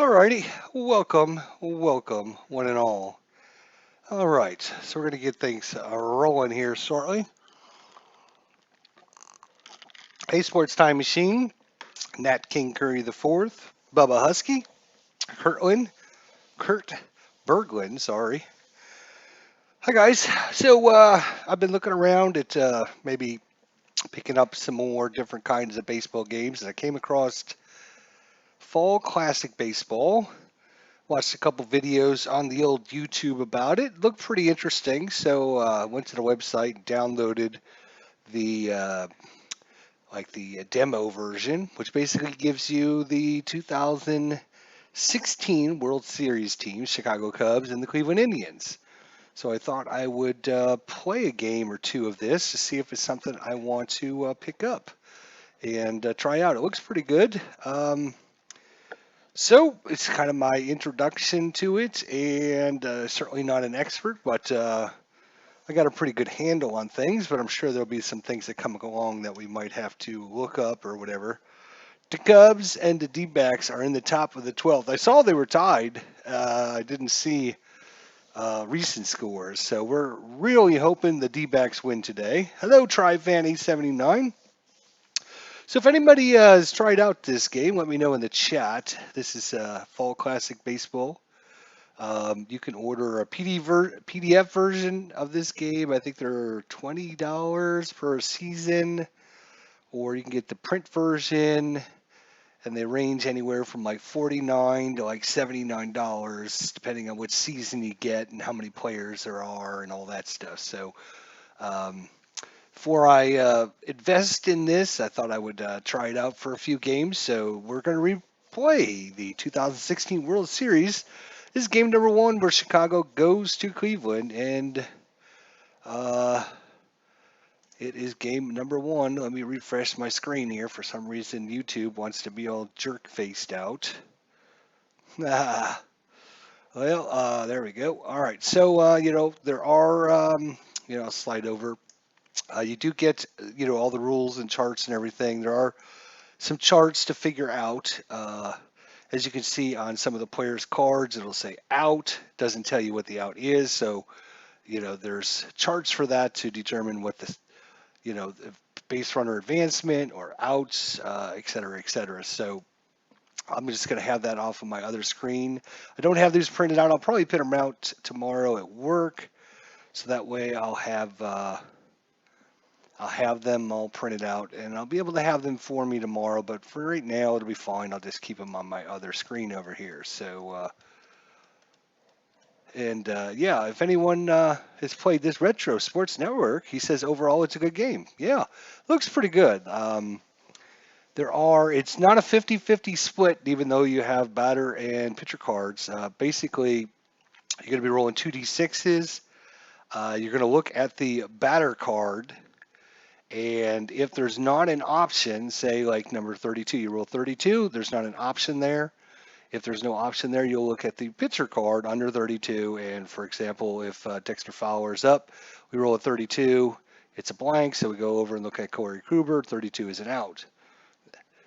Alrighty, welcome, one and all. All right, so we're going to get things rolling here shortly. Hey, Sports Time Machine, Nat King Curry the Fourth, Bubba Husky, Kurt Berglund, sorry. Hi guys. So I've been looking around at maybe picking up some more different kinds of baseball games, and I came across Fall Classic Baseball. Watched a couple videos on the old YouTube about it. Looked pretty interesting, so went to the website and downloaded the the demo version, which basically gives you the 2016 World Series teams, Chicago Cubs and the Cleveland Indians. So I thought I would play a game or two of this to see if it's something I want to pick up and try out. It looks pretty good. So it's kind of my introduction to it, and certainly not an expert, but I got a pretty good handle on things. But I'm sure there'll be some things that come along that we might have to look up or whatever. The Cubs and the D-backs are in the top of the 12th. I saw they were tied. I didn't see recent scores, so we're really hoping the D-backs win today. Hello, TriFan879. So if anybody has tried out this game, let me know in the chat. This is Fall Classic Baseball. You can order a PDF version of this game. I think they're $20 per season, or you can get the print version, and they range anywhere from like $49 to like $79, depending on which season you get and how many players there are and all that stuff. So um, before I invest in this, I thought I would try it out for a few games. So we're going to replay the 2016 World Series. This is game number one where Chicago goes to Cleveland, and it is game number one. Let me refresh my screen here. For some reason, YouTube wants to be all jerk-faced out. There we go. All right, so there are I'll slide over. You do get, all the rules and charts and everything. There are some charts to figure out. As you can see on some of the players' cards, it'll say out. Doesn't tell you what the out is. So, there's charts for that to determine what the base runner advancement or outs, et cetera, et cetera. So I'm just going to have that off of my other screen. I don't have these printed out. I'll probably print them out tomorrow at work. So that way I'll have them all printed out, and I'll be able to have them for me tomorrow. But for right now, it'll be fine. I'll just keep them on my other screen over here. So, yeah, if anyone has played this Retro Sports Network, he says overall it's a good game. Yeah, looks pretty good. It's not a 50-50 split, even though you have batter and pitcher cards. Basically, you're going to be rolling 2d6s. You're going to look at the batter card. And if there's not an option, say like number 32, you roll 32, there's not an option there. If there's no option there, you'll look at the pitcher card under 32. And for example, if Dexter Fowler's up, we roll a 32, it's a blank. So we go over and look at Corey Kruger, 32 is an out.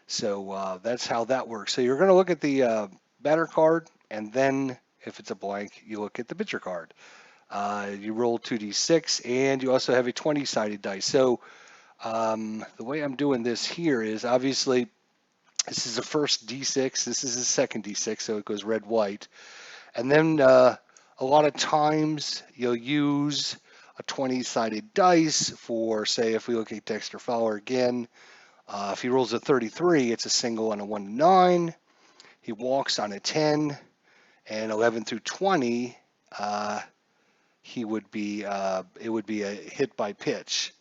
So that's how that works. So you're going to look at the batter card, and then if it's a blank, you look at the pitcher card. You roll 2d6, and you also have a 20-sided dice. So the way I'm doing this here is obviously this is the first D6, this is the second D6, so it goes red, white. And then a lot of times you'll use a 20-sided dice for, say, if we look at Dexter Fowler again, if he rolls a 33, it's a single on a 1 to 9. He walks on a 10, and 11 through 20, it would be a hit by pitch.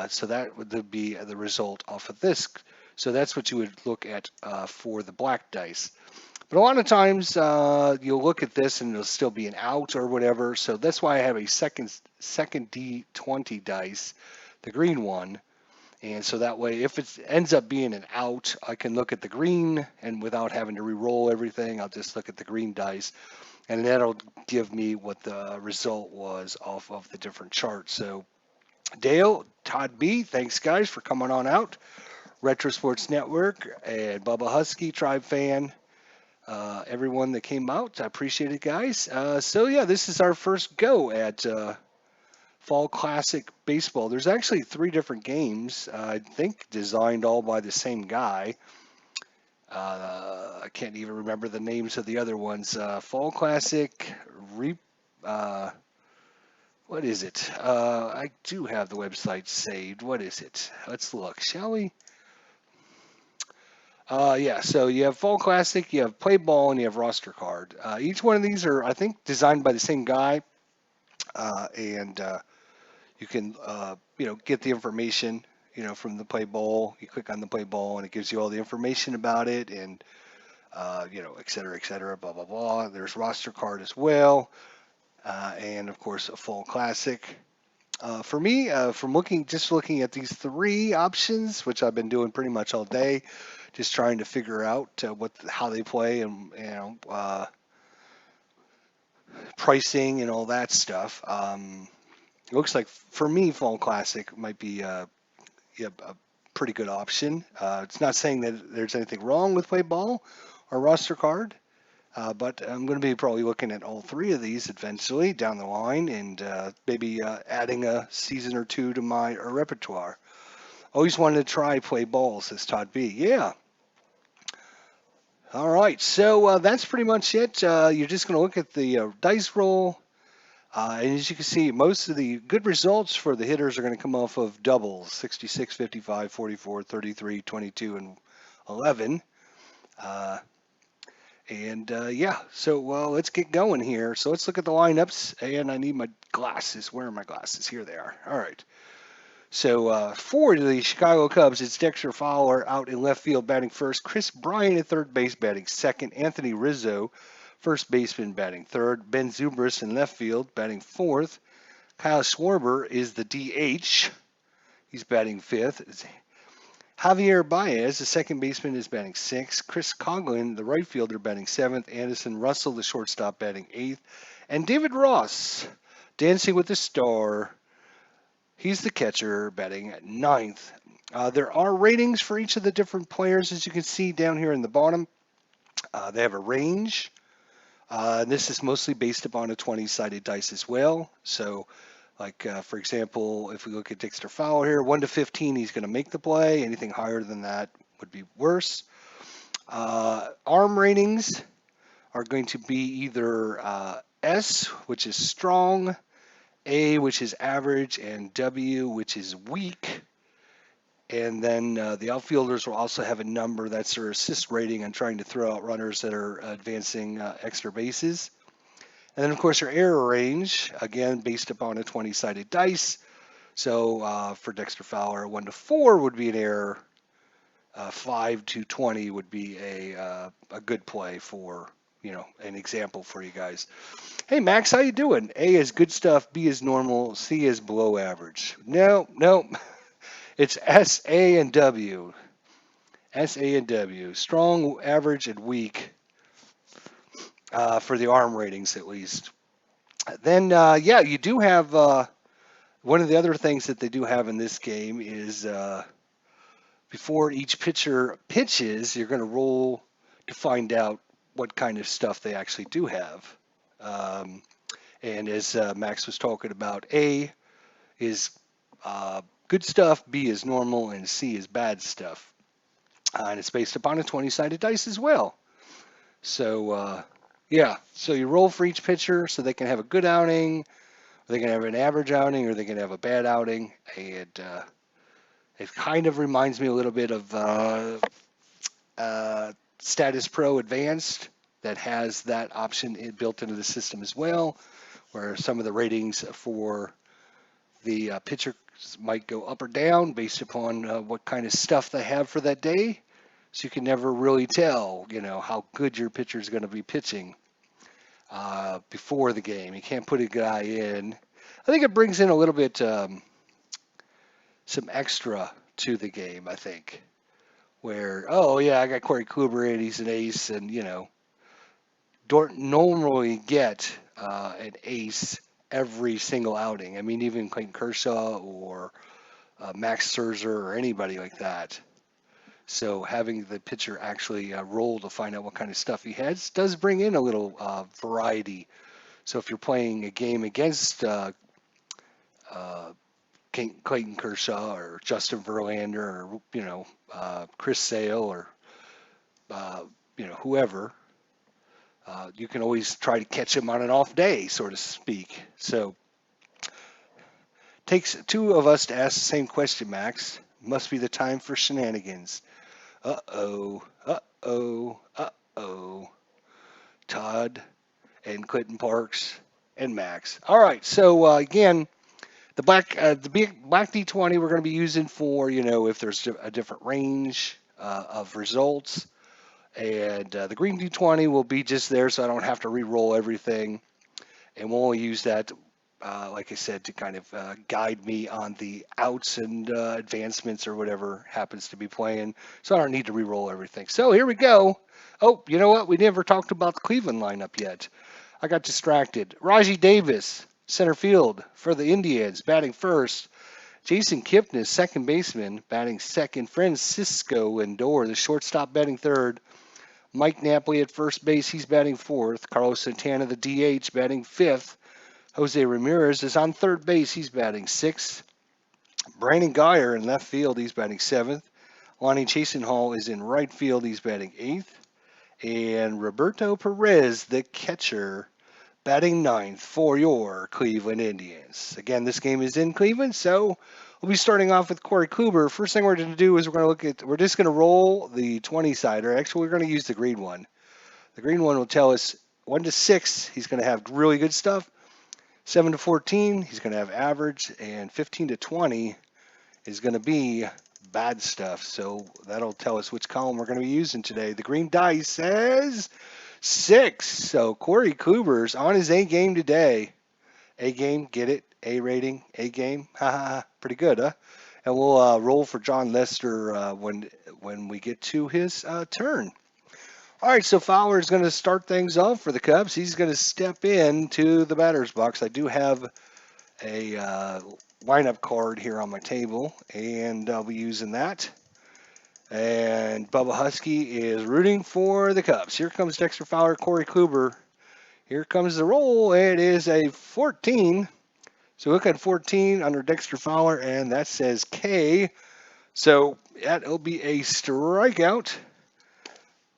So that would be the result off of this. So that's what you would look at for the black dice. But a lot of times you'll look at this and it'll still be an out or whatever. So that's why I have a second D20 dice, the green one. And so that way, if it ends up being an out, I can look at the green, and without having to re-roll everything, I'll just look at the green dice. And that'll give me what the result was off of the different charts. So Dale, Todd B, thanks guys for coming on out. Retro Sports Network and Bubba Husky, Tribe Fan. everyone that came out. I appreciate it, guys. So yeah, this is our first go at Fall Classic Baseball. There's actually 3 different games, I think designed all by the same guy. I can't even remember the names of the other ones. Fall Classic, uh, what is it? I do have the website saved. What is it? Let's look, shall we? Yeah, so you have Fall Classic, you have Play Ball, and you have Roster Card. Each one of these are, I think, designed by the same guy, and you can, get the information, from the Play Ball. You click on the Play Ball, and it gives you all the information about it, and et cetera, blah blah blah. There's Roster Card as well, and of course a Fall Classic. For me, from looking at these 3 options, which I've been doing pretty much all day, just trying to figure out how they play and pricing and all that stuff. It looks like for me, Fall Classic might be a pretty good option. It's not saying that there's anything wrong with Play Ball or Roster Card. But I'm going to be probably looking at all 3 of these eventually down the line and maybe adding a season or 2 to my repertoire. Always wanted to try Play Ball, says Todd B. Yeah. All right. So that's pretty much it. You're just going to look at the dice roll. And as you can see, most of the good results for the hitters are going to come off of doubles 66, 55, 44, 33, 22, and 11. Yeah, so let's get going here. So let's look at the lineups, and I need my glasses. Where are my glasses? Here they are. All right. So for the Chicago Cubs, it's Dexter Fowler out in left field batting first, Chris Bryant at third base batting second, Anthony Rizzo, first baseman batting third, Ben Zobrist in left field batting fourth, Kyle Schwarber is the DH. He's batting fifth. Javier Baez, the second baseman, is batting sixth. Chris Coughlin, the right fielder, batting seventh. Anderson Russell, the shortstop, batting eighth. And David Ross, Dancing with the Star, he's the catcher, batting at ninth. There are ratings for each of the different players, as you can see down here in the bottom. They have a range. And this is mostly based upon a 20-sided dice as well. So, for example, if we look at Dexter Fowler here, 1 to 15, he's going to make the play. Anything higher than that would be worse. Arm ratings are going to be either S, which is strong, A, which is average, and W, which is weak. And then the outfielders will also have a number that's their assist rating on trying to throw out runners that are advancing extra bases. And then, of course, your error range, again, based upon a 20-sided dice. So for Dexter Fowler, 1 to 4 would be an error. 5 to 20 would be a good play for, an example for you guys. Hey, Max, how you doing? A is good stuff, B is normal, C is below average. No. It's S, A, and W. S, A, and W. Strong, average, and weak for the arm ratings, at least. Then, you do have one of the other things that they do have in this game is before each pitcher pitches, you're going to roll to find out what kind of stuff they actually do have. And as Max was talking about, A is good stuff, B is normal, and C is bad stuff. And it's based upon a 20-sided dice as well. So, so you roll for each pitcher so they can have a good outing, they can have an average outing, or they can have a bad outing. And it kind of reminds me a little bit of Status Pro Advanced that has that option built into the system as well, where some of the ratings for the pitcher might go up or down based upon what kind of stuff they have for that day. So you can never really tell, how good your pitcher is going to be pitching before the game. You can't put a guy in. I think it brings in a little bit some extra to the game, I think. Where, I got Corey Kluber in, he's an ace, and, don't normally get an ace every single outing. I mean, even Clayton Kershaw or Max Scherzer or anybody like that. So having the pitcher actually roll to find out what kind of stuff he has does bring in a little variety. So if you're playing a game against uh, Clayton Kershaw or Justin Verlander or Chris Sale or whoever, you can always try to catch him on an off day, so to speak. So takes two of us to ask the same question, Max. Must be the time for shenanigans. Uh-oh, uh-oh, uh-oh. Todd and Clinton Parks and Max. All right, so again, the big black D20 we're going to be using for, if there's a different range of results. And the green D20 will be just there so I don't have to re-roll everything. And we'll only use that, like I said, to kind of guide me on the outs and advancements or whatever happens to be playing. So I don't need to re-roll everything. So here we go. Oh, you know what? We never talked about the Cleveland lineup yet. I got distracted. Rajai Davis, center field for the Indians, batting first. Jason Kipnis, second baseman, batting second. Francisco Lindor, the shortstop, batting third. Mike Napoli at first base, he's batting fourth. Carlos Santana, the DH, batting fifth. Jose Ramirez is on third base, he's batting sixth. Brandon Guyer in left field, he's batting seventh. Lonnie Chasenhall is in right field, he's batting eighth. And Roberto Perez, the catcher, batting ninth for your Cleveland Indians. Again, this game is in Cleveland, so we'll be starting off with Corey Kluber. First thing we're going to do is we're just going to roll the 20-sider. Actually, we're going to use the green one. The green one will tell us 1 to 6, he's going to have really good stuff. 7 to 14, he's going to have average. And 15 to 20 is going to be bad stuff. So that'll tell us which column we're going to be using today. The green dice says 6. So Corey Kluber's on his A game today. A game, get it? A rating, A game. Pretty good, huh? And we'll roll for Jon Lester when we get to his turn. All right, so Fowler is going to start things off for the Cubs. He's going to step into the batter's box. I do have a lineup card here on my table, and I'll be using that. And Bubba Husky is rooting for the Cubs. Here comes Dexter Fowler, Corey Kluber. Here comes the roll. It is a 14. So look at 14 under Dexter Fowler, and that says K. So that'll be a strikeout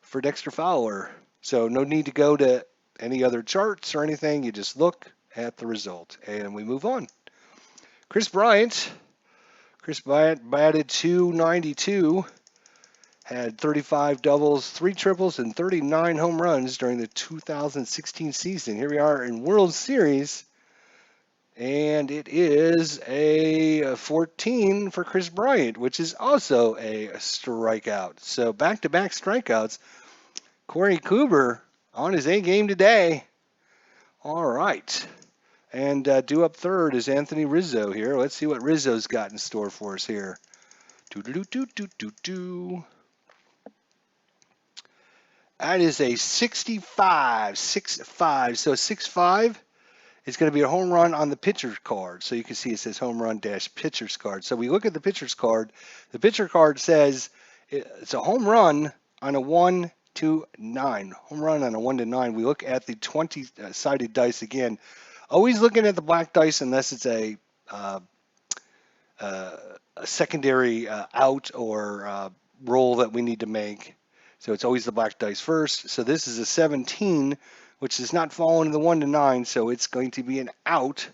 for Dexter Fowler. So no need to go to any other charts or anything. You just look at the result, and we move on. Chris Bryant batted .292, had 35 doubles, 3 triples, and 39 home runs during the 2016 season. Here we are in World Series, and it is a 14 for Chris Bryant, which is also a strikeout. So back-to-back strikeouts. Corey Kluber on his A game today. All right. And due up third is Anthony Rizzo here. Let's see what Rizzo's got in store for us here. That is a 65, 6.5. So 6.5 is going to be a home run on the pitcher's card. So you can see it says home run dash pitcher's card. So we look at the pitcher's card. The pitcher card says it's a home run on a 1 to 9. Home run on a 1 to 9. We look at the 20-sided dice again. Always looking at the black dice unless it's a secondary out or roll that we need to make. So it's always the black dice first. So this is a 17, which is not falling in the 1 to 9, so it's going to be an out.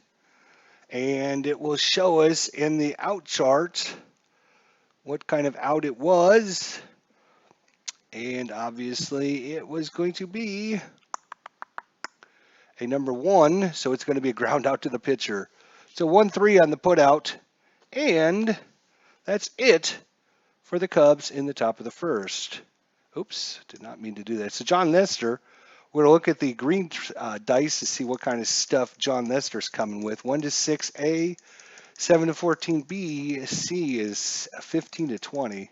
And it will show us in the out chart what kind of out it was. And obviously it was going to be a number 1, so it's going to be a ground out to the pitcher. So 1-3 on the put out, and that's it for the Cubs in the top of the first. Oops, did not mean to do that. So Jon Lester, we're going to look at the green dice to see what kind of stuff Jon Lester's coming with. 1 to 6 A, 7 to 14 B, C is 15 to 20.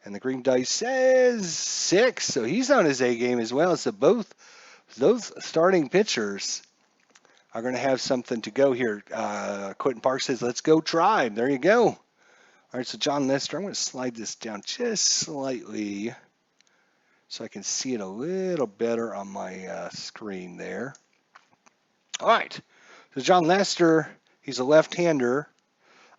And the green dice says 6, so he's on his A game as well. So both those starting pitchers are going to have something to go here. Quentin Park says, let's go Tribe. There you go. All All right, so Jon Lester, I'm going to slide this down just slightly so I can see it a little better on my screen there. All right, so Jon Lester, he's a left-hander.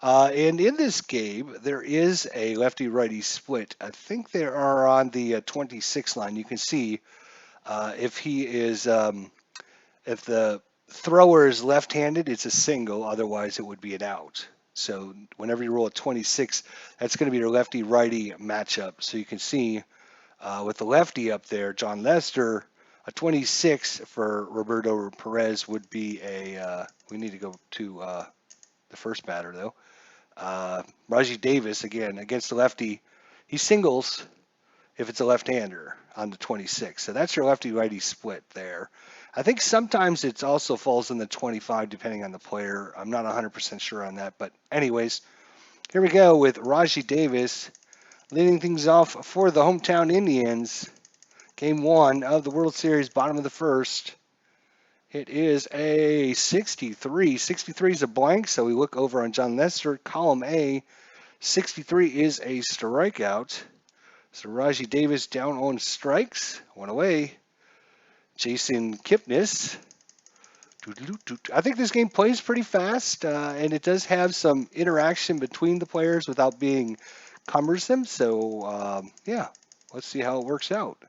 And in this game, there is a lefty-righty split. I think they are on the 26 line. You can see if he is, if the thrower is left-handed, it's a single. Otherwise, it would be an out. So whenever you roll a 26, that's going to be your lefty-righty matchup. So you can see with the lefty up there, Jon Lester, a 26 for Roberto Perez would be a. We need to go to the first batter though. Raji Davis, again, against the lefty, he singles if it's a left-hander on the 26. So that's your lefty-righty split there. I think sometimes it also falls in the 25 depending on the player. I'm not 100% sure on that. But anyways, here we go with Raji Davis leading things off for the hometown Indians. Game 1 of the World Series, bottom of the first. It is a 63. 63 is a blank, so we look over on Jon Lester, column A. 63 is a strikeout. So Raji Davis down on strikes. One away. Jason Kipnis. I think this game plays pretty fast, and it does have some interaction between the players without being cumbersome. So, yeah, let's see how it works out.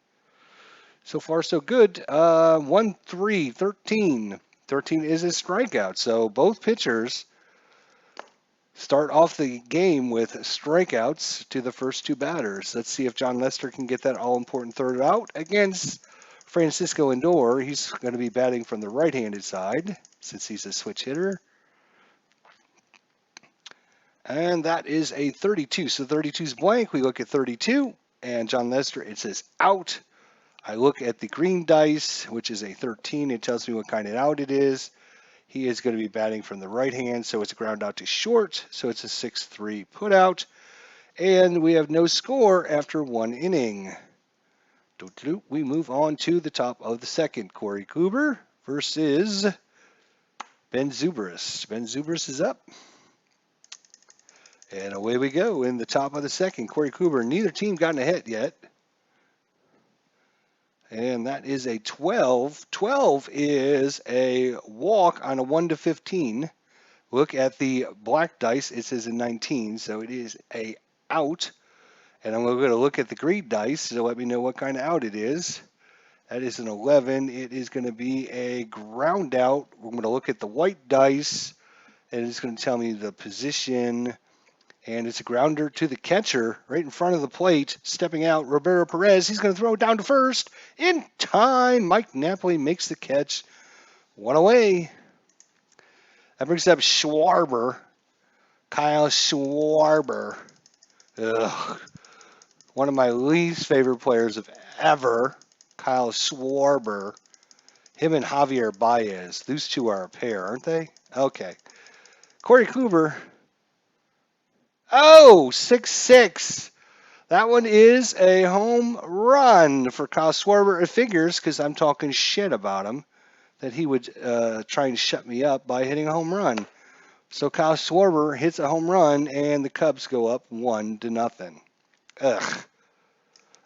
So far, so good. 1-3, 13. 13 is a strikeout. So both pitchers start off the game with strikeouts to the first two batters. Let's see if Jon Lester can get that all-important third out against Francisco Lindor. He's going to be batting from the right-handed side since he's a switch hitter. And that is a 32. So 32 is blank. We look at 32, and Jon Lester, it says out. I look at the green dice, which is a 13. It tells me what kind of out it is. He is going to be batting from the right hand, so it's a ground out to short. So it's a 6-3 put out. And we have no score after one inning. We move on to the top of the second. Corey Kluber versus Ben Zobrist. Ben Zobrist is up. And away we go in the top of the second. Corey Kluber, neither team gotten a hit yet. And that is a 12. 12 is a walk on a 1-15. Look at the black dice. It says a 19, so it is a out. And I'm going to look at the green dice to let me know what kind of out it is. That is an 11. It is going to be a ground out. We're going to look at the white dice, and it's going to tell me the position. And it's a grounder to the catcher right in front of the plate. Stepping out, Roberto Perez. He's going to throw it down to first. In time, Mike Napoli makes the catch. One away. That brings up Schwarber. Kyle Schwarber. Ugh. One of my least favorite players of ever. Kyle Schwarber. Him and Javier Baez. Those two are a pair, aren't they? Okay. Corey Kluber. Oh, 6-6. That one is a home run for Kyle Schwarber. It figures, because I'm talking shit about him, that he would try and shut me up by hitting a home run. So Kyle Schwarber hits a home run, and the Cubs go up 1-0. Ugh.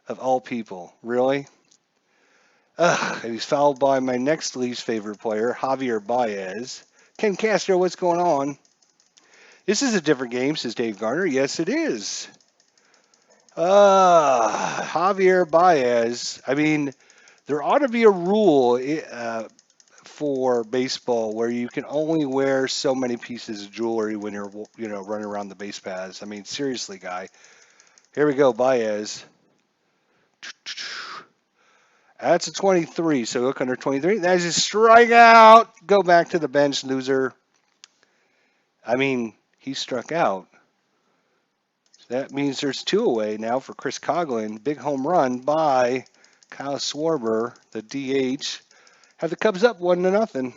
Of all people. Really? Ugh. And he's fouled by my next least favorite player, Javier Baez. Ken Castro, what's going on? This is a different game, says Dave Garner. Yes, it is. Javier Baez. I mean, there ought to be a rule for baseball where you can only wear so many pieces of jewelry when you're, running around the base paths. I mean, seriously, guy. Here we go, Baez. That's a 23. So look under 23. That's a strikeout. Go back to the bench, loser. I mean, he struck out. That means there's two away now for Chris Coughlin. Big home run by Kyle Schwarber, the DH. Have the Cubs up 1-0.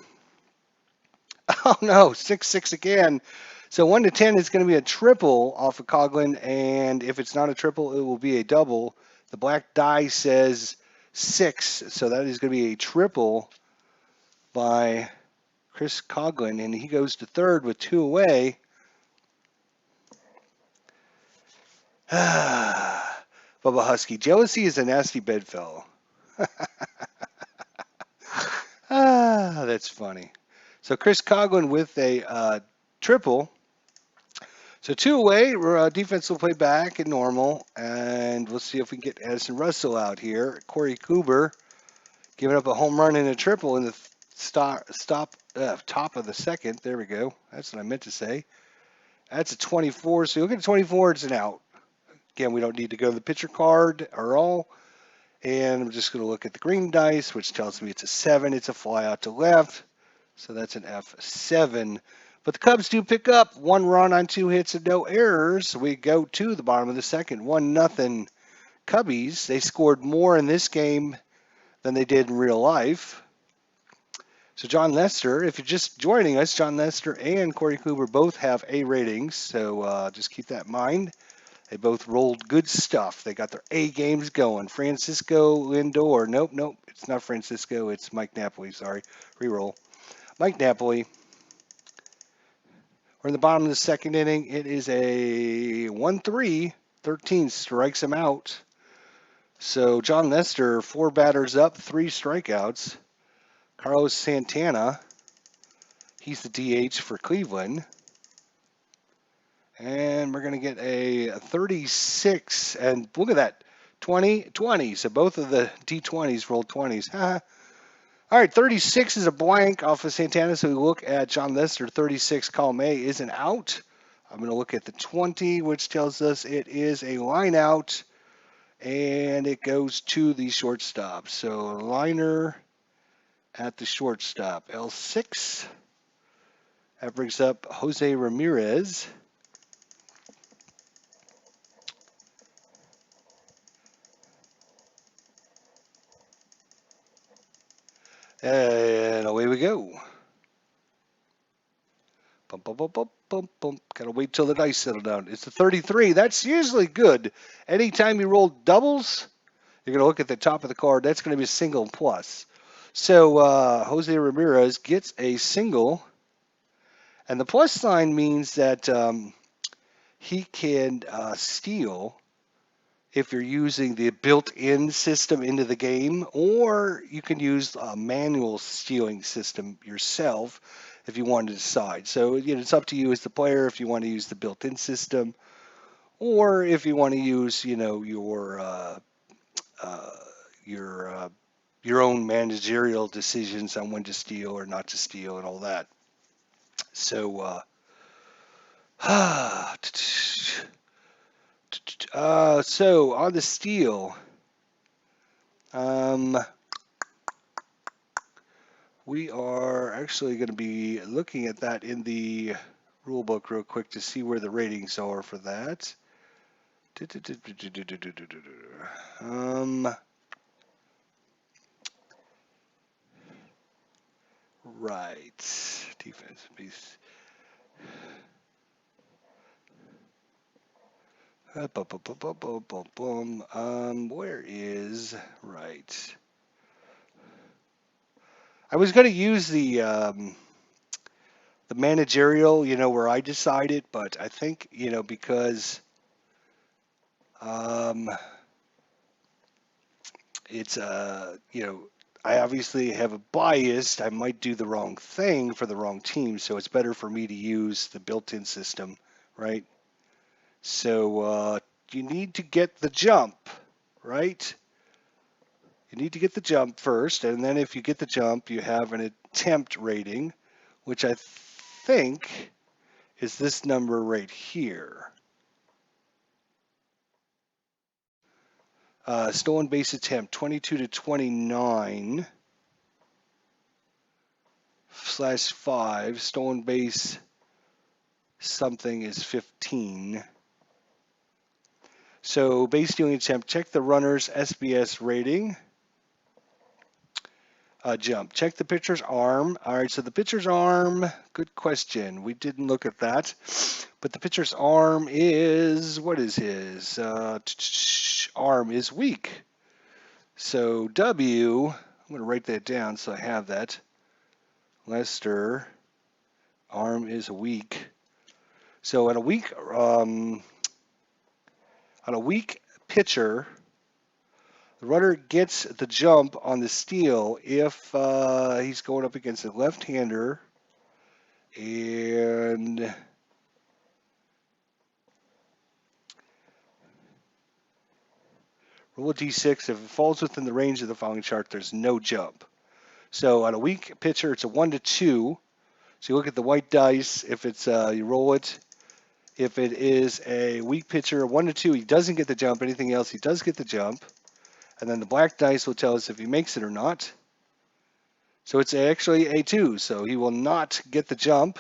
Oh no, 6-6 again. So 1-10 is going to be a triple off of Coughlin, and if it's not a triple, it will be a double. The black die says 6, so that is going to be a triple by Chris Coughlin, and he goes to third with two away. Bubba Husky. Jealousy is a nasty bedfellow. That's funny. So Chris Coughlin with a triple. So two away. Defense will play back in normal, and we'll see if we can get Addison Russell out here. Corey Kluber giving up a home run and a triple in the top of the second. There we go. That's what I meant to say. That's a 24. So you look at 24, it's an out. Again, we don't need to go to the pitcher card or all. And I'm just going to look at the green dice, which tells me it's a 7. It's a fly out to left. So that's an F7. But the Cubs do pick up 1 run on 2 hits and no errors. We go to the bottom of the second. 1-0 Cubbies. They scored more in this game than they did in real life. So Jon Lester, if you're just joining us, Jon Lester and Corey Kluber both have A ratings. So just keep that in mind. They both rolled good stuff. They got their A games going. Francisco Lindor. Nope. It's not Francisco. It's Mike Napoli. Sorry. Reroll. Mike Napoli. We're in the bottom of the second inning. It is a 1-3. 13 strikes him out. So Jon Lester, 4 batters up, 3 strikeouts. Carlos Santana. He's the DH for Cleveland. And we're going to get a 36, and look at that, 20. So both of the D20s rolled 20s. All right, 36 is a blank off of Santana, so we look at Jon Lester. 36, column A, is an out. I'm going to look at the 20, which tells us it is a line out, and it goes to the shortstop. So a liner at the shortstop, L6. That brings up Jose Ramirez. And away we go. Gotta wait till the dice settle down. It's a 33. That's usually good. Anytime you roll doubles, you're gonna look at the top of the card. That's gonna be a single plus. So Jose Ramirez gets a single, and the plus sign means that he can steal if you're using the built-in system into the game, or you can use a manual stealing system yourself if you want to decide. So it's up to you as the player if you want to use the built-in system, or if you want to use your own managerial decisions on when to steal or not to steal and all that. So so on the steal, we are actually going to be looking at that in the rule book real quick to see where the ratings are for that. Right. Defense piece. Where is right? I was going to use the managerial, where I decide it, but I think, because it's I obviously have a bias. I might do the wrong thing for the wrong team, so it's better for me to use the built-in system, right? So you need to get the jump, right? You need to get the jump first, and then if you get the jump, you have an attempt rating, which I think is this number right here. Stolen base attempt, 22 to 29 /5. Stolen base something is 15. So base stealing attempt, check the runner's SBS rating. Jump. Check the pitcher's arm. All right, so the pitcher's arm, good question. We didn't look at that. But the pitcher's arm is, what is his? Arm is weak. So W, I'm going to write that down so I have that. Lester, arm is weak. So at a weak, On a weak pitcher, the runner gets the jump on the steal if he's going up against a left-hander and roll a d6. If it falls within the range of the following chart, there's no jump. So on a weak pitcher, it's a 1 to 2. So you look at the white dice. If it's you roll it. If it is a weak pitcher, 1 to 2, he doesn't get the jump. Anything else, he does get the jump. And then the black dice will tell us if he makes it or not. So it's actually a 2, so he will not get the jump.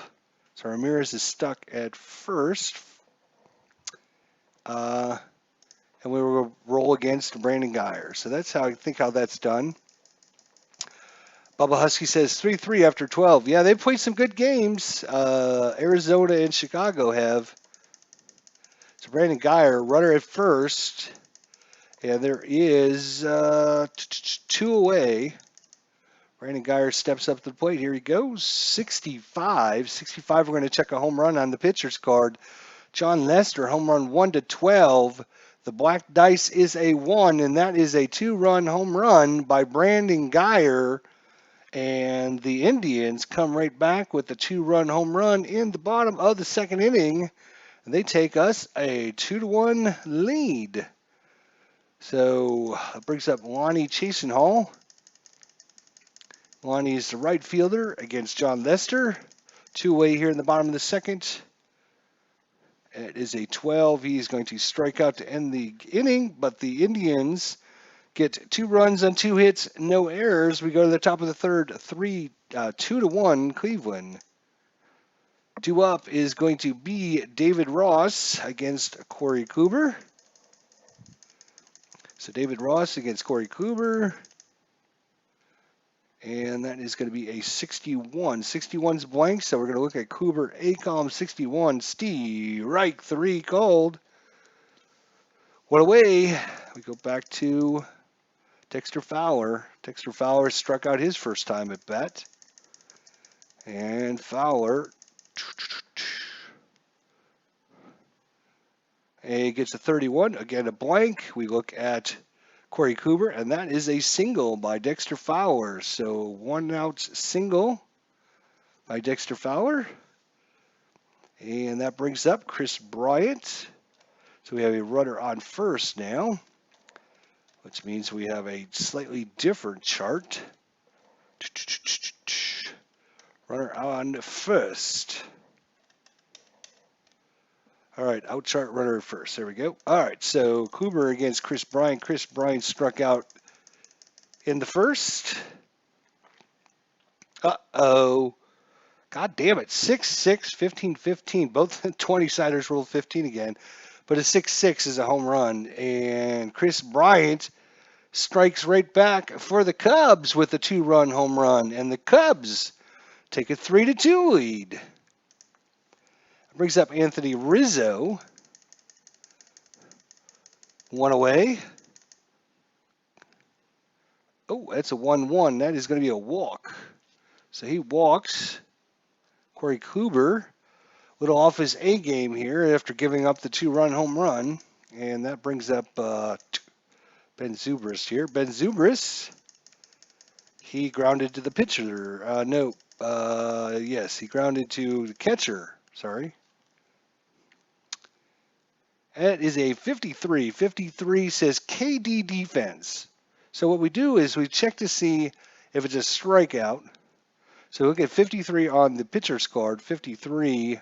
So Ramirez is stuck at first. And we will roll against Brandon Geyer. So that's how I think how that's done. Bubba Husky says 3-3 after 12. Yeah, they've played some good games. Arizona and Chicago have. So Brandon Geyer, runner at first. And there is 2 away. Brandon Geyer steps up to the plate. Here he goes. 65. 65, we're going to check a home run on the pitcher's card. Jon Lester, home run 1 to 12. The black dice is a 1, and that is a 2-run home run by Brandon Geyer. And the Indians come right back with the 2-run home run in the bottom of the second inning. And they take us a 2-1 lead. So it brings up Lonnie Chasenhall. Lonnie's the right fielder against Jon Lester. 2-away here in the bottom of the second. It is a 12. He's going to strike out to end the inning, but the Indians get 2 runs on 2 hits, no errors. We go to the top of the third, 2-1 Cleveland. Due up is going to be David Ross against Corey Kluber. So David Ross against Corey Kluber. And that is going to be a 61. 61's blank, so we're going to look at Kluber, A column 61, strike 3 called. What away? We go back to Dexter Fowler. Dexter Fowler struck out his first time at bat. And Fowler gets a 31. Again, a blank. We look at Corey Kluber, and that is a single by Dexter Fowler. So 1-out single by Dexter Fowler. And that brings up Chris Bryant. So we have a runner on first now, which means we have a slightly different chart. Runner on first. All right, out chart, runner first. There we go. All right, so Kluber against Chris Bryant. Chris Bryant struck out in the first. Uh-oh. God damn it. 6-6, 15-15. Both 20-siders rolled 15 again. But a 6-6 is a home run. And Chris Bryant strikes right back for the Cubs with a 2-run home run. And the Cubs take a 3-2 lead. That brings up Anthony Rizzo. 1 away. Oh, that's a 1-1. That is going to be a walk. So he walks. Corey Kluber, little off his A game here after giving up the 2-run home run. And that brings up Ben Zobrist here. Ben Zobrist, he grounded to the pitcher. Yes, he grounded to the catcher. Sorry. That is a 53. 53 says KD defense. So what we do is we check to see if it's a strikeout. So look at 53 on the pitcher's card, 53,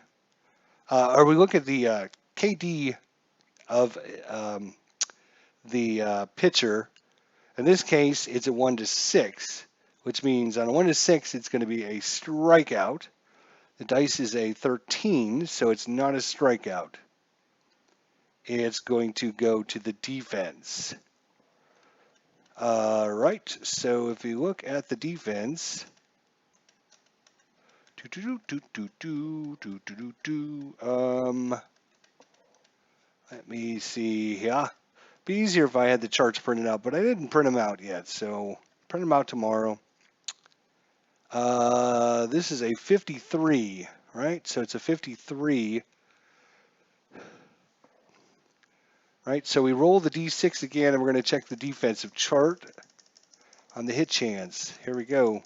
or we look at the KD of the pitcher. In this case, it's a 1-6, which means on a 1-6, it's going to be a strikeout. The dice is a 13, so it's not a strikeout. It's going to go to the defense. Right, so if you look at the defense, let me see here. Be easier if I had the charts printed out, but I didn't print them out yet, so print them out tomorrow. This is a 53, right? So it's a 53. right? So we roll the D6 again, and we're going to check the defensive chart on the hit chance. Here we go.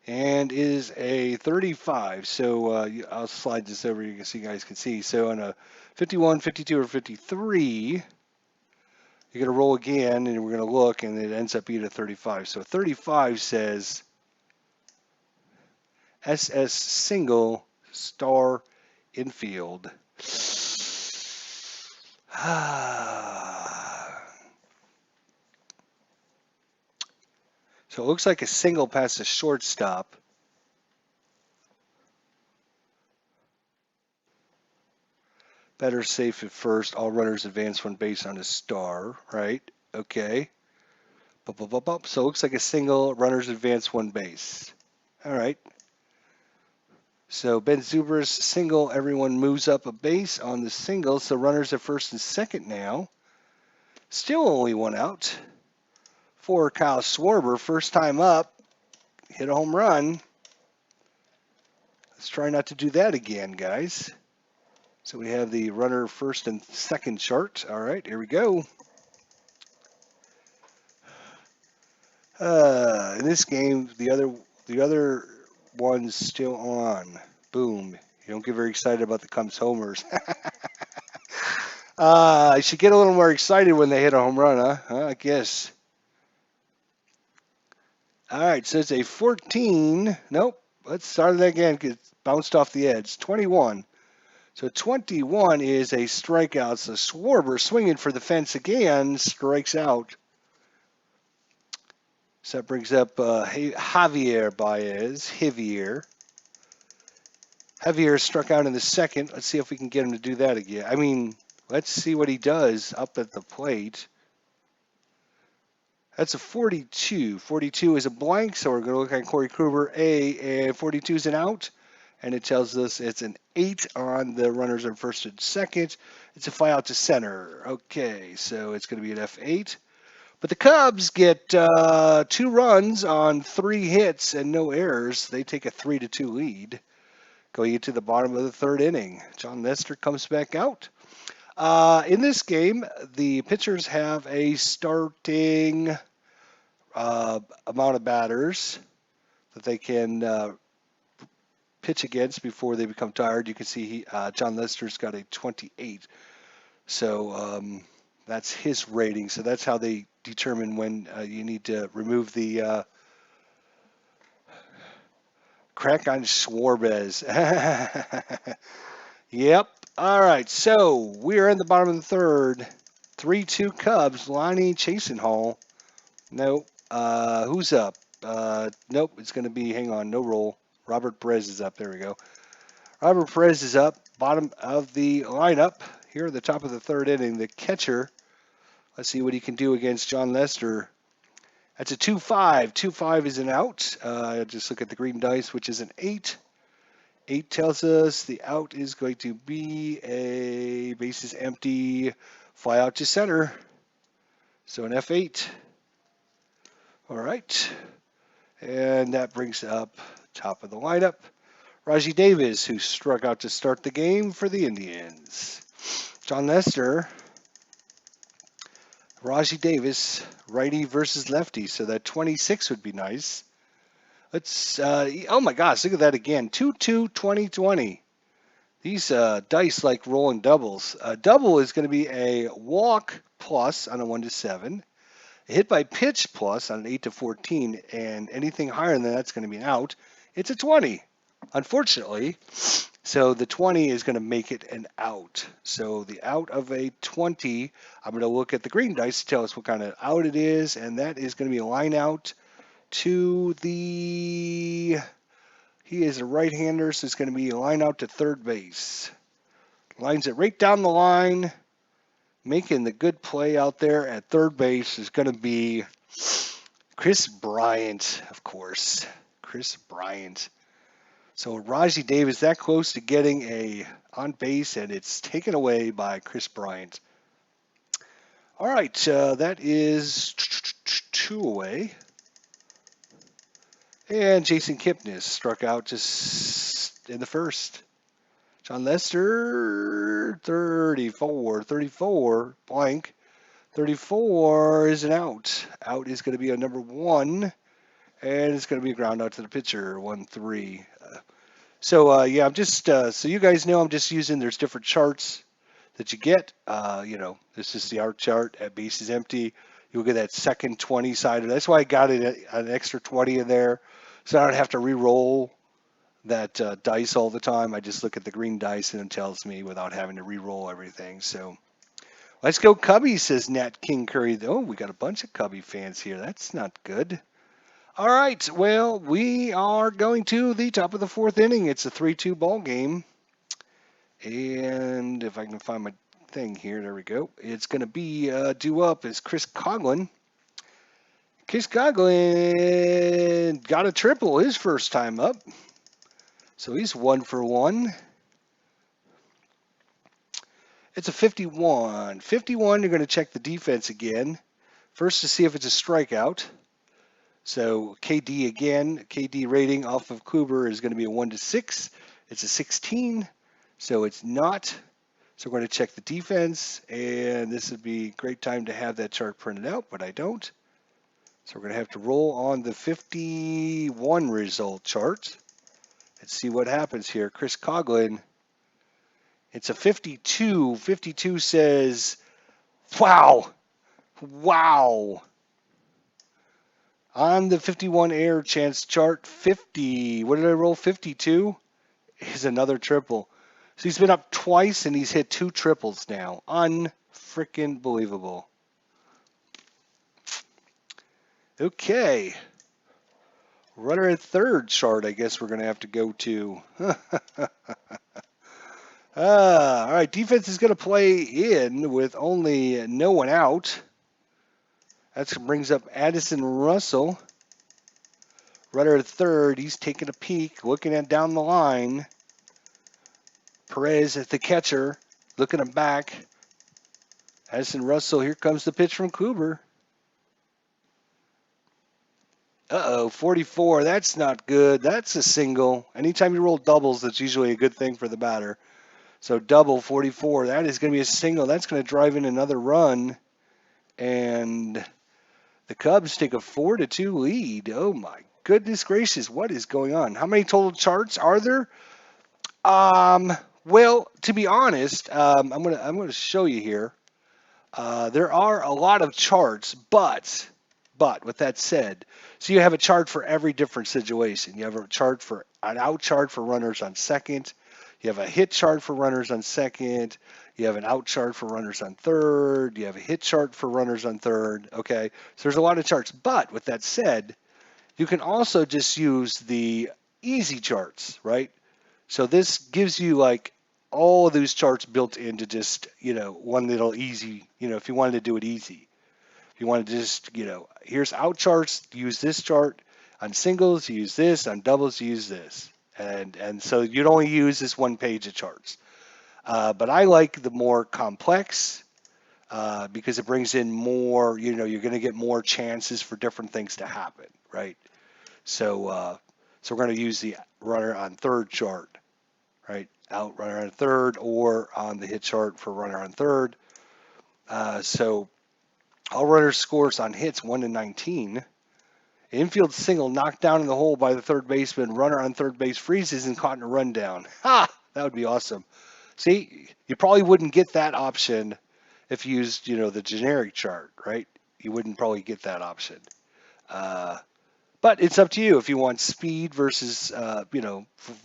And is a 35. So I'll slide this over so you guys can see. So on a 51, 52, or 53, you're going to roll again, and we're going to look, and it ends up being a 35. So 35 says SS single star infield. So it looks like a single past the shortstop. Better safe at first. All runners advance one base on a star, right? Okay. So it looks like a single. Runners advance one base. All right. So Ben Zobrist single. Everyone moves up a base on the single. So runners at first and second now. Still only one out. For Kyle Schwarber, first time up, hit a home run. Let's try not to do that again, guys. So we have the runner first and second chart. All right, here we go. In this game, the other one's still on. Boom. You don't get very excited about the Cubs homers. I should get a little more excited when they hit a home run, huh? I guess. All right, so it's a 14. Nope. Let's start it again. It bounced off the edge. 21. So 21 is a strikeout. So Schwarber swinging for the fence again, strikes out. So that brings up Javier Baez. Javier struck out in the second. Let's see if we can get him to do that again. I mean, let's see what he does up at the plate. That's a 42. 42 is a blank, so we're going to look at Corey Kruger. And 42 is an out. And it tells us it's an 8 on the runners on first and second. It's a fly out to center. Okay, so it's going to be an F8. But the Cubs get 2 runs on 3 hits and no errors. They take a 3-2 lead going into the bottom of the third inning. Jon Lester comes back out. In this game, the pitchers have a starting amount of batters that they can pitch against before they become tired. You can see Jon Lester's got a 28. So that's his rating. So that's how they determine when you need to remove the crack on Schwarber. Yep. All right. So we're in the bottom of the third. 3-2 Cubs. Lonnie Chasenhall. Nope. Who's up? Nope. It's going to be, hang on, no roll. Robert Perez is up. There we go. Robert Perez is up. Bottom of the lineup. Here at the top of the third inning, the catcher. Let's see what he can do against Jon Lester. That's a 2-5. 2-5 is an out. Just look at the green dice, which is an 8. 8 tells us the out is going to be a bases empty, fly out to center. So an F8. All right. And that brings up top of the lineup, Rajai Davis, who struck out to start the game for the Indians. Jon Lester, Rajai Davis, righty versus lefty. So that 26 would be nice. Let's, oh my gosh, look at that again. 2-2, 20-20. These dice like rolling doubles. A double is going to be a walk plus on a 1-7. A hit by pitch plus on an 8-14. And anything higher than that's going to be an out. It's a 20, unfortunately. So the 20 is going to make it an out. So the out of a 20, I'm going to look at the green dice to tell us what kind of out it is. And that is going to be a line out to the, he is a right-hander, so it's going to be a line out to third base. Lines it right down the line. Making the good play out there at third base is going to be Kris Bryant, of course. Kris Bryant. So Rajai Davis that close to getting a on base, and it's taken away by Kris Bryant. All right, that is 2 away. And Jason Kipnis struck out just in the first. Jon Lester, 34, blank. 34 is an out. Out is going to be a number 1, and it's going to be a ground out to the pitcher, 1-3. Yeah, I'm just, so you guys know I'm just using, there's different charts that you get. This is the art chart at bases empty. You'll get that second 20 sided. That's why I got an extra 20 in there, so I don't have to re-roll that dice all the time. I just look at the green dice and it tells me without having to re-roll everything. So let's go Cubbies, says Nat King Curry. Oh, we got a bunch of Cubby fans here. That's not good. All right, well, we are going to the top of the 4th inning. It's a 3-2 ball game. And if I can find my thing here, there we go. It's going to be due up is Chris Coughlin. Chris Coughlin got a triple his first time up. So he's 1 for 1. It's a 51. 51, you're going to check the defense again. First to see if it's a strikeout. So KD again, KD rating off of Kluber is going to be a 1-6. It's a 16, so it's not. So we're going to check the defense, and this would be a great time to have that chart printed out, but I don't. So we're going to have to roll on the 51 result chart. Let's see what happens here. Chris Coughlin, it's a 52. 52 says, wow. On the 51 air chance chart, 50. What did I roll? 52 is another triple. So he's been up twice and he's hit 2 triples now. Unfreaking believable. Okay. Runner at third chart, I guess we're going to have to go to. All right, defense is going to play in with only no one out. That brings up Addison Russell. Runner at third, he's taking a peek, looking at down the line. Perez at the catcher, looking him back. Addison Russell, here comes the pitch from Kluber. Uh-oh, 44, that's not good. That's a single. Anytime you roll doubles, that's usually a good thing for the batter. So double, 44, that is going to be a single. That's going to drive in another run. And the Cubs take a 4-2 lead. Oh my goodness gracious, what is going on? How many total charts are there? Well, to be honest, I'm gonna show you here. There are a lot of charts, but with that said, so you have a chart for every different situation. You have a chart for an out chart for runners on second. You have a hit chart for runners on second. You have an out chart for runners on third. You have a hit chart for runners on third. Okay, so there's a lot of charts. But with that said, you can also just use the easy charts, right? So this gives you like all of those charts built into just, one little easy, if you wanted to do it easy. If you wanted to just, here's out charts, use this chart. On singles, use this. On doubles, use this. And so you'd only use this one page of charts. But I like the more complex because it brings in more, you're going to get more chances for different things to happen, right? So we're going to use the runner on third chart, right? Out runner on third, or on the hit chart for runner on third. So all runners scores on hits 1-19. Infield single knocked down in the hole by the third baseman. Runner on third base freezes and caught in a rundown. Ha! That would be awesome. See, you probably wouldn't get that option if you used, the generic chart, right? You wouldn't probably get that option. But it's up to you if you want speed versus,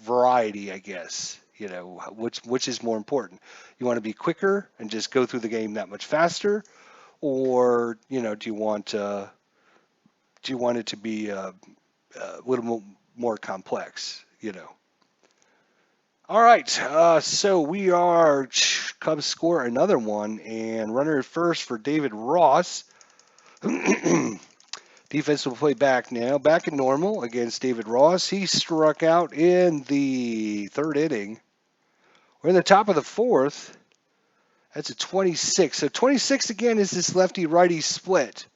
variety, I guess. Which is more important? You want to be quicker and just go through the game that much faster, or do you want it to be a little more complex? All right, so we are Cubs score another one, and runner at first for David Ross. Defense will play back now, back in normal against David Ross. He struck out in the third inning. We're in the top of the fourth. That's a 26. So 26 again is this lefty-righty split.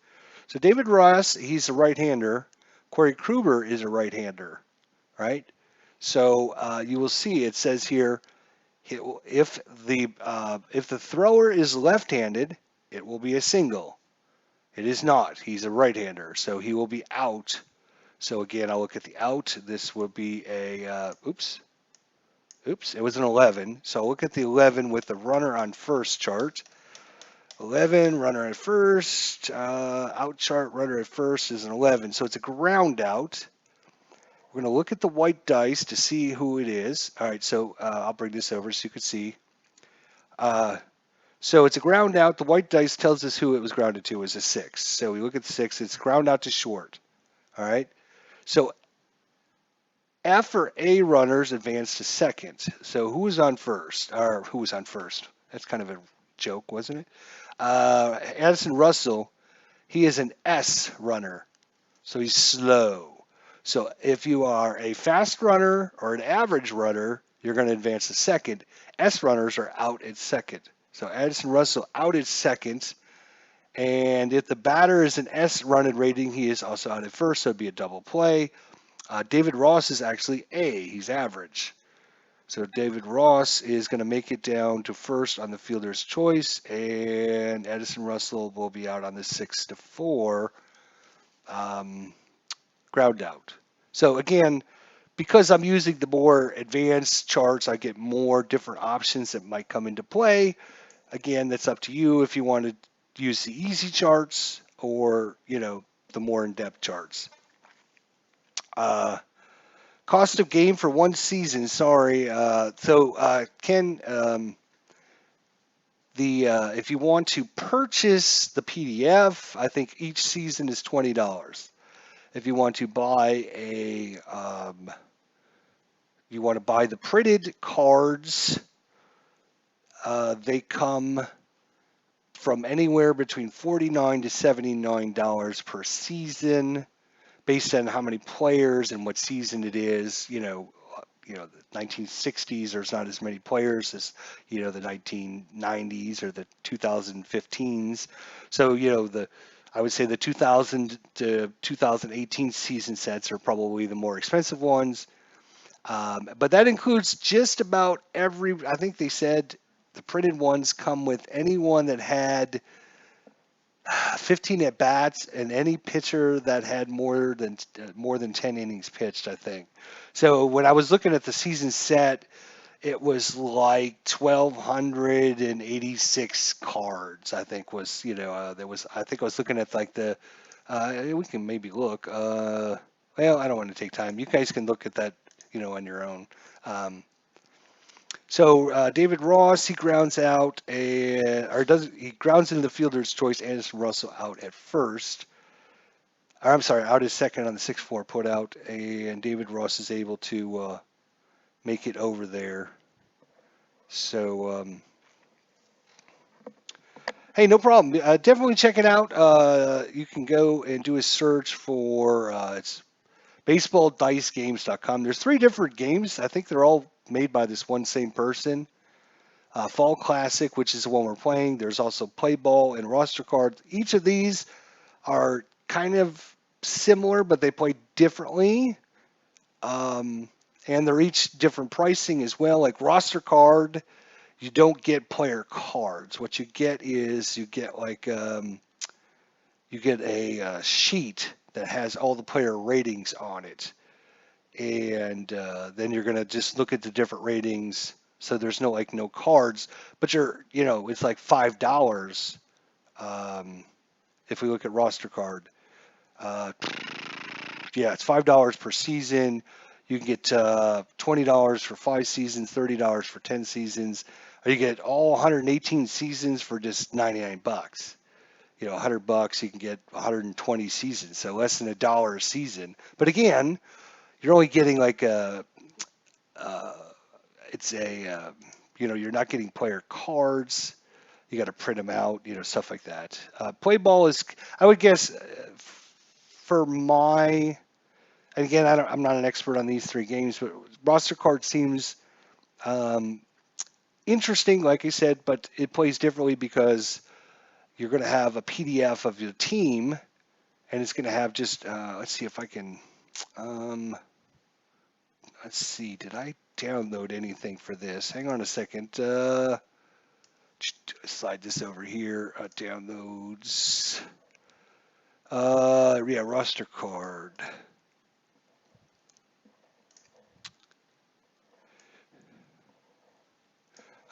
So David Ross, he's a right-hander. Corey Kruger is a right-hander, right? So you will see it says here If the thrower is left-handed, it will be a single. It is not. He's a right-hander, so he will be out. So again, I'll look at the out. This will be a oops, it was an 11. So I'll look at the 11 with the runner on first chart. 11, runner at first, out chart, runner at first is an 11. So it's a ground out. We're going to look at the white dice to see who it is. All right, so I'll bring this over so you can see. So it's a ground out. The white dice tells us who it was grounded to is a 6. So we look at the 6. It's ground out to short. All right. So F or A runners advance to second. So who was on first? Or who was on first? That's kind of a joke, wasn't it? Addison Russell, he is an S runner. So he's slow. So if you are a fast runner or an average runner, you're going to advance to second. S runners are out at second. So Addison Russell out at second. And if the batter is an S run rating, he is also out at first, so it'd be a double play. David Ross is actually A. He's average. So David Ross is going to make it down to first on the fielder's choice, and Addison Russell will be out on the 6-4 ground out. So again, because I'm using the more advanced charts, I get more different options that might come into play. Again, that's up to you if you want to use the easy charts or, the more in-depth charts. Cost of game for one season. Sorry. Ken, if you want to purchase the PDF, I think each season is $20. If you want to buy you want to buy the printed cards, they come from anywhere between $49 to $79 per season, based on how many players and what season it is. The 1960s, there's not as many players as, the 1990s or the 2015s. So, I would say the 2000 to 2018 season sets are probably the more expensive ones. But that includes just about I think they said the printed ones come with anyone that had 15 at bats and any pitcher that had more than 10 innings pitched, I think. So when I was looking at the season set, it was like 1,286 cards. I think was I think I was looking at like the we can maybe look. Well, I don't want to take time. You guys can look at that on your own. So David Ross, he grounds out he grounds into the fielder's choice. Addison Russell out at first. Or, I'm sorry, out at second on the 6-4 put out, and David Ross is able to make it over there. So hey, no problem. Definitely check it out. You can go and do a search for it's baseballdicegames.com. There's 3 different games. I think they're all made by this one same person. Fall Classic, which is the one we're playing. There's also Play Ball and Roster Cards. Each of these are kind of similar, but they play differently. And they're each different pricing as well. Like Roster Card, you don't get player cards. What you get is you get a sheet that has all the player ratings on it. And then you're going to just look at the different ratings. So there's no cards, but it's like $5. If we look at Roster Card, it's $5 per season. You can get $20 for 5 seasons, $30 for 10 seasons, or you get all 118 seasons for just $99. $100, you can get 120 seasons, so less than $1 a season. But again, you're only getting you're not getting player cards. You got to print them out, stuff like that. Play ball is, I would guess, and again, I'm not an expert on these 3 games, but Roster Card seems interesting, like I said, but it plays differently because you're going to have a PDF of your team, and it's going to have just, let's see if I can, let's see, did I download anything for this? Hang on a second. Slide this over here. Downloads. Yeah, roster card.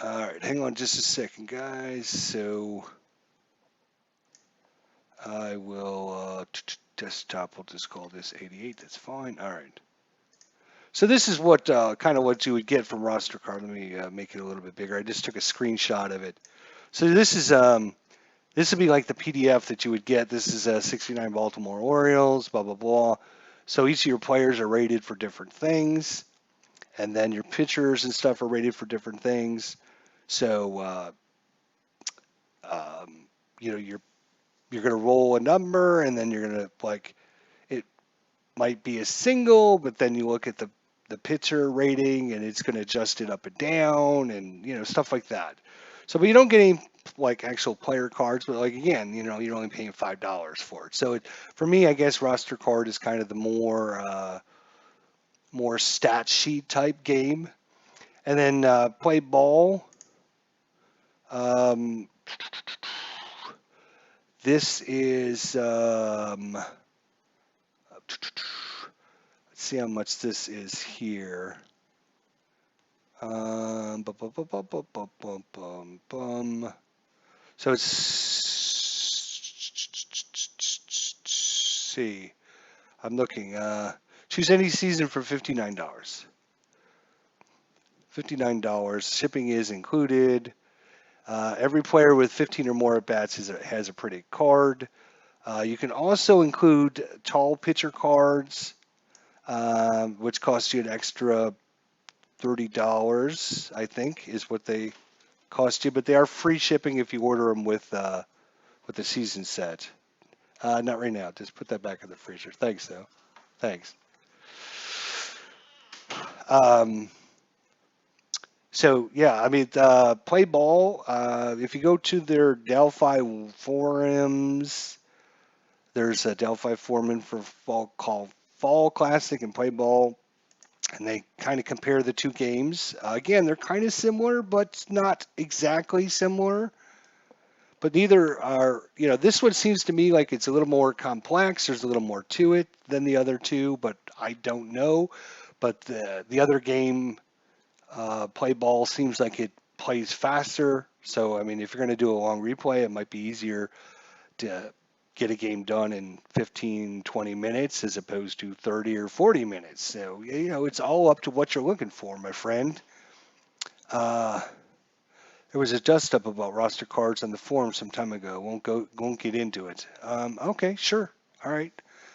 All right, hang on just a second, guys. So I will desktop. We'll just call this 88. That's fine. All right. So this is what kind of what you would get from roster card. Let me make it a little bit bigger. I just took a screenshot of it. So this would be like the PDF that you would get. This is 69 Baltimore Orioles. Blah blah blah. So each of your players are rated for different things, and then your pitchers and stuff are rated for different things. So you know you're gonna roll a number, and then you're gonna like it might be a single, but then you look at the pitcher rating, and it's gonna adjust it up and down, and you know stuff like that. So, but you don't get any like actual player cards, but like again, you know, you're only paying $5 for it. So for me, I guess roster card is kind of the more stat sheet type game, and then play ball. Um, this is let's see how much this is here. Bum, bum, bum, bum, bum, bum, bum, bum, bum. So it's see. I'm looking. Choose any season for $59. $59. Shipping is included. Every player with 15 or more at bats has a printed card. You can also include tall pitcher cards, which cost you an extra $30, I think, is what they cost you. But they are free shipping if you order them with the season set. Not right now. Just put that back in the freezer. Thanks, though. Thanks. Um, so yeah, I mean, play ball. If you go to their Delphi forums, there's a Delphi forum for fall called Fall Classic and Play Ball, and they kind of compare the two games. Again, they're kind of similar, but not exactly similar. But neither are, you know, this one seems to me like it's a little more complex. There's a little more to it than the other two, but I don't know. But the other game, play ball, seems like it plays faster. So, I mean, if you're going to do a long replay, it might be easier to get a game done in 15, 20 minutes as opposed to 30 or 40 minutes. So, you know, it's all up to what you're looking for, my friend. There was a dust up about roster cards on the forum some time ago. Won't get into it. Okay, sure. All right.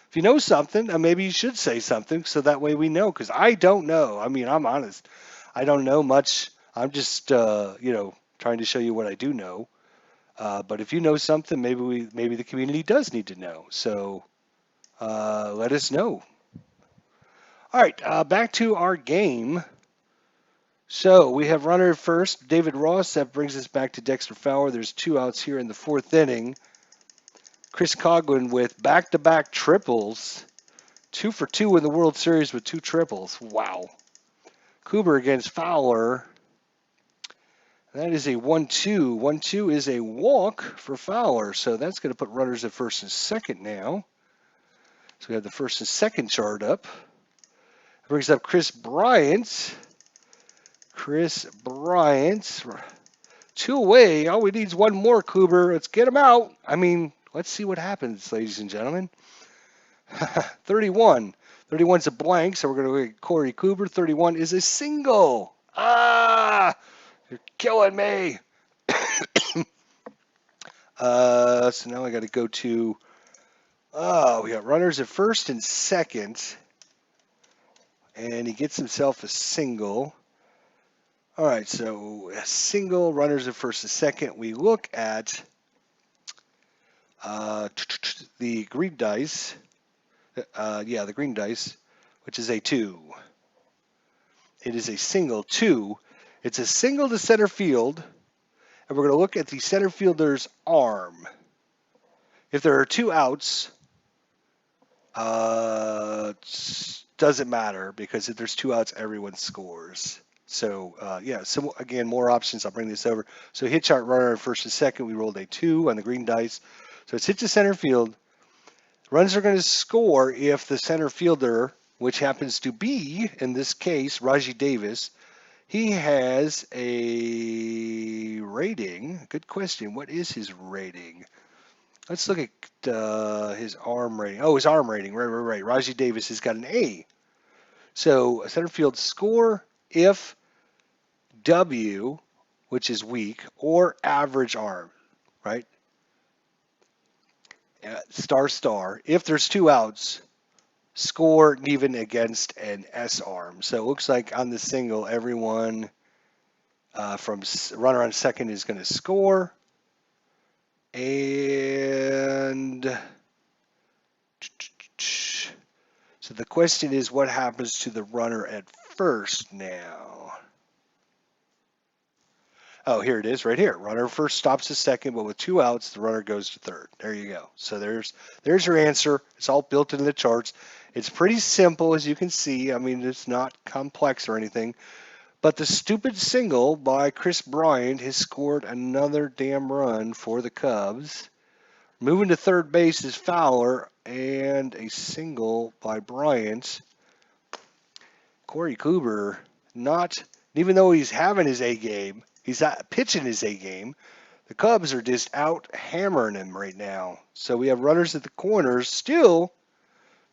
If you know something, maybe you should say something so that way we know. Because I don't know. I mean, I'm honest. I don't know much. I'm just you know, trying to show you what I do know. But if you know something, maybe the community does need to know. So let us know. All right, back to our game. So we have runner at first, David Ross. That brings us back to Dexter Fowler. There's two outs here in the fourth inning. Chris Coghlan with back-to-back triples. 2 for 2 in the World Series with 2 triples. Wow. Kluber against Fowler. That is a 1-2. 1-2 is a walk for Fowler. So that's going to put runners at first and second now. So we have the first and second chart up. That brings up Chris Bryant. Chris Bryant. 2 away. All we need is one more, Kluber. Let's get him out. I mean, let's see what happens, ladies and gentlemen. 31. 31's a blank, so we're going to look at Corey Kluber. 31 is a single. Ah! You're killing me. So now I got to go to... Oh, we got runners at first and second. And he gets himself a single. All right, so a single, runners at first and second. We look at the green dice. Yeah, the green dice, which is a 2. It is a single 2. It's a single to center field, and we're going to look at the center fielder's arm. If there are 2 outs, doesn't matter because if there's 2 outs, everyone scores. So yeah, so again, more options. I'll bring this over. So hit chart runner at first and second. We rolled a 2 on the green dice. So it's hit to center field. Runs are going to score if the center fielder, which happens to be, in this case, Raji Davis, he has a rating. Good question. What is his rating? Let's look at his arm rating. Oh, his arm rating. Right. Raji Davis has got an A. So center field score if W, which is weak, or average arm, right? Star. If there's 2 outs, score even against an S arm. So it looks like on the single, everyone from runner on second is going to score. And so the question is, what happens to the runner at first now? Oh, here it is right here. Runner first stops to second, but with 2 outs, the runner goes to third. There you go. So there's your answer. It's all built into the charts. It's pretty simple, as you can see. I mean, it's not complex or anything. But the stupid single by Chris Bryant has scored another damn run for the Cubs. Moving to third base is Fowler, and a single by Bryant. Corey Kluber, not, even though he's having his A game, he's not pitching his A game. The Cubs are just out hammering him right now. So we have runners at the corners, still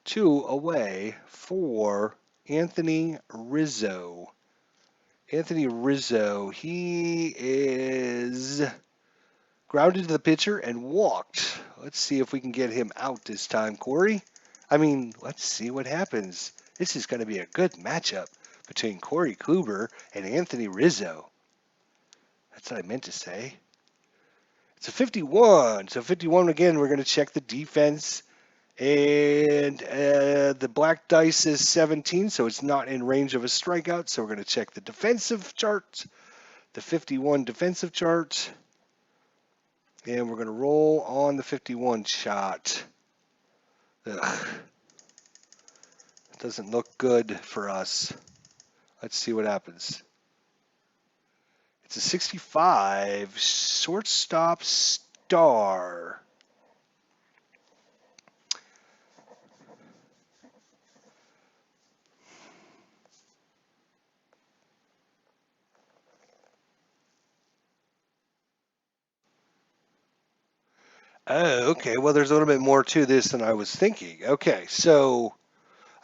2 away for Anthony Rizzo. Anthony Rizzo, he is grounded to the pitcher and walked. Let's see if we can get him out this time, Corey. I mean, let's see what happens. This is going to be a good matchup between Corey Kluber and Anthony Rizzo. That's what I meant to say. It's a 51. So 51 again, we're going to check the defense. And the black dice is 17, so it's not in range of a strikeout. So we're going to check the defensive chart, the 51 defensive chart. And we're going to roll on the 51 shot. Ugh. It doesn't look good for us. Let's see what happens. It's a 65 shortstop star. Oh, okay. Well, there's a little bit more to this than I was thinking. Okay, so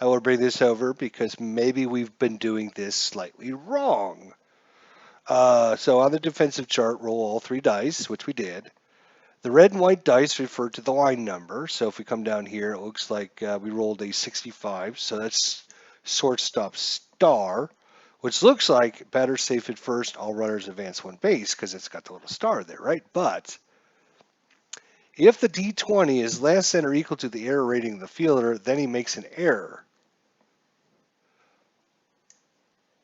I will bring this over because maybe we've been doing this slightly wrong. So on the defensive chart, roll all 3 dice, which we did. The red and white dice refer to the line number. So if we come down here, it looks like we rolled a 65. So that's shortstop star, which looks like batter safe at first, all runners advance 1 base because it's got the little star there, right? But if the D20 is less than or equal to the error rating of the fielder, then he makes an error.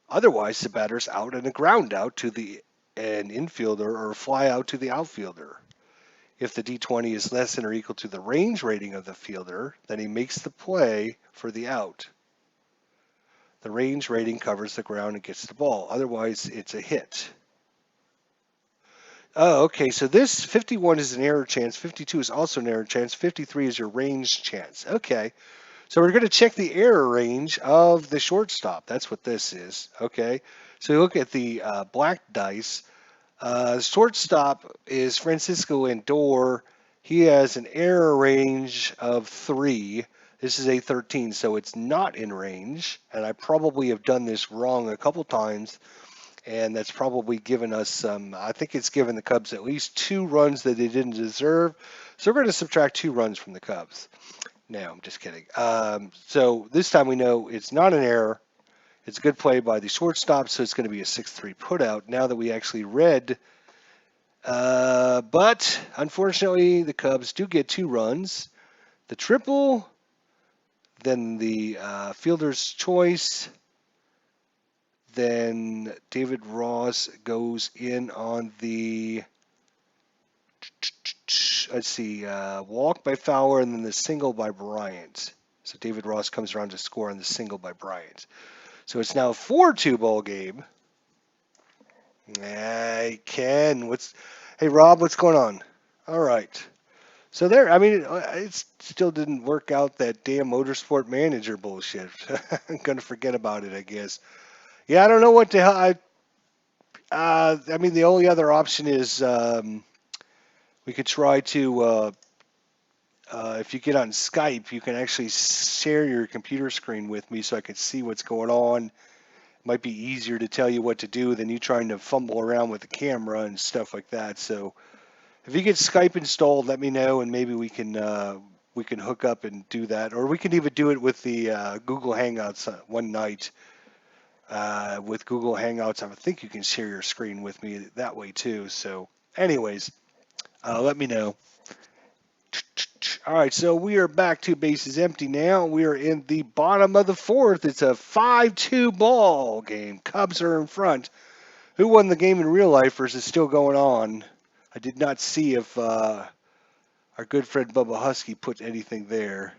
Otherwise, the batter's out and a ground out to an infielder or a fly out to the outfielder. If the D20 is less than or equal to the range rating of the fielder, then he makes the play for the out. The range rating covers the ground and gets the ball. Otherwise, it's a hit. Oh, okay, so this 51 is an error chance, 52 is also an error chance, 53 is your range chance. Okay, so we're going to check the error range of the shortstop. That's what this is. Okay, so you look at the black dice. Shortstop is Francisco Lindor. He has an error range of 3. This is a 13, so it's not in range. And I probably have done this wrong a couple times. And that's probably given us some, I think it's given the Cubs at least 2 runs that they didn't deserve. So we're going to subtract 2 runs from the Cubs. No, I'm just kidding. So this time we know it's not an error. It's a good play by the shortstop, so it's going to be a 6-3 putout now that we actually read. But unfortunately, the Cubs do get 2 runs. The triple, then the fielder's choice. Then David Ross goes in on the, let's see, walk by Fowler and then the single by Bryant. So David Ross comes around to score on the single by Bryant. So it's now a 4-2 ball game. Hey, Ken, hey, Rob, what's going on? All right. So there, I mean, it still didn't work out, that damn motorsport manager bullshit. I'm going to forget about it, I guess. Yeah, I don't know what the hell. I mean, the only other option is we could try to, if you get on Skype, you can actually share your computer screen with me so I can see what's going on. It might be easier to tell you what to do than you trying to fumble around with the camera and stuff like that. So if you get Skype installed, let me know, and maybe we can hook up and do that, or we can even do it with the Google Hangouts one night. With Google Hangouts, I think you can share your screen with me that way too. So, anyways, let me know. All right, so we are back to bases empty now. We are in the bottom of the fourth. It's a 5-2 ball game. Cubs are in front. Who won the game in real life, or is it still going on? I did not see if our good friend Bubba Husky put anything there.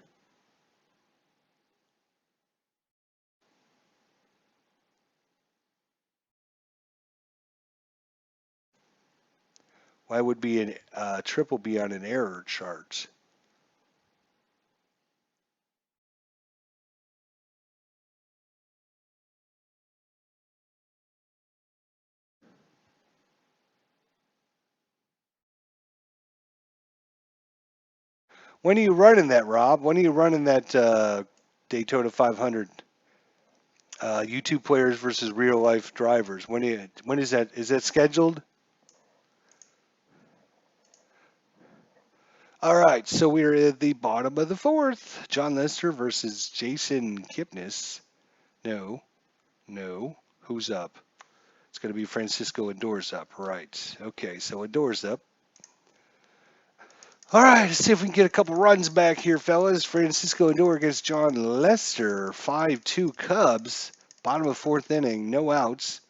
Why would be a triple be on an error chart? When are you running that, Rob? When are you running that Daytona 500? YouTube players versus real life drivers. When is that? Is that scheduled? All right, so we're at the bottom of the fourth. Jon Lester versus Jason Kipnis. No, no. Who's up? It's going to be Francisco Lindor's up. Right. Okay, so Lindor's up. All right, let's see if we can get a couple runs back here, fellas. Francisco Lindor against Jon Lester. 5-2 Cubs. Bottom of fourth inning. No outs.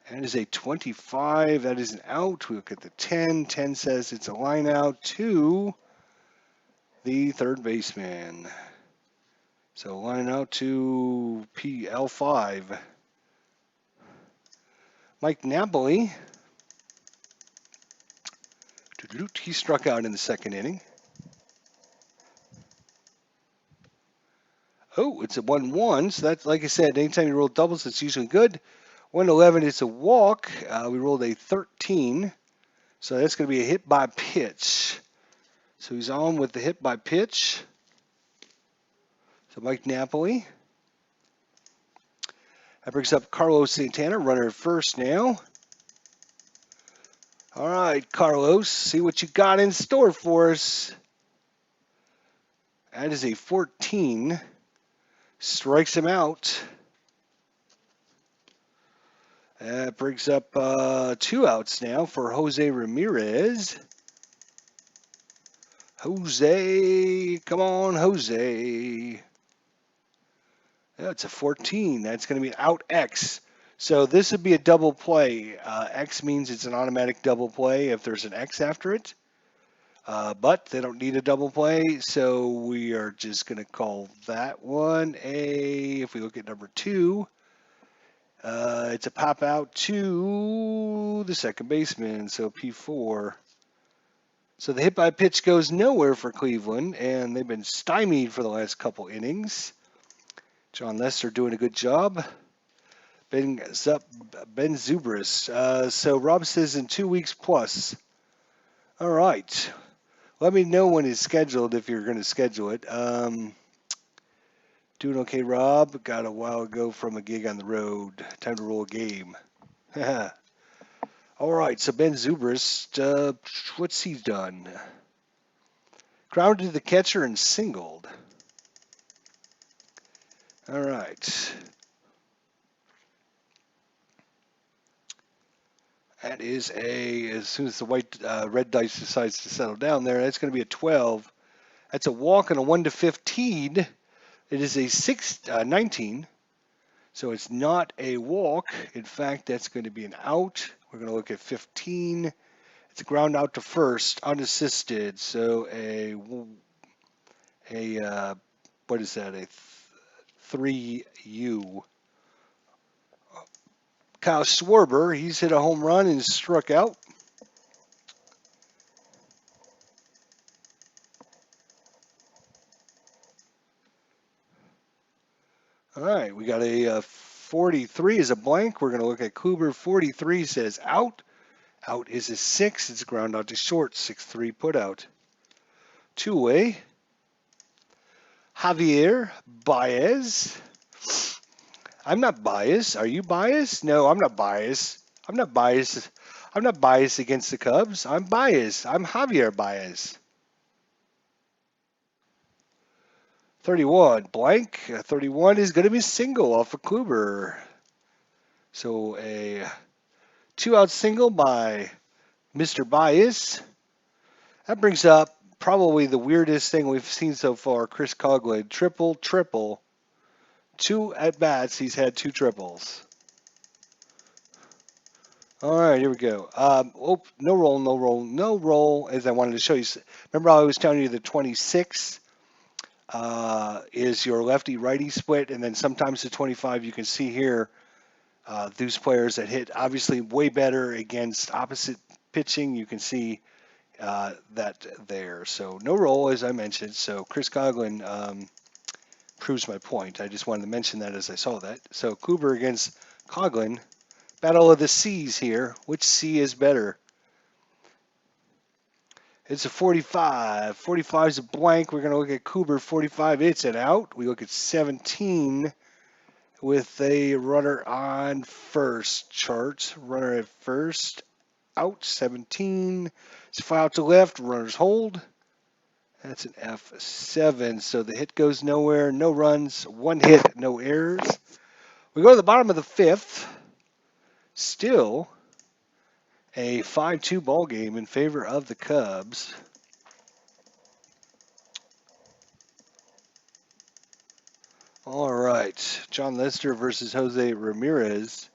That is a 25. That is an out. We look at the 10. 10 says it's a line out to the third baseman. So line out to PL5. Mike Napoli. He struck out in the second inning. Oh, it's a 1-1. So that's, like I said, anytime you roll doubles, it's usually good. 1-11, it's a walk. We rolled a 13. So that's going to be a hit by pitch. So he's on with the hit by pitch. So Mike Napoli. That brings up Carlos Santana, runner at first now. All right, Carlos, see what you got in store for us. That is a 14. Strikes him out. That brings up 2 outs now for Jose Ramirez. Jose, come on, Jose. That's a 14. That's going to be an out X. So this would be a double play. X means it's an automatic double play if there's an X after it. But they don't need a double play, so we are just going to call that one a, if we look at number 2, it's a pop out to the second baseman, so P4. So the hit by pitch goes nowhere for Cleveland, and they've been stymied for the last couple innings. Jon Lester doing a good job. Ben Zobrist. So Rob says in 2 weeks plus. All right. Let me know when it's scheduled if you're going to schedule it. Doing okay, Rob. Got a while ago from a gig on the road. Time to roll a game. All right, so Ben Zobrist, what's he done? Grounded the catcher and singled. All right. That is as soon as the red dice decides to settle down there, that's going to be a 12. That's a walk and a 1-15. It is a 19. So it's not a walk. In fact, that's going to be an out. We're going to look at 15. It's a ground out to first, unassisted. So what is that? A 3U. Kyle Schwarber, he's hit a home run and struck out. All right, we got a 43 is a blank. We're going to look at Kluber. 43 says out. Out is a 6. It's ground out to short. 6-3 put out. Two-way. Javier Baez. I'm not biased. Are you biased? No, I'm not biased. I'm not biased. I'm not biased against the Cubs. I'm biased. I'm Javier Baez. 31 blank. 31 is going to be single off of Kluber. So a 2-out single by Mr. Bias. That brings up probably the weirdest thing we've seen so far. Chris Coughlin, triple, triple. 2 at bats. He's had 2 triples. All right, here we go. No roll, no roll, no roll. As I wanted to show you. Remember, I was telling you the 26 is your lefty righty split, and then sometimes the 25 you can see here. Those players that hit obviously way better against opposite pitching. You can see that there. So no roll, as I mentioned. So Chris Coughlin proves my point. I just wanted to mention that as I saw that. So Kluber against Coughlin. Battle of the C's here. Which C is better? It's a 45. 45 is a blank. We're going to look at Kluber. 45, it's an out. We look at 17 with a runner on first. Chart. Runner at first. Out. 17. It's a fly out to left. Runners hold. That's an F7. So the hit goes nowhere. No runs. 1 hit. No errors. We go to the bottom of the 5th. Still a 5-2 ball game in favor of the Cubs. All right, Jon Lester versus Jose Ramirez.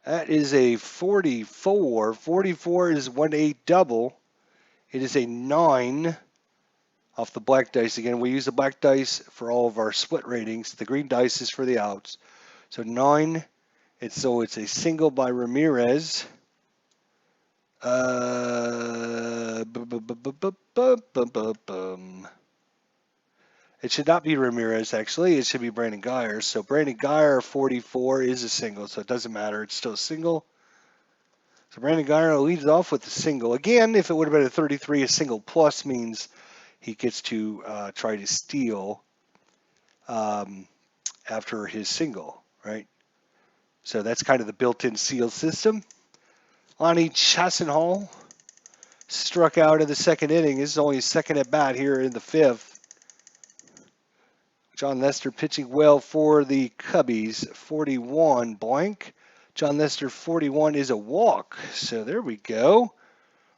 That is a 44. 44 is 1-8 double. It is a 9 off the black dice again. We use the black dice for all of our split ratings. The green dice is for the outs. So 9. It's a single by Ramirez. It should not be Ramirez, actually. It should be Brandon Guyer. So Brandon Guyer, 44, is a single, so it doesn't matter. It's still a single. So Brandon Guyer leads off with a single. Again, if it would have been a 33, a single plus means he gets to try to steal after his single, right? So that's kind of the built-in seal system. Lonnie Chassenhall struck out in the second inning. This is only his second at bat here in the 5th. Jon Lester pitching well for the Cubbies. 41 blank. Jon Lester 41 is a walk. So there we go.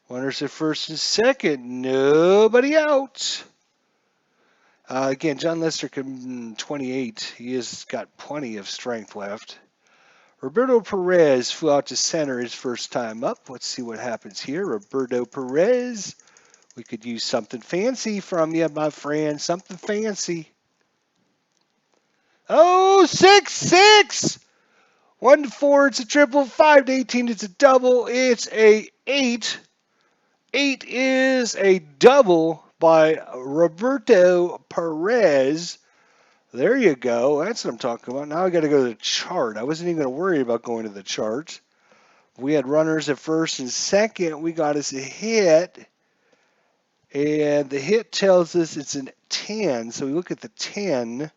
Runners at first and second. Nobody out. Again, Jon Lester 28. He has got plenty of strength left. Roberto Perez flew out to center his first time up. Let's see what happens here. Roberto Perez. We could use something fancy from you, my friend. Something fancy. Oh, 6-6. 1-4, it's a triple. 5-18, it's a double. It's a 8. 8 is a double by Roberto Perez. There you go. That's what I'm talking about. Now I got to go to the chart. I wasn't even going to worry about going to the chart. We had runners at first and second. We got us a hit. And the hit tells us it's a 10. So we look at the 10.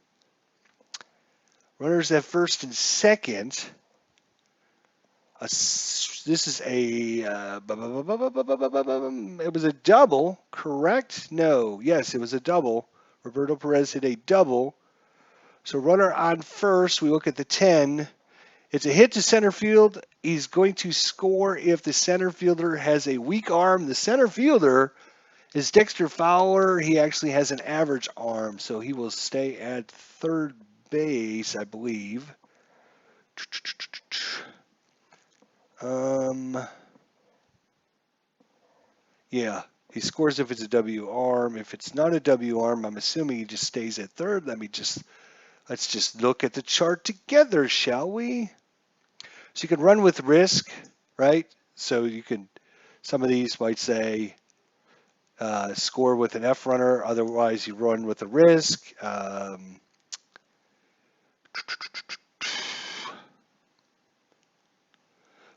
Runners at first and second. This is a. It was a double, correct? No. Yes, it was a double. Roberto Perez hit a double. So runner on first. We look at the 10. It's a hit to center field. He's going to score if the center fielder has a weak arm. The center fielder is Dexter Fowler. He actually has an average arm, so he will stay at third base, I believe. Yeah, he scores if it's a W arm. If it's not a W arm, I'm assuming he just stays at third. Let's just look at the chart together, shall we? So you can run with risk, right? So you can, some of these might say score with an F runner. Otherwise, you run with a risk. But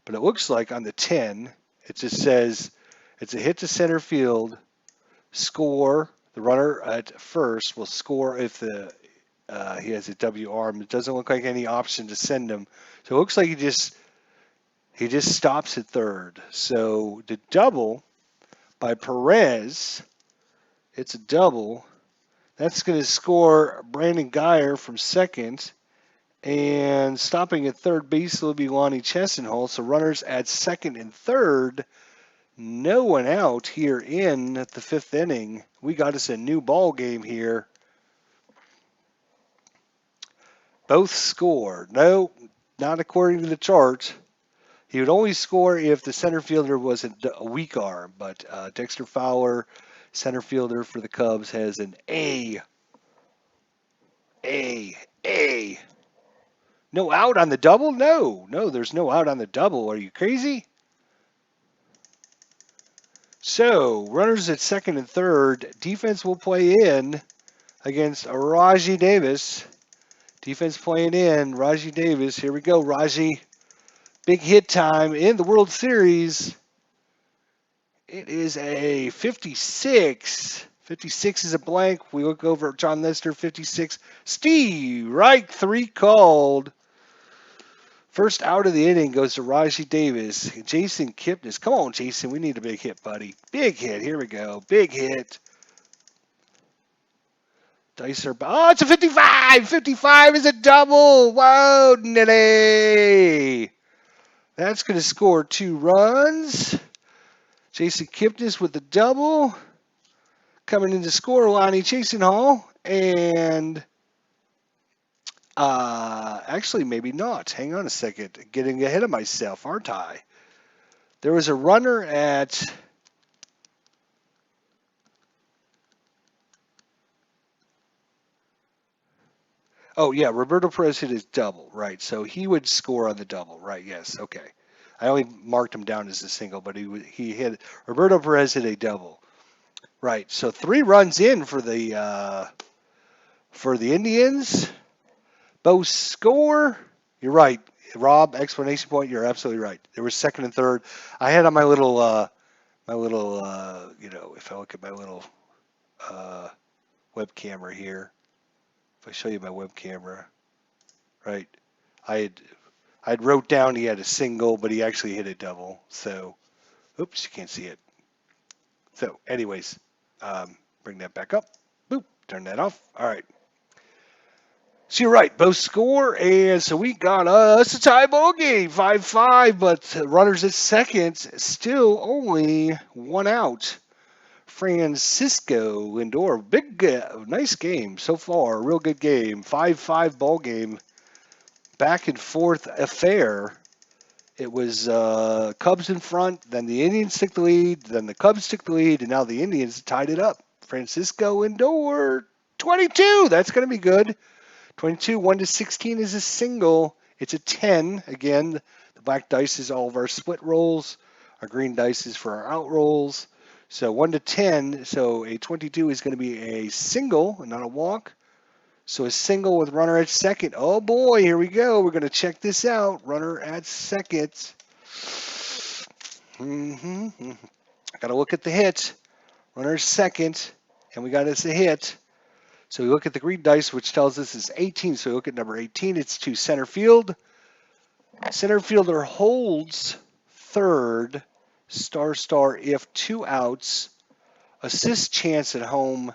it looks like on the 10, it just says it's a hit to center field, score. The runner at first will score if he has a W arm. It doesn't look like any option to send him. So it looks like he just stops at third. So the double by Perez, it's a double. That's going to score Brandon Guyer from second. And stopping at third base will be Lonnie Chesenhall. So runners at second and third. No one out here in the fifth inning. We got us a new ball game here. Both score. No, not according to the chart. He would only score if the center fielder was a weak arm. But Dexter Fowler, center fielder for the Cubs, has an A. No out on the double? No, there's no out on the double. Are you crazy? So, runners at second and third. Defense will play in against Raji Davis. Defense playing in. Raji Davis. Here we go, Raji. Big hit time in the World Series. It is a 56. 56 is a blank. We look over at Jon Lester, 56. Steve Wright, 3 called. First out of the inning goes to Raji Davis. Jason Kipnis. Come on, Jason. We need a big hit, buddy. Big hit. Here we go. Big hit. Dicer. Oh, it's a 55. 55 is a double. Whoa, Nelly. That's going to score 2 runs. Jason Kipnis with the double. Coming in to score, Lonnie Chesenhall. And actually, maybe not. Hang on a second. Getting ahead of myself, aren't I? There was a runner at... Oh, yeah, Roberto Perez hit his double, right. So he would score on the double, right, yes, okay. I only marked him down as a single, but he hit... Roberto Perez hit a double. Right, so 3 runs in for the Indians. Both score. You're right, Rob. Explanation point. You're absolutely right. There was second and third. I had on my little, if I look at my little web camera here, if I show you my web camera, right? I had wrote down he had a single, but he actually hit a double. So, oops, you can't see it. So, anyways, bring that back up. Boop, turn that off. All right. So you're right, both score, and so we got us a tie ball game, 5-5, but runners at second, still only 1 out. Francisco Lindor, nice game so far, real good game, 5-5 ball game, back and forth affair. It was Cubs in front, then the Indians took the lead, then the Cubs took the lead, and now the Indians tied it up. Francisco Lindor, 22, that's going to be good. 22, 1-16 is a single. It's a 10. Again, the black dice is all of our split rolls. Our green dice is for our out rolls. So 1-10. So a 22 is going to be a single and not a walk. So a single with runner at second. Oh boy, here we go. We're going to check this out. Runner at second. Got to look at the hit. Runner second. And we got us a hit. So we look at the green dice, which tells us it's 18. So we look at number 18. It's to center field. Center fielder holds third. Star if 2 outs. Assist chance at home.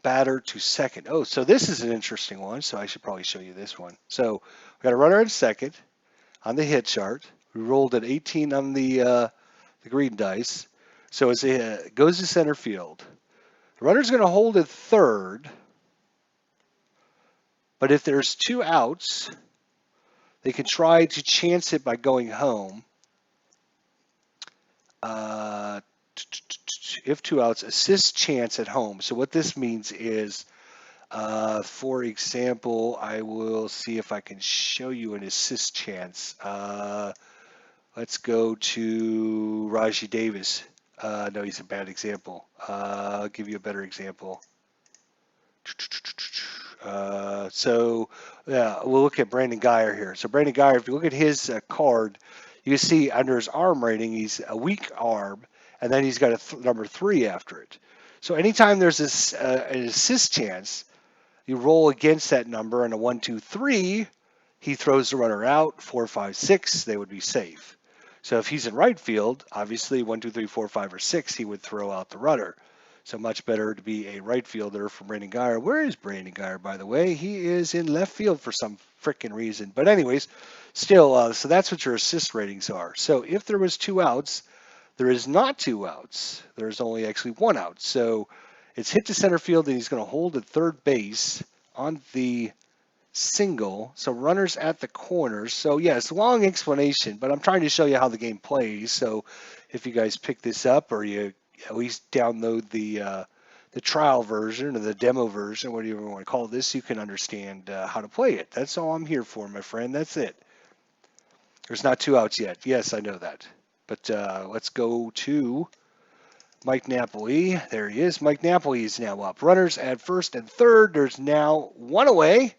Batter to second. Oh, so this is an interesting one. So I should probably show you this one. So we got a runner at second on the hit chart. We rolled at 18 on the green dice. So as it goes to center field, the runner's going to hold at third. But if there's 2 outs, they can try to chance it by going home. if 2 outs, assist chance at home. So what this means is, for example, I will see if I can show you an assist chance. Let's go to Rajai Davis. No, he's a bad example. I'll give you a better example. So, yeah, we'll look at Brandon Guyer here. So Brandon Guyer, if you look at his card, you can see under his arm rating, he's a weak arm, and then he's got a number 3 after it. So anytime there's this an assist chance, you roll against that number on a 1, 2, 3, he throws the runner out. 4, 5, 6, they would be safe. So if he's in right field, obviously 1, 2, 3, 4, 5, or 6, he would throw out the runner. So much better to be a right fielder for Brandon Guyer. Where is Brandon Guyer, by the way? He is in left field for some freaking reason. But anyways, still, so that's what your assist ratings are. So if there was 2 outs, there is not 2 outs. There's only actually 1 out. So it's hit to center field, and he's going to hold at third base on the single. So runners at the corners. So yes, long explanation, but I'm trying to show you how the game plays. So if you guys pick this up, or you at least download the trial version or the demo version, whatever you want to call this, you can understand how to play it. That's all I'm here for, my friend. That's it. There's not 2 outs yet. Yes, I know that. But let's go to Mike Napoli. There he is. Mike Napoli is now up. Runners at first and third. There's now 1 away.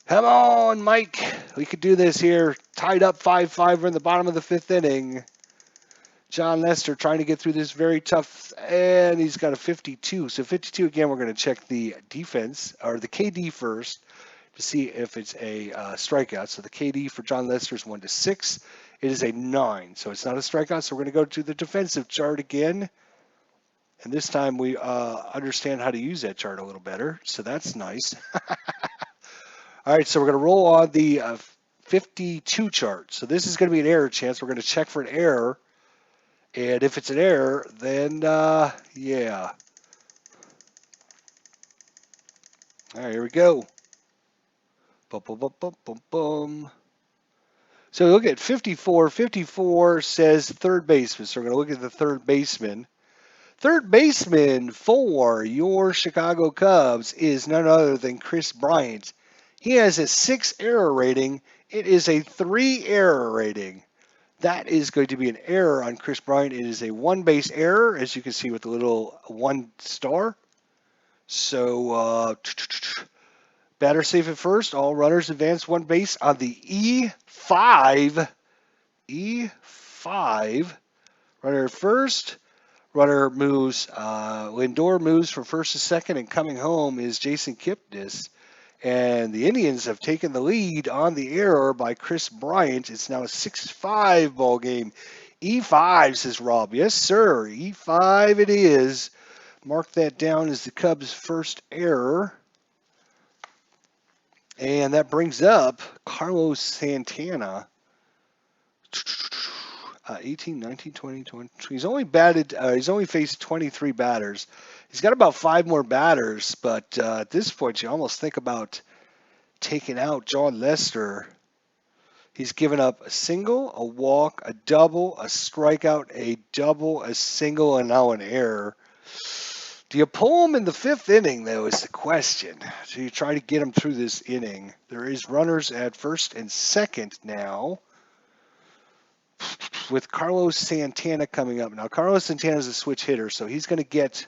Come on, Mike. We could do this here. Tied up 5-5. We're in the bottom of the 5th inning. Jon Lester trying to get through this very tough, and he's got a 52. So 52 again, we're going to check the defense, or the KD first, to see if it's a strikeout. So the KD for Jon Lester is 1-6. It is a 9, so it's not a strikeout. So we're going to go to the defensive chart again. And this time we understand how to use that chart a little better. So that's nice. All right, so we're going to roll on the 52 chart. So this is going to be an error chance. We're going to check for an error. And if it's an error, then, yeah. All right, here we go. Boom, boom, boom, boom, boom, boom. So look at 54. 54 says third baseman. So we're going to look at the third baseman. Third baseman for your Chicago Cubs is none other than Kris Bryant. He has a 6 error rating. It is a 3 error rating. That is going to be an error on Kris Bryant. It is a 1 base error, as you can see with the little 1 star. So batter safe at first. All runners advance 1 base on the E5. E5. Runner at first. Runner moves. Lindor moves from first to second, and coming home is Jason Kipnis. And the Indians have taken the lead on the error by Kris Bryant. It's now a 6-5 ball game. E5, says Rob. Yes, sir. E5 it is. Mark that down as the Cubs' first error. And that brings up Carlos Santana. 18, 19, 20, 20. He's only faced 23 batters. He's got about 5 more batters, but at this point, you almost think about taking out Jon Lester. He's given up a single, a walk, a double, a strikeout, a double, a single, and now an error. Do you pull him in the 5th inning, though, is the question. So you try to get him through this inning. There is runners at first and second now, with Carlos Santana coming up. Now, Carlos Santana is a switch hitter, so he's going to get...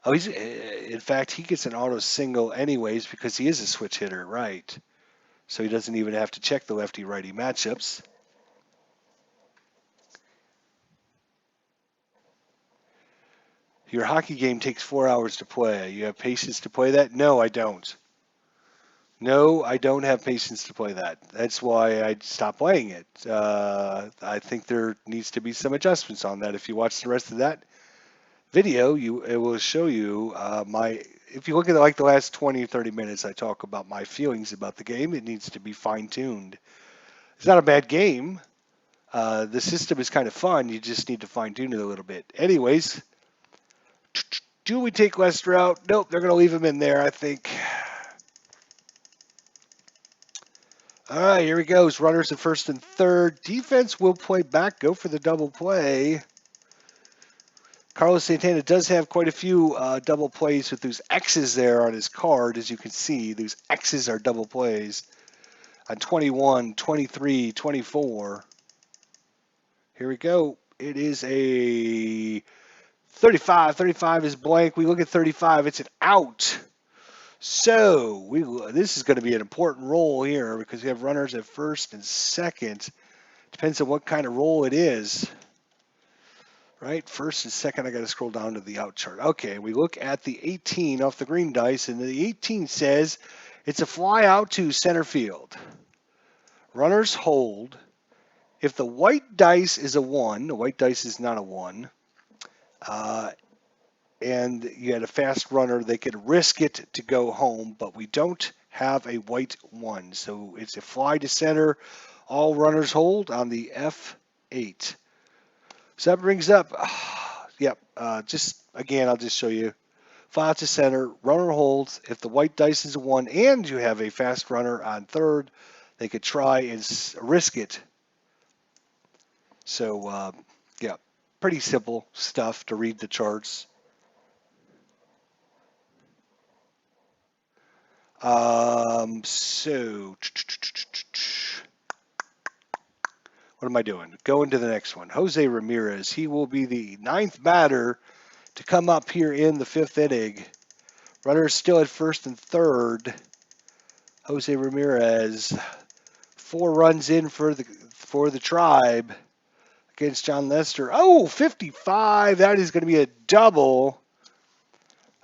Oh, in fact, he gets an auto single anyways because he is a switch hitter, right? So he doesn't even have to check the lefty-righty matchups. Your hockey game takes 4 hours to play. You have patience to play that? No, I don't. No, I don't have patience to play that. That's why I stopped playing it. I think there needs to be some adjustments on that. If you watch the rest of that video, it will show you if you look at like the last 20 or 30 minutes, I talk about my feelings about the game. It needs to be fine-tuned. It's not a bad game. The system is kind of fun. You just need to fine-tune it a little bit. Anyways, do we take Lester out? Nope, they're going to leave him in there, I think. All right, here he goes. Runners at first and third. Defense will play back. Go for the double play. Carlos Santana does have quite a few double plays with those X's there on his card, as you can see. Those X's are double plays on 21, 23, 24. Here we go. It is a 35. 35 is blank. We look at 35. It's an out. So this is going to be an important roll here because we have runners at first and second. Depends on what kind of roll it is. Right, first and second, I got to scroll down to the out chart. Okay, we look at the 18 off the green dice, and the 18 says it's a fly out to center field. Runners hold. If the white dice is a 1, the white dice is not a 1, and you had a fast runner, they could risk it to go home, but we don't have a white 1. So it's a fly to center. All runners hold on the F8. So that brings up, just again, I'll just show you. Fly out to center, runner holds. If the white dice is a 1 and you have a fast runner on third, they could try and risk it. So, pretty simple stuff to read the charts. So, what am I doing? Going to the next one. Jose Ramirez. He will be the 9th batter to come up here in the 5th inning. Runners still at first and third. Jose Ramirez, 4 runs in for the Tribe against Jon Lester. Oh, 55. That is going to be a double.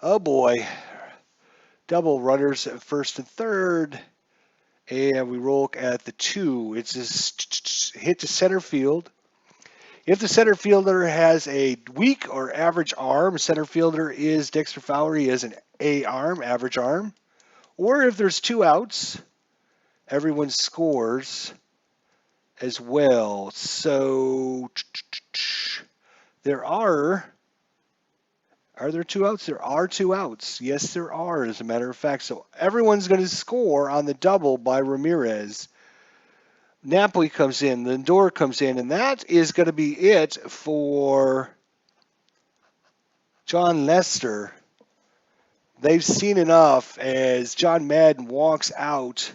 Oh boy. Double, runners at first and third. And we roll at the 2. It's just hit to center field. If the center fielder has a weak or average arm, center fielder is Dexter Fowler. He has an A arm, average arm. Or if there's 2 outs, everyone scores as well. So are there 2 outs? There are 2 outs. Yes, there are, as a matter of fact. So everyone's going to score on the double by Ramirez. Napoli comes in, Lindor comes in, and that is going to be it for Jon Lester. They've seen enough as John Madden walks out,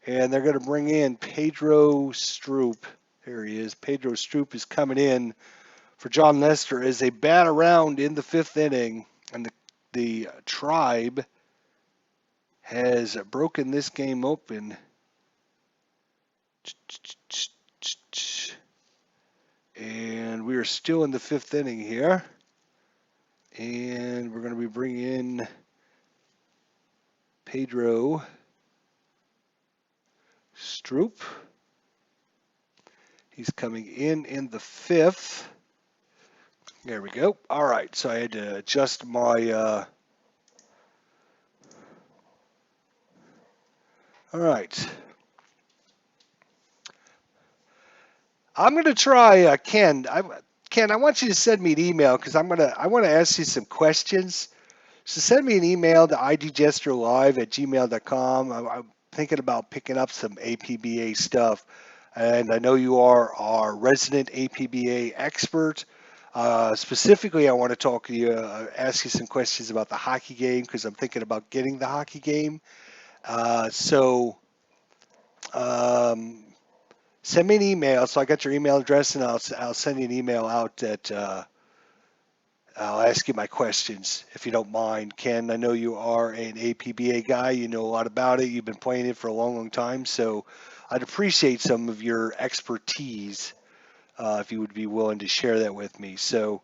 and they're going to bring in Pedro Stroop. There he is. Pedro Stroop is coming in for Jon Lester as they bat around in the 5th inning, and the Tribe has broken this game open. And we are still in the 5th inning here. And we're going to be bringing in Pedro Stroop. He's coming in the 5th. There we go. All right, so I had to adjust my... All right. I'm going to try, Ken. Ken, I want you to send me an email because I want to ask you some questions. So send me an email to idgesterlive@gmail.com. I'm thinking about picking up some APBA stuff, and I know you are our resident APBA expert. Specifically, I want to talk to you, ask you some questions about the hockey game because I'm thinking about getting the hockey game. Send me an email. So I got your email address, and I'll send you an email out that I'll ask you my questions if you don't mind. Ken, I know you are an APBA guy. You know a lot about it. You've been playing it for a long, long time. So I'd appreciate some of your expertise if you would be willing to share that with me. So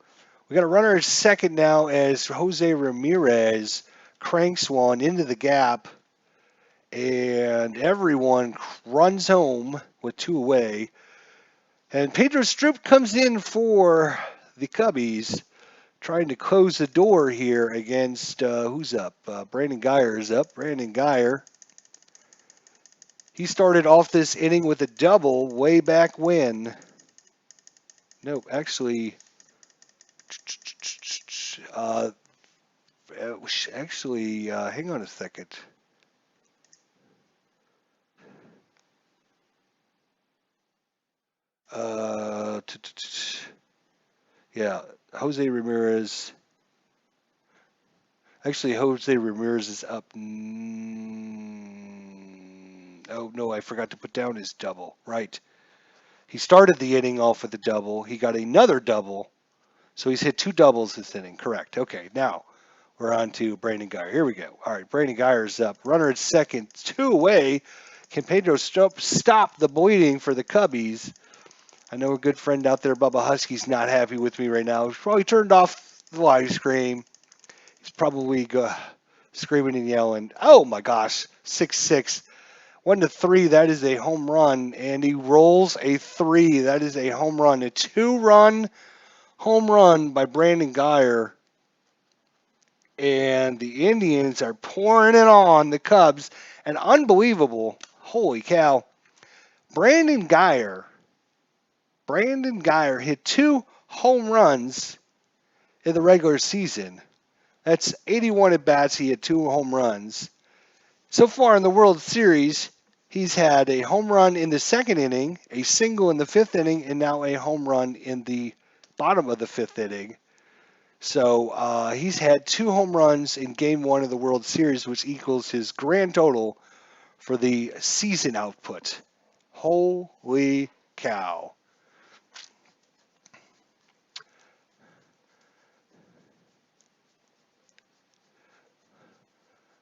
we got a runner at second now as Jose Ramirez cranks one into the gap. And everyone runs home with 2 away. And Pedro Stroop comes in for the Cubbies, trying to close the door here against, who's up? Brandon Guyer is up. Brandon Guyer. He started off this inning with a double way back when. No, actually, hang on a second. Yeah, Jose Ramirez. Actually, Jose Ramirez is up. Oh, no, I forgot to put down his double. Right. He started the inning off with a double. He got another double. So he's hit two doubles this inning. Correct. Okay, now we're on to Brandon Guyer. Here we go. All right, Brandon Guyer's up. Runner at second, two away. Can Pedro stop the bleeding for the Cubbies? I know a good friend out there, Bubba Husky's not happy with me right now. He's probably turned off the live stream. He's probably screaming and yelling. Oh my gosh, 6-6. 1-3, that is a home run. And he rolls a 3. That is a home run. A 2-run home run by Brandon Guyer. And the Indians are pouring it on the Cubs. And unbelievable, holy cow, Brandon Guyer hit 2 home runs in the regular season. That's 81 at bats. He had 2 home runs. So far in the World Series, he's had a home run in the second inning, a single in the fifth inning, and now a home run in the bottom of the fifth inning. So he's had 2 home runs in Game 1 of the World Series, which equals his grand total for the season output. Holy cow.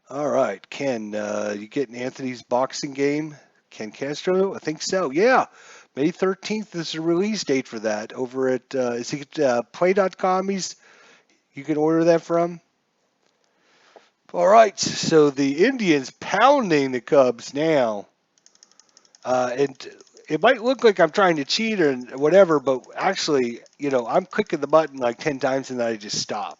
All right, Ken, you getting Anthony's boxing game? Ken Castro? I think so. Yeah, May 13th is the release date for that over at, is it play.com you can order that from? All right, so the Indians pounding the Cubs now. And it might look like I'm trying to cheat or whatever, but actually, I'm clicking the button like 10 times and then I just stop.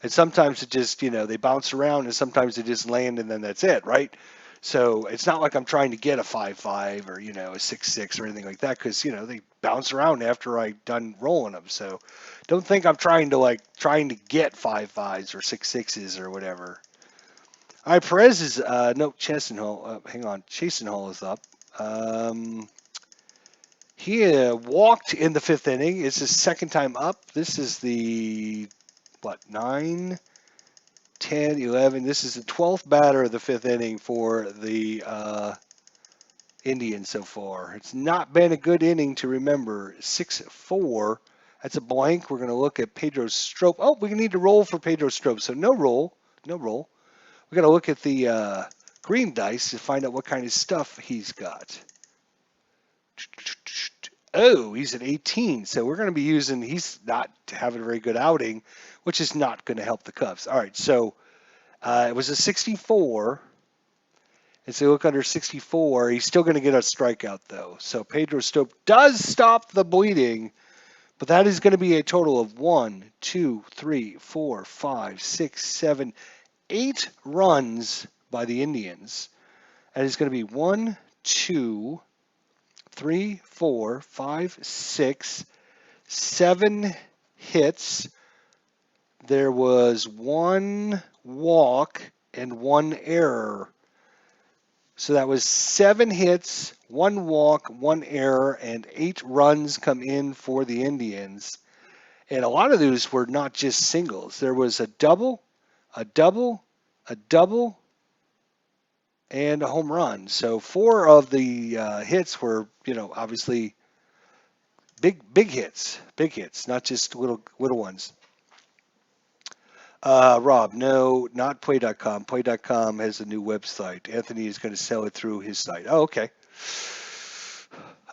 And sometimes it just, they bounce around and sometimes they just land and then that's it, right? So it's not like I'm trying to get a 5-5 or, a 6-6 or anything like that because, they bounce around after I'm done rolling them. So don't think I'm trying to get 5-5s or 6-6s or whatever. All right, Perez is, no, hang on, Chasenhall is up. He walked in the fifth inning. It's his second time up. This is the, 9, 10, 11. This is the 12th batter of the fifth inning for the Indians so far. It's not been a good inning to remember. 6-4. That's a blank. We're going to look at Pedro Strop. Oh, we need to roll for Pedro Strop. So no roll. No roll. We're going to look at the green dice to find out what kind of stuff he's got. Oh, he's at 18. So we're going to be using, he's not having a very good outing, which is not going to help the Cubs. All right, so it was a 64. And so look under 64. He's still going to get a strikeout, though. So Pedro Strop does stop the bleeding, but that is going to be a total of 1, 2, 3, 4, 5, 6, 7, 8 runs by the Indians. And it's going to be 1, 2, 3, 4, 5, 6, 7 hits. There was 1 walk and 1 error. So that was 7 hits, 1 walk, 1 error, and 8 runs come in for the Indians. And a lot of those were not just singles. There was a double, a double, a double, and a home run. So 4 of the hits were, obviously big hits, not just little ones. Rob, no, not play.com. Play.com has a new website. Anthony is going to sell it through his site. Oh, okay.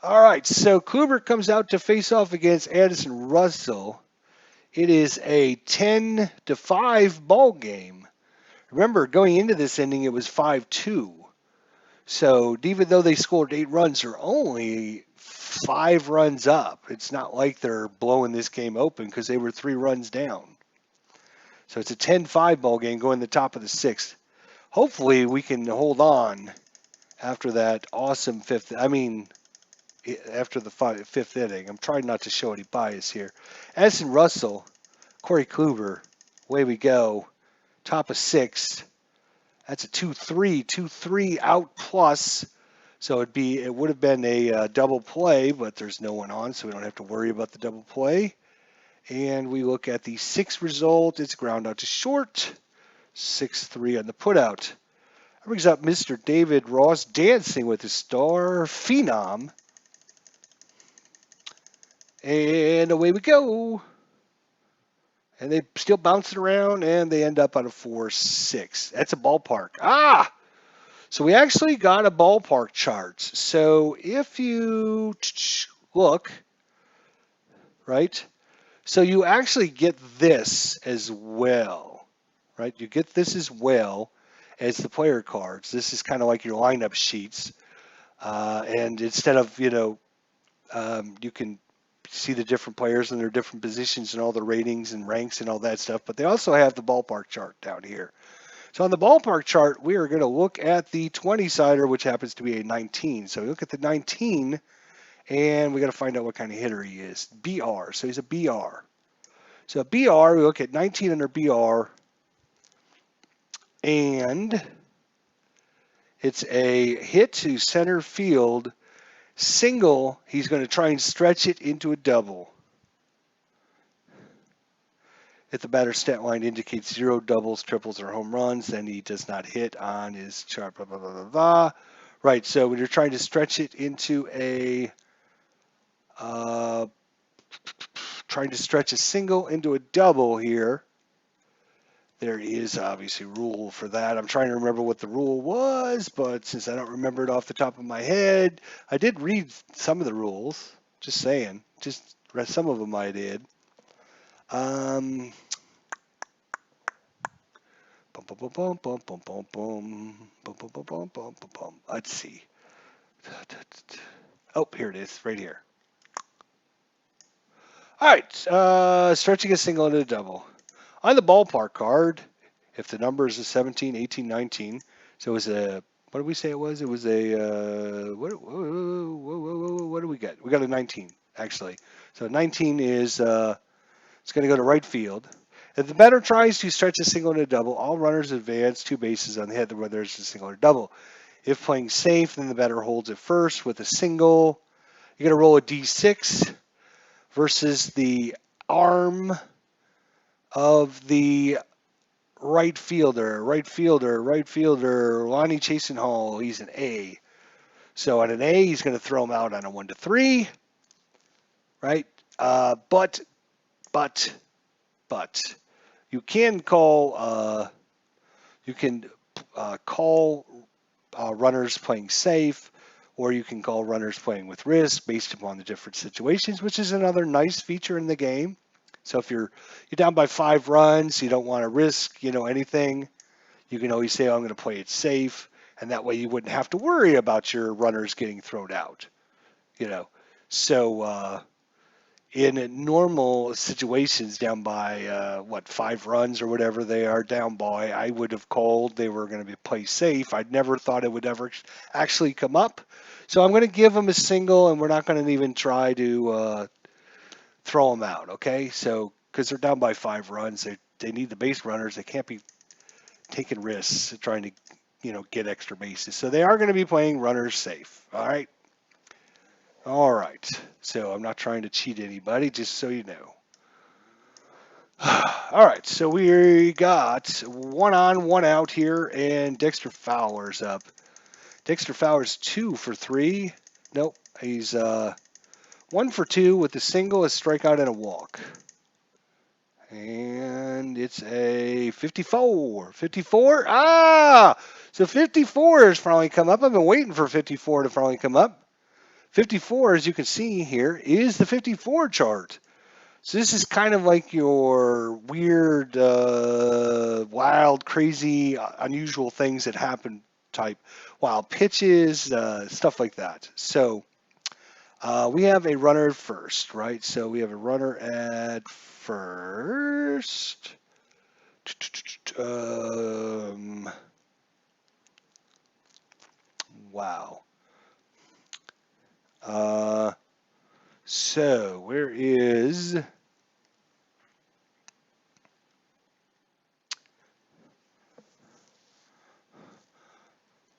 All right, so Kluber comes out to face off against Addison Russell. It is a 10-5 ball game. Remember, going into this inning, it was 5-2. So even though they scored 8 runs, they're only 5 runs up. It's not like they're blowing this game open because they were 3 runs down. So it's a 10-5 ball game going the top of the 6th. Hopefully we can hold on after that awesome after the 5th inning. I'm trying not to show any bias here. Addison Russell, Corey Kluber, away we go. Top of 6th. That's a 2-3 out plus. So it would have been a double play, but there's no one on, so we don't have to worry about the double play. And we look at the 6 result. It's ground out to short. 6-3 on the putout. That brings up Mr. David Ross dancing with his star phenom. And away we go. And they still bouncing around, and they end up on a 4-6. That's a ballpark. Ah! So we actually got a ballpark chart. So if you look, right? So you actually get this as well, right? You get this as well as the player cards. This is kind of like your lineup sheets. And instead of, you can see the different players and their different positions and all the ratings and ranks and all that stuff. But they also have the ballpark chart down here. So on the ballpark chart, we are going to look at the 20-sider, which happens to be a 19. So we look at the 19, and we got to find out what kind of hitter he is. BR. So he's a BR. So BR, we look at 19 under BR, and it's a hit to center field. Single, he's going to try and stretch it into a double. If the batter's stat line indicates 0 doubles, triples, or home runs, then he does not hit on his chart, blah, blah, blah, blah, blah. Right, so when you're trying to stretch it into trying to stretch a single into a double here, there is obviously a rule for that. I'm trying to remember what the rule was, but since I don't remember it off the top of my head, I did read some of the rules. Just saying. Just read some of them I did. Let's see. Oh, here it is, right here. All right, stretching a single into a double. On the ballpark card, if the number is a 17, 18, 19, so it was a, what did we say it was? It was a, what do we get? We got a 19, actually. So 19 is, it's going to go to right field. If the batter tries to stretch a single into a double, all runners advance 2 bases on the head, whether it's a single or double. If playing safe, then the batter holds it first with a single. You're going to roll a D6 versus the arm of the right fielder, Lonnie Chasen Hall. He's an A. So on an A, he's going to throw him out on a 1-3, right? But you can call runners playing safe, or you can call runners playing with risk based upon the different situations, which is another nice feature in the game. So if you're down by 5 runs, you don't want to risk, anything, you can always say, oh, I'm going to play it safe, and that way you wouldn't have to worry about your runners getting thrown out, So in normal situations down by, 5 runs or whatever they are down by, I would have called they were going to be play safe. I'd never thought it would ever actually come up. So I'm going to give them a single, and we're not going to even try to throw them out, okay? So because they're down by 5 runs, they need the base runners. They can't be taking risks trying to, get extra bases. So they are going to be playing runners safe, all right? All right. So I'm not trying to cheat anybody, just so you know. All right, so we got 1 on, 1 out here, and Dexter Fowler's up. Dexter Fowler's 2 for 3. Nope, he's 1 for 2 with a single, a strikeout, and a walk. And it's a 54. 54? Ah! So 54 has finally come up. I've been waiting for 54 to finally come up. 54, as you can see here, is the 54 chart. So this is kind of like your weird, wild, crazy, unusual things that happen type. Wild pitches, stuff like that. So we have a runner at first, right? So we have a runner at first. Wow. So where is...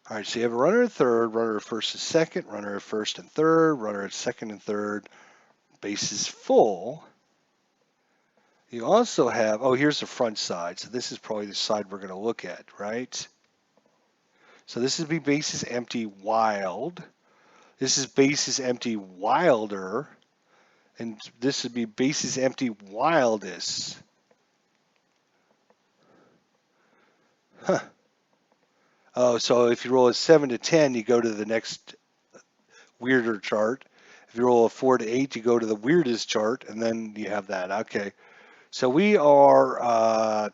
All right, so you have a runner at third, runner at first and second, runner at first and third, runner at second and third, bases full. You also have, oh, here's the front side. So this is probably the side we're going to look at, right? So this would be bases empty wild. This is bases empty wilder. And this would be bases empty wildest. Huh. Oh, so if you roll a 7 to 10, you go to the next weirder chart. If you roll a 4 to 8, you go to the weirdest chart, and then you have that. Okay. So we are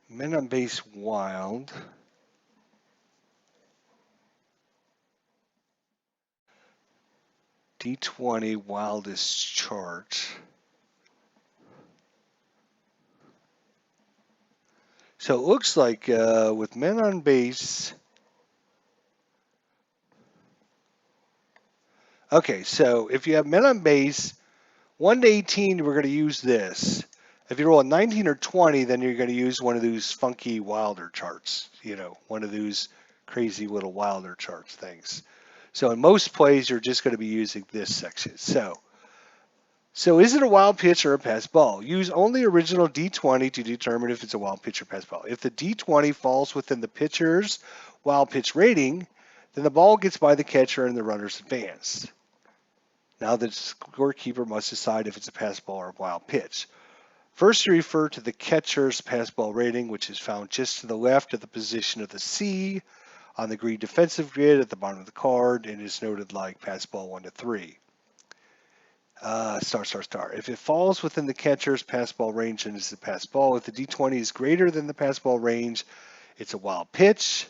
men on base wild. D20 wildest chart. So it looks like with men on base. Okay, so if you have men on base, 1 to 18, we're going to use this. If you roll a 19 or 20, then you're going to use one of those funky wilder charts. You know, one of those crazy little wilder charts things. So in most plays, you're just going to be using this section. So is it a wild pitch or a pass ball? Use only original D20 to determine if it's a wild pitch or pass ball. If the D20 falls within the pitcher's wild pitch rating, then the ball gets by the catcher and the runners advance. Now the scorekeeper must decide if it's a pass ball or a wild pitch. First, you refer to the catcher's pass ball rating, which is found just to the left of the position of the C on the green defensive grid at the bottom of the card and is noted like pass ball 1 to 3. Star. If it falls within the catcher's pass ball range, then it's a pass ball. If the D20 is greater than the pass ball range, it's a wild pitch.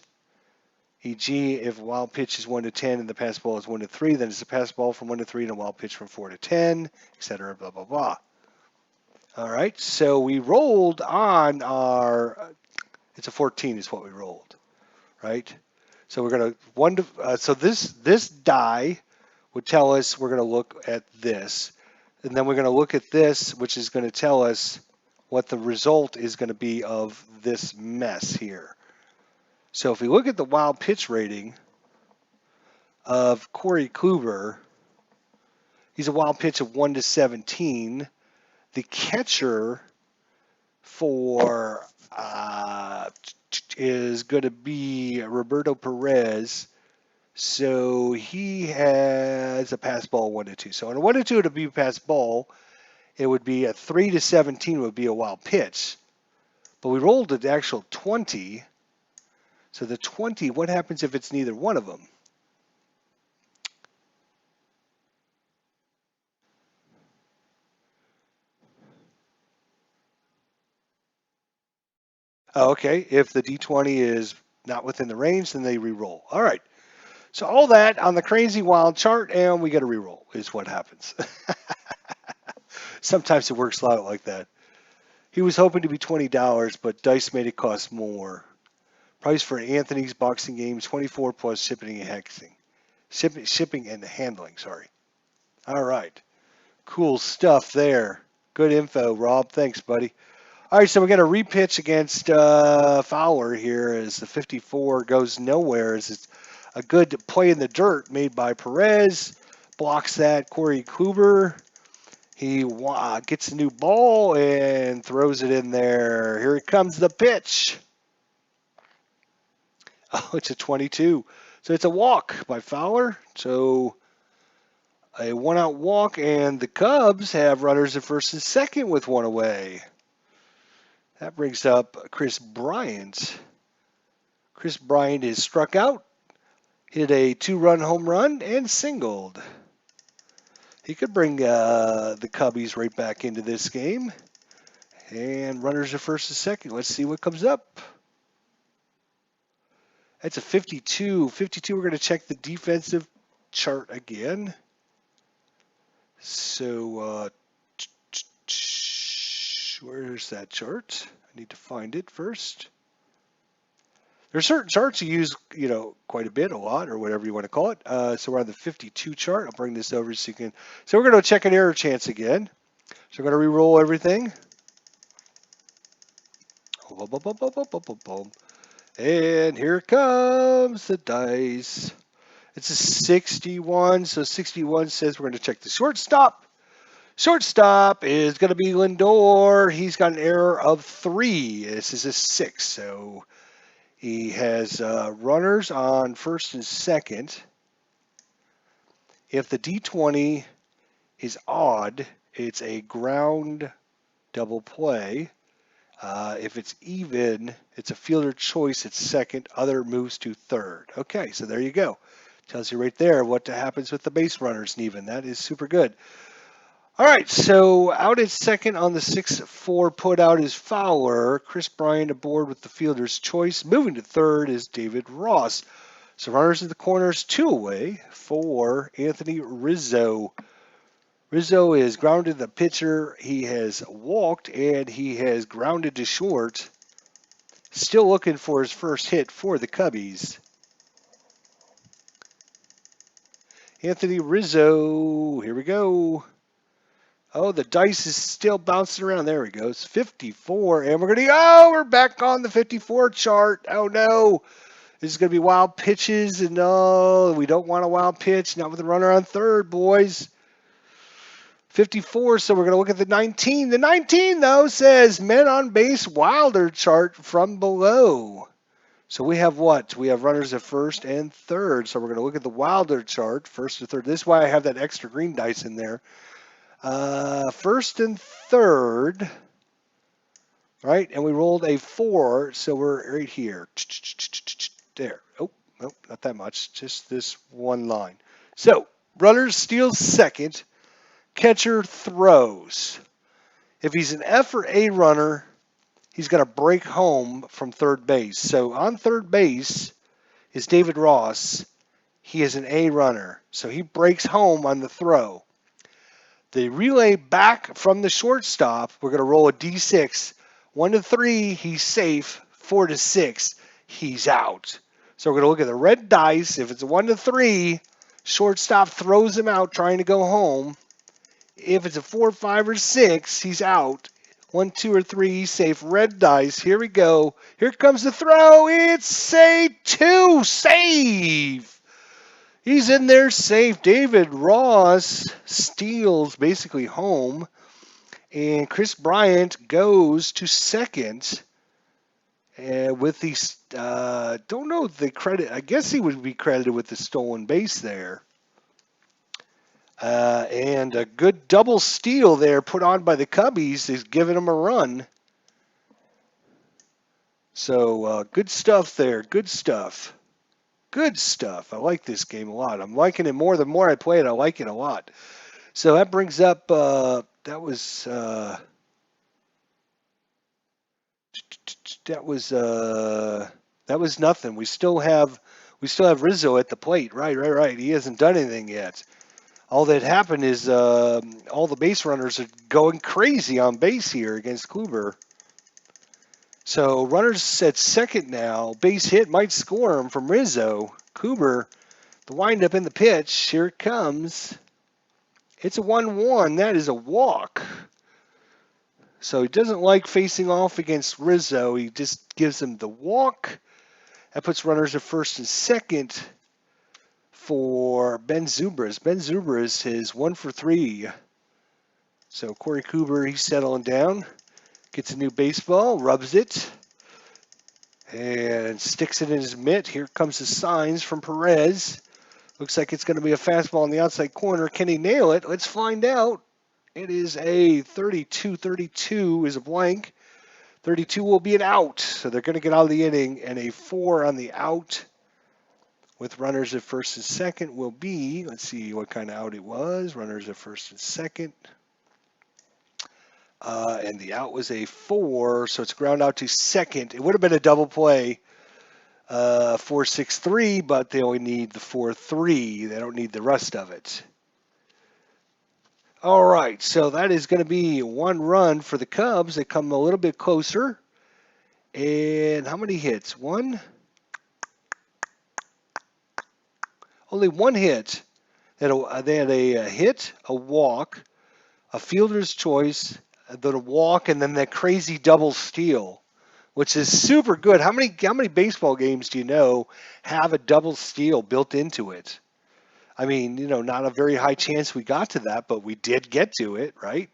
E.g., if a wild pitch is 1 to 10 and the pass ball is 1 to 3, then it's a pass ball from 1 to 3 and a wild pitch from 4 to 10, etc. Blah, blah, blah. All right, so we rolled on our, it's a 14 is what we rolled, right? So we're going to, so this die would tell us we're going to look at this. And then we're going to look at this, which is going to tell us what the result is going to be of this mess here. So if we look at the wild pitch rating of Corey Kluber, he's a wild pitch of 1 to 17. The catcher for is going to be Roberto Perez. So he has a pass ball 1 to 2. So on a 1 to 2 to be a pass ball, it would be a 3 to 17 would be a wild pitch. But we rolled an actual 20. So the 20, what happens if it's neither one of them? Oh, okay, if the D20 is not within the range, then they re-roll. All right. So all that on the crazy wild chart, and we get a re-roll is what happens. Sometimes it works out like that. He was hoping to be $20, but Dice made it cost more. Price for Anthony's boxing game, 24 plus shipping and handling. Shipping and handling, sorry. All right. Cool stuff there. Good info, Rob. Thanks, buddy. All right, so we're going to repitch against Fowler here as the 54 goes nowhere. As it's a good play in the dirt made by Perez. Blocks that. Corey Kluber. He gets a new ball and throws it in there. Here comes the pitch. Oh, it's a 22. So it's a walk by Fowler. So a one-out walk, and the Cubs have runners at first and second with one away. That brings up Chris Bryant. Chris Bryant is struck out, hit a 2-run home run, and singled. He could bring the Cubbies right back into this game. And runners at first and second. Let's see what comes up. That's a 52. 52, we're going to check the defensive chart again. So, where's that chart? I need to find it first. There's certain charts you use, quite a bit, a lot, or whatever you want to call it. So we're on the 52 chart. I'll bring this over so you can. So we're going to check an error chance again. So we're going to re-roll everything. And here comes the dice. It's a 61, so 61 says we're going to check the shortstop. Shortstop is going to be Lindor. He's got an error of 3. This is a 6, so he has runners on first and second. If the D20 is odd, it's a ground double play. If it's even, it's a fielder choice at second, other moves to third. Okay, so there you go. Tells you right there what happens with the base runners and even. That is super good. All right, so out at second on the 6-4 put out is Fowler. Chris Bryant aboard with the fielder's choice. Moving to third is David Ross. So runners in the corners, 2 away for Anthony Rizzo. Rizzo is grounded the pitcher. He has walked and he has grounded to short. Still looking for his first hit for the Cubbies. Anthony Rizzo, here we go. Oh, the dice is still bouncing around. There we go. It's 54, and we're back on the 54 chart. Oh, no. This is going to be wild pitches, and no, we don't want a wild pitch. Not with a runner on third, boys. 54, so we're going to look at the 19. The 19, though, says men on base wilder chart from below. So we have what? We have runners at first and third. So we're going to look at the wilder chart, first to third. This is why I have that extra green dice in there. First and third, right? And we rolled a 4, so we're right here. There. Oh, nope, not that much. Just this one line. So, runner steals second. Catcher throws. If he's an F or A runner, he's going to break home from third base. So, on third base is David Ross. He is an A runner. So, he breaks home on the throw. The relay back from the shortstop, we're going to roll a D6. 1 to 3, he's safe. 4 to 6, he's out. So we're going to look at the red dice. If it's a 1 to 3, shortstop throws him out trying to go home. If it's a 4, 5, or 6, he's out. 1, 2, or 3, he's safe. Red dice. Here we go. Here comes the throw. It's a 2. Save. He's in there safe. David Ross steals basically home. And Chris Bryant goes to second. And with these, don't know the credit. I guess he would be credited with the stolen base there. And a good double steal there put on by the Cubbies is giving them a run. So good stuff there. Good stuff. Good stuff. I like this game a lot. I'm liking it more. The more I play it, I like it a lot. So that brings up, that was nothing. We still have Rizzo at the plate. Right. He hasn't done anything yet. All that happened is all the base runners are going crazy on base here against Kluber. So runners at second now. Base hit might score him from Rizzo. Kruger, the windup in the pitch. Here it comes. It's a 1-1. That is a walk. So he doesn't like facing off against Rizzo. He just gives him the walk. That puts runners at first and second for Ben Zobrist. Ben Zobrist is 1 for 3. So Corey Kluber, he's settling down. Gets a new baseball, rubs it, and sticks it in his mitt. Here comes the signs from Perez. Looks like it's going to be a fastball on the outside corner. Can he nail it? Let's find out. It is a 32. 32 is a blank. 32 will be an out. So they're going to get out of the inning. And a 4 on the out with runners at first and second will be, let's see what kind of out it was. Runners at first and second. And the out was a 4, so it's ground out to second. It would have been a double play, 4-6-3, but they only need the 4-3. They don't need the rest of it. All right, so that is going to be 1 run for the Cubs. They come a little bit closer. And how many hits? 1? Only 1 hit. They had a hit, a walk, a fielder's choice, the walk, and then that crazy double steal, which is super good. How many baseball games do you know have a double steal built into it? I mean, not a very high chance we got to that, but we did get to it, right?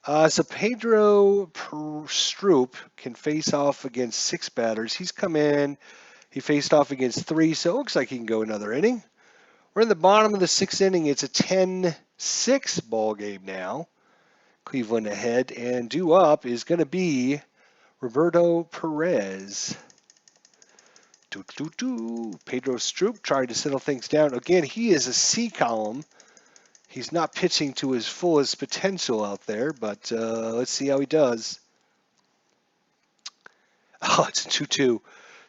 So Pedro Stroop can face off against 6 batters. He's come in. He faced off against 3, so it looks like he can go another inning. We're in the bottom of the 6th inning. It's a 10-6 ball game now. Cleveland ahead, and due up is going to be Roberto Perez. Pedro Stroop trying to settle things down. Again, he is a C column. He's not pitching to his fullest potential out there, but let's see how he does. Oh, it's a 2-2.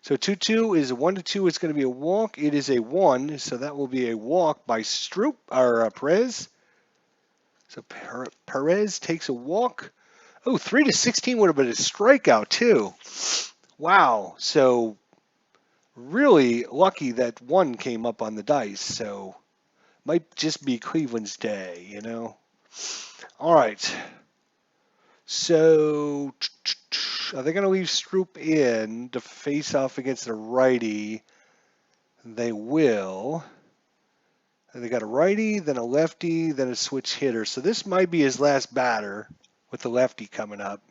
So 2-2 is a 1-2. It's going to be a walk. It is a 1, so that will be a walk by Stroop or Perez. So Perez takes a walk. Oh, 3-16 would have been a strikeout too. Wow. So really lucky that 1 came up on the dice. So might just be Cleveland's day, All right. So are they going to leave Stroop in to face off against a righty? They will. They got a righty, then a lefty, then a switch hitter. So this might be his last batter with the lefty coming up.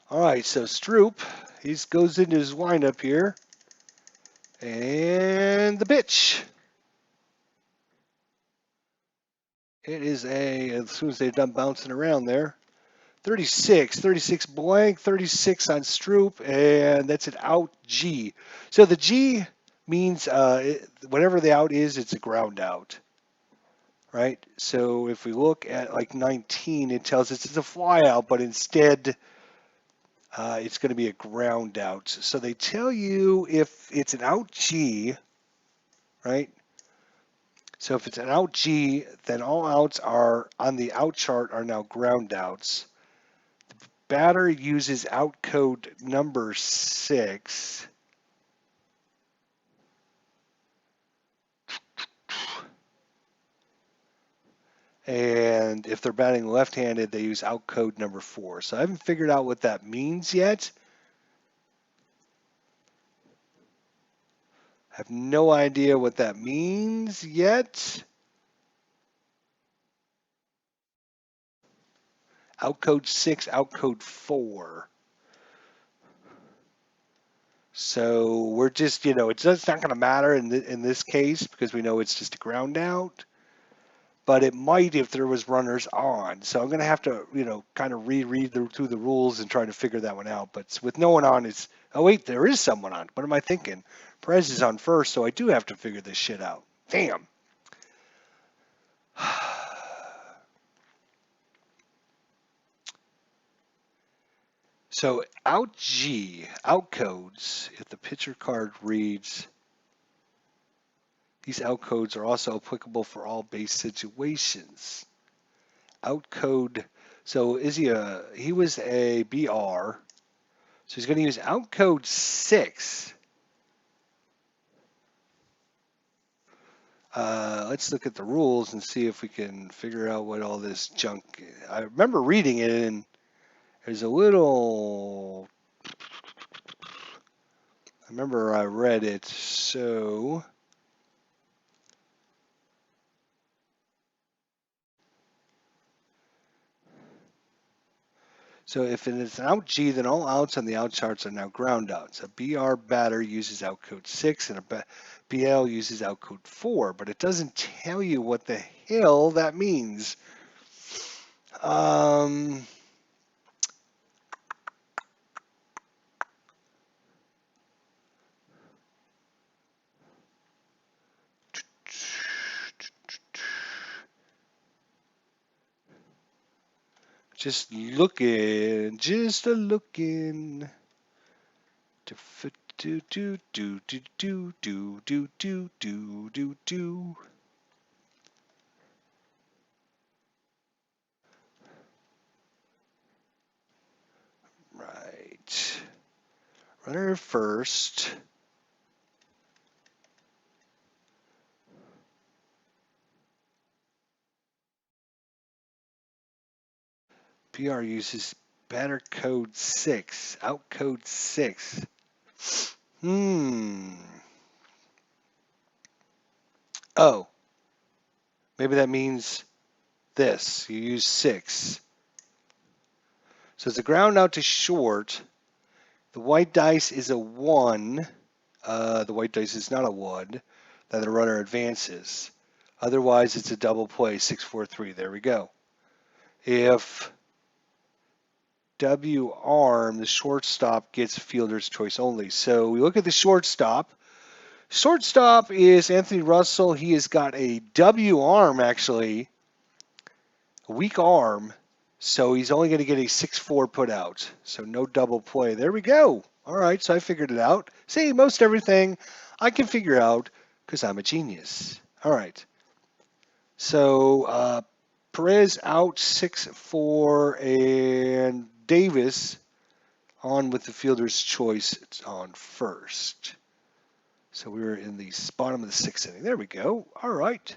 All right, so Stroop, he goes into his windup here. And the pitch. It is as soon as they're done bouncing around there. 36 blank, 36 on Stroop, and that's an out G. So the G means whatever the out is, it's a ground out, right? So if we look at like 19, it tells us it's a fly out, but instead it's going to be a ground out. So they tell you if it's an out G, right? So if it's an out G, then all outs are on the out chart are now ground outs. Batter uses out code number 6. And if they're batting left-handed, they use out code number 4. So I haven't figured out what that means yet. I have no idea what that means yet. Out code 6, out code 4. So we're just, it's not going to matter in this case because we know it's just a ground out. But it might if there was runners on. So I'm going to have to, kind of reread through the rules and try to figure that one out. But with no one on, it's, oh, wait, there is someone on. What am I thinking? Perez is on first, so I do have to figure this shit out. Damn. So out G, out codes, if the pitcher card reads, these out codes are also applicable for all base situations. Out code, so he was a BR, so he's going to use out code 6. Let's look at the rules and see if we can figure out what all this junk. I remember reading it and there's a little. I remember I read it, so. So if it's an out G, then all outs on the out charts are now ground outs. A BR batter uses out code 6 and a BL uses out code 4, but it doesn't tell you what the hell that means. Just looking. Do. Right. Runner first. PR uses batter code 6. Out code 6. Oh, maybe that means this. You use 6. So it's a ground out to short. The white dice is a 1. The white dice is not a 1. Then the runner advances. Otherwise, it's a double play, 6-4-3. There we go. If W arm, the shortstop gets fielder's choice only. So we look at the shortstop. Shortstop is Anthony Russell. He has got a W arm, actually, a weak arm. So he's only going to get a 6-4 put out. So no double play. There we go. All right, so I figured it out. See, most everything I can figure out because I'm a genius. All right. So Perez out 6-4, and Davis on with the fielder's choice. It's on first. So we were in the bottom of the 6th inning. There we go. All right.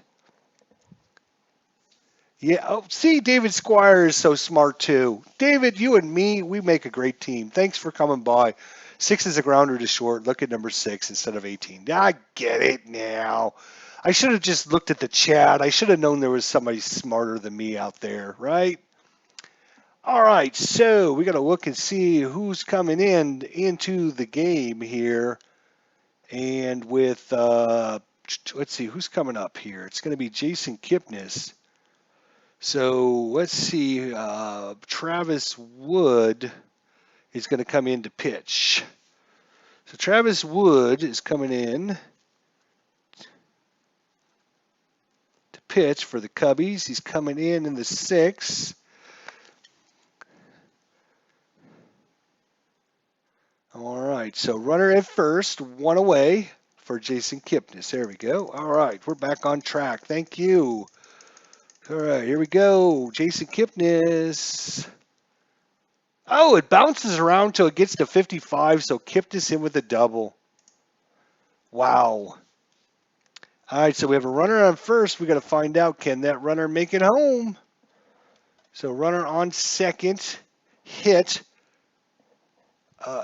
Yeah. Oh, see, David Squire is so smart too. David, you and me, we make a great team. Thanks for coming by. 6 is a grounder to short. Look at number 6 instead of 18. I get it now. I should have just looked at the chat. I should have known there was somebody smarter than me out there, right? All right, so we got to look and see who's coming into the game here. And with, let's see, who's coming up here? It's going to be Jason Kipnis. So let's see, Travis Wood is going to come in to pitch. So Travis Wood is coming in to pitch for the Cubbies. He's coming in the 6th. All right, so runner at first, 1 away for Jason Kipnis. There we go. All right, we're back on track. Thank you. All right, here we go. Jason Kipnis. Oh, it bounces around till it gets to 55, so Kipnis in with a double. Wow. All right, so we have a runner on first. We got to find out, can that runner make it home? So runner on second, hit.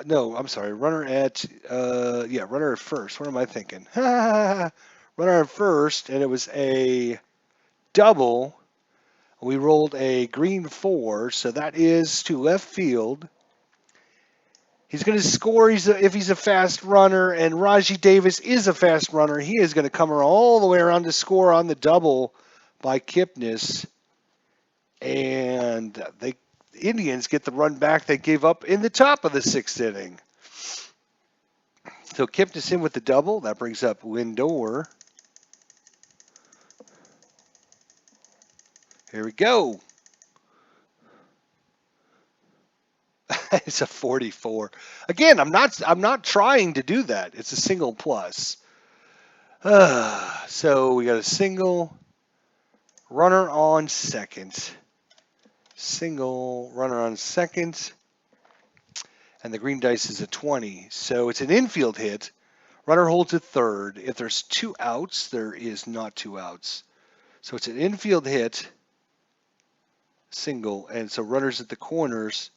No, I'm sorry. Runner at runner at first. What am I thinking? Runner at first, and it was a double. We rolled a green 4, so that is to left field. He's going to score if he's a fast runner, and Rajai Davis is a fast runner. He is going to come all the way around to score on the double by Kipnis. And the Indians get the run back they gave up in the top of the 6th inning. So Kipnis in with the double. That brings up Lindor. Here we go. It's a 44. Again, I'm not trying to do that. It's a single plus. So we got a single, runner on second. Single, runner on second. And the green dice is a 20. So it's an infield hit. Runner holds at third. If there's 2 outs, there is not 2 outs. So it's an infield hit, single, and so runners at the corners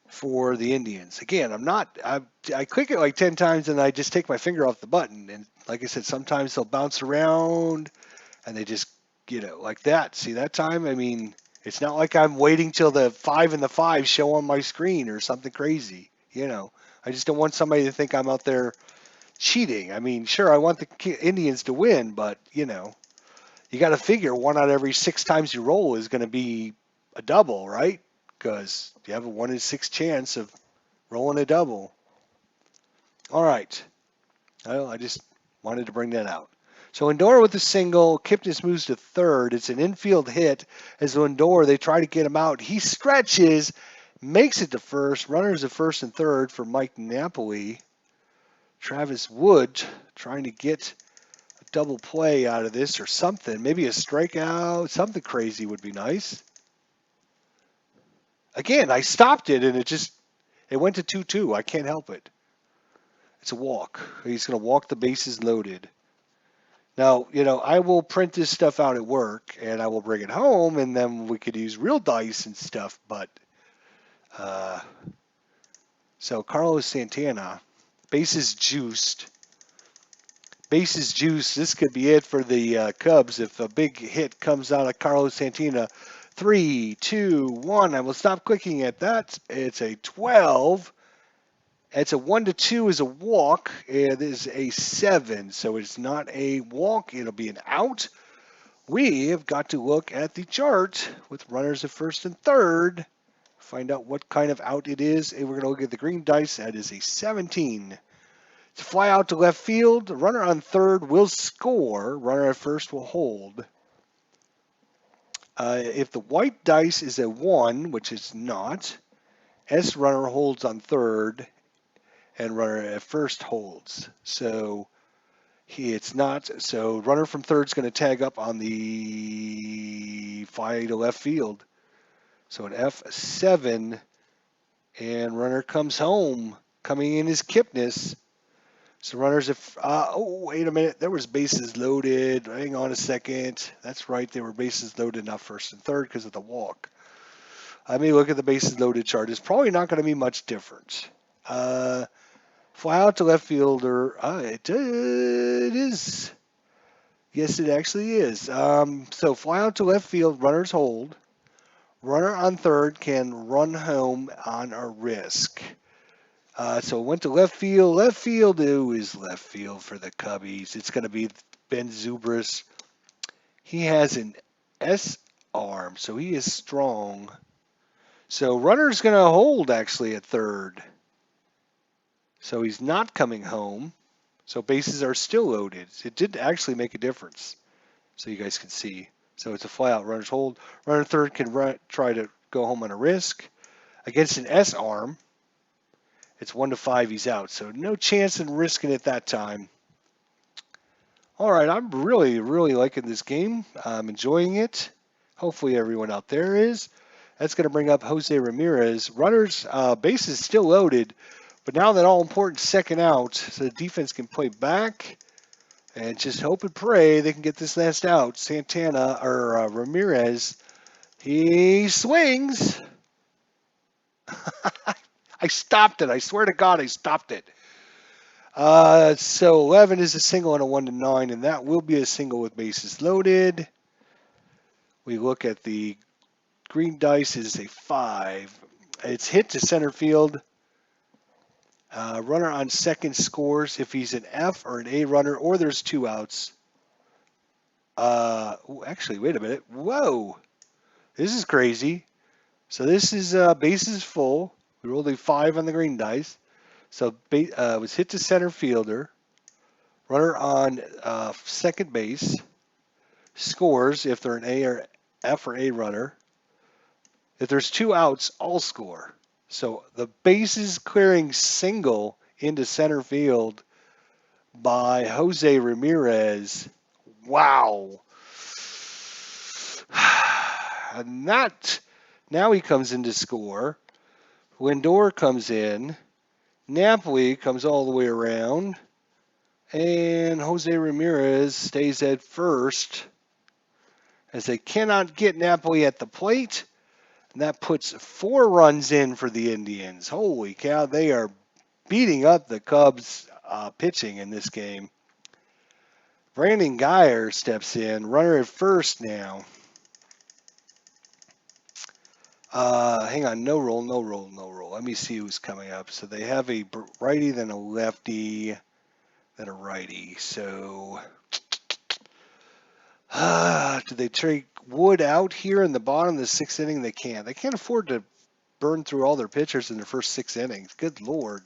for the Indians. Again, I click it like 10 times and I just take my finger off the button. And like I said, sometimes they'll bounce around and they just, like that. See that time? I mean, it's not like I'm waiting till the 5 and the 5 show on my screen or something crazy. I just don't want somebody to think I'm out there cheating. I mean, sure, I want the Indians to win, but, you got to figure 1 out of every 6 times you roll is going to be a double, right? Because you have a 1 in 6 chance of rolling a double. All right. Well, I just wanted to bring that out. So Lindor with the single. Kipnis moves to third. It's an infield hit. As Lindor, they try to get him out. He stretches, makes it to first. Runners at first and third for Mike Napoli. Travis Wood trying to get a double play out of this or something. Maybe a strikeout. Something crazy would be nice. Again, I stopped it and it went to 2-2. I can't help it. It's a walk. He's going to walk the bases loaded. Now, I will print this stuff out at work and I will bring it home and then we could use real dice and stuff. But, so Carlos Santana, bases juiced. bases juice. This could be it for the Cubs if a big hit comes out of Carlos Santana. 3, 2, 1. I will stop clicking at that. It's a 12. It's a 1-2 is a walk. It is a 7, so it's not a walk. It'll be an out. We have got to look at the chart with runners at first and third. Find out what kind of out it is. And we're going to look at the green dice. That is a 17. To fly out to left field, the runner on third will score. Runner at first will hold. If the white dice is a 1, which it's not, S runner holds on third, and runner at first holds. So it's not. So runner from third is going to tag up on the fly to left field. So an F7, and runner comes home. Coming in is Kipnis. So runners, oh, wait a minute. There was bases loaded. Hang on a second. That's right. They were bases loaded, not first and third because of the walk. Let me look at the bases loaded chart. It's probably not going to be much different. Fly out to left fielder. It is. Yes, it actually is. So fly out to left field. Runners hold. Runner on third can run home on a risk. So it went to left field. Left field is left field for the Cubbies. It's going to be Ben Zobrist. He has an S arm, so he is strong. So runner's going to hold actually at third. So he's not coming home. So bases are still loaded. It did actually make a difference. So you guys can see. So it's a fly out. Runner's hold. Runner third can try to go home on a risk. Against an S arm, it's 1-5, he's out. So no chance in risking it that time. All right, I'm really, really liking this game. I'm enjoying it. Hopefully everyone out there is. That's going to bring up Jose Ramirez. Runners, bases still loaded, but now that all-important second out, so the defense can play back and just hope and pray they can get this last out. Santana, or Ramirez, he swings. I stopped it. I swear to God, I stopped it. So 11 is a single and a 1-9, and that will be a single with bases loaded. We look at the green dice is a 5. It's hit to center field. Runner on second scores if he's an F or an A runner, or there's 2 outs. Actually, wait a minute. Whoa, this is crazy. So this is bases full. We rolled a 5 on the green dice. So it was hit to center fielder. Runner on second base scores if they're an A or F or A runner. If there's 2 outs, all score. So the bases clearing single into center field by Jose Ramirez. Wow. And that, now he comes in to score. Lindor comes in. Napoli comes all the way around. And Jose Ramirez stays at first as they cannot get Napoli at the plate. And that puts 4 runs in for the Indians. Holy cow, they are beating up the Cubs pitching in this game. Brandon Geyer steps in, runner at first now. Hang on, no roll. Let me see who's coming up. So they have a righty, then a lefty, then a righty. So do they take Wood out here in the bottom of the 6th inning? They can't. They can't afford to burn through all their pitchers in their first 6 innings. Good Lord.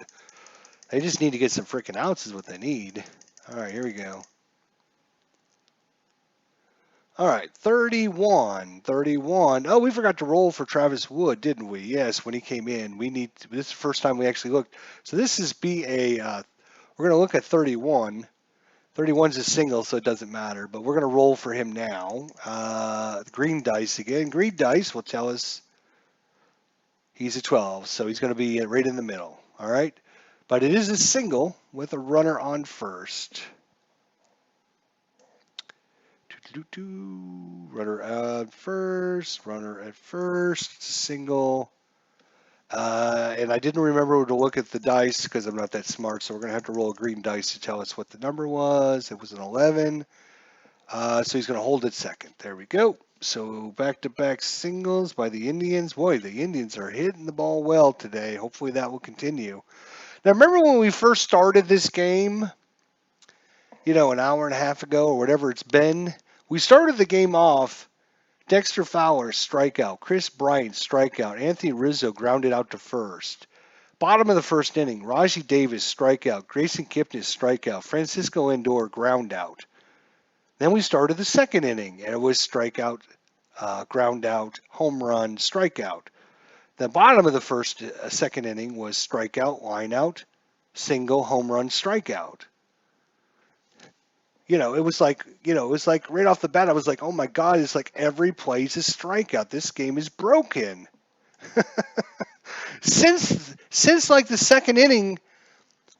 They just need to get some freaking outs is what they need. All right, here we go. All right, 31. Oh, we forgot to roll for Travis Wood, didn't we? Yes, when he came in. This is the first time we actually looked. So this is we're going to look at 31. 31's a single, so it doesn't matter, but we're going to roll for him now. Green dice again. Green dice will tell us he's a 12, so he's going to be right in the middle. All right, but it is a single with a runner on first. Runner at first. It's a single. And I didn't remember to look at the dice because I'm not that smart, so we're going to have to roll a green dice to tell us what the number was. It was an 11. So he's going to hold it second. There we go. So back-to-back singles by the Indians. Boy, the Indians are hitting the ball well today. Hopefully that will continue. Now, remember when we first started this game, an hour and a half ago or whatever it's been? We started the game off. Dexter Fowler, strikeout. Chris Bryant, strikeout. Anthony Rizzo grounded out to first. Bottom of the first inning, Rajai Davis, strikeout. Grayson Kipnis, strikeout. Francisco Lindor, ground out. Then we started the second inning, and it was strikeout, ground out, home run, strikeout. The bottom of the second inning was strikeout, line out, single, home run, strikeout. It was like right off the bat, I was like, oh my God, it's like every play is a strikeout. This game is broken. Since like the second inning,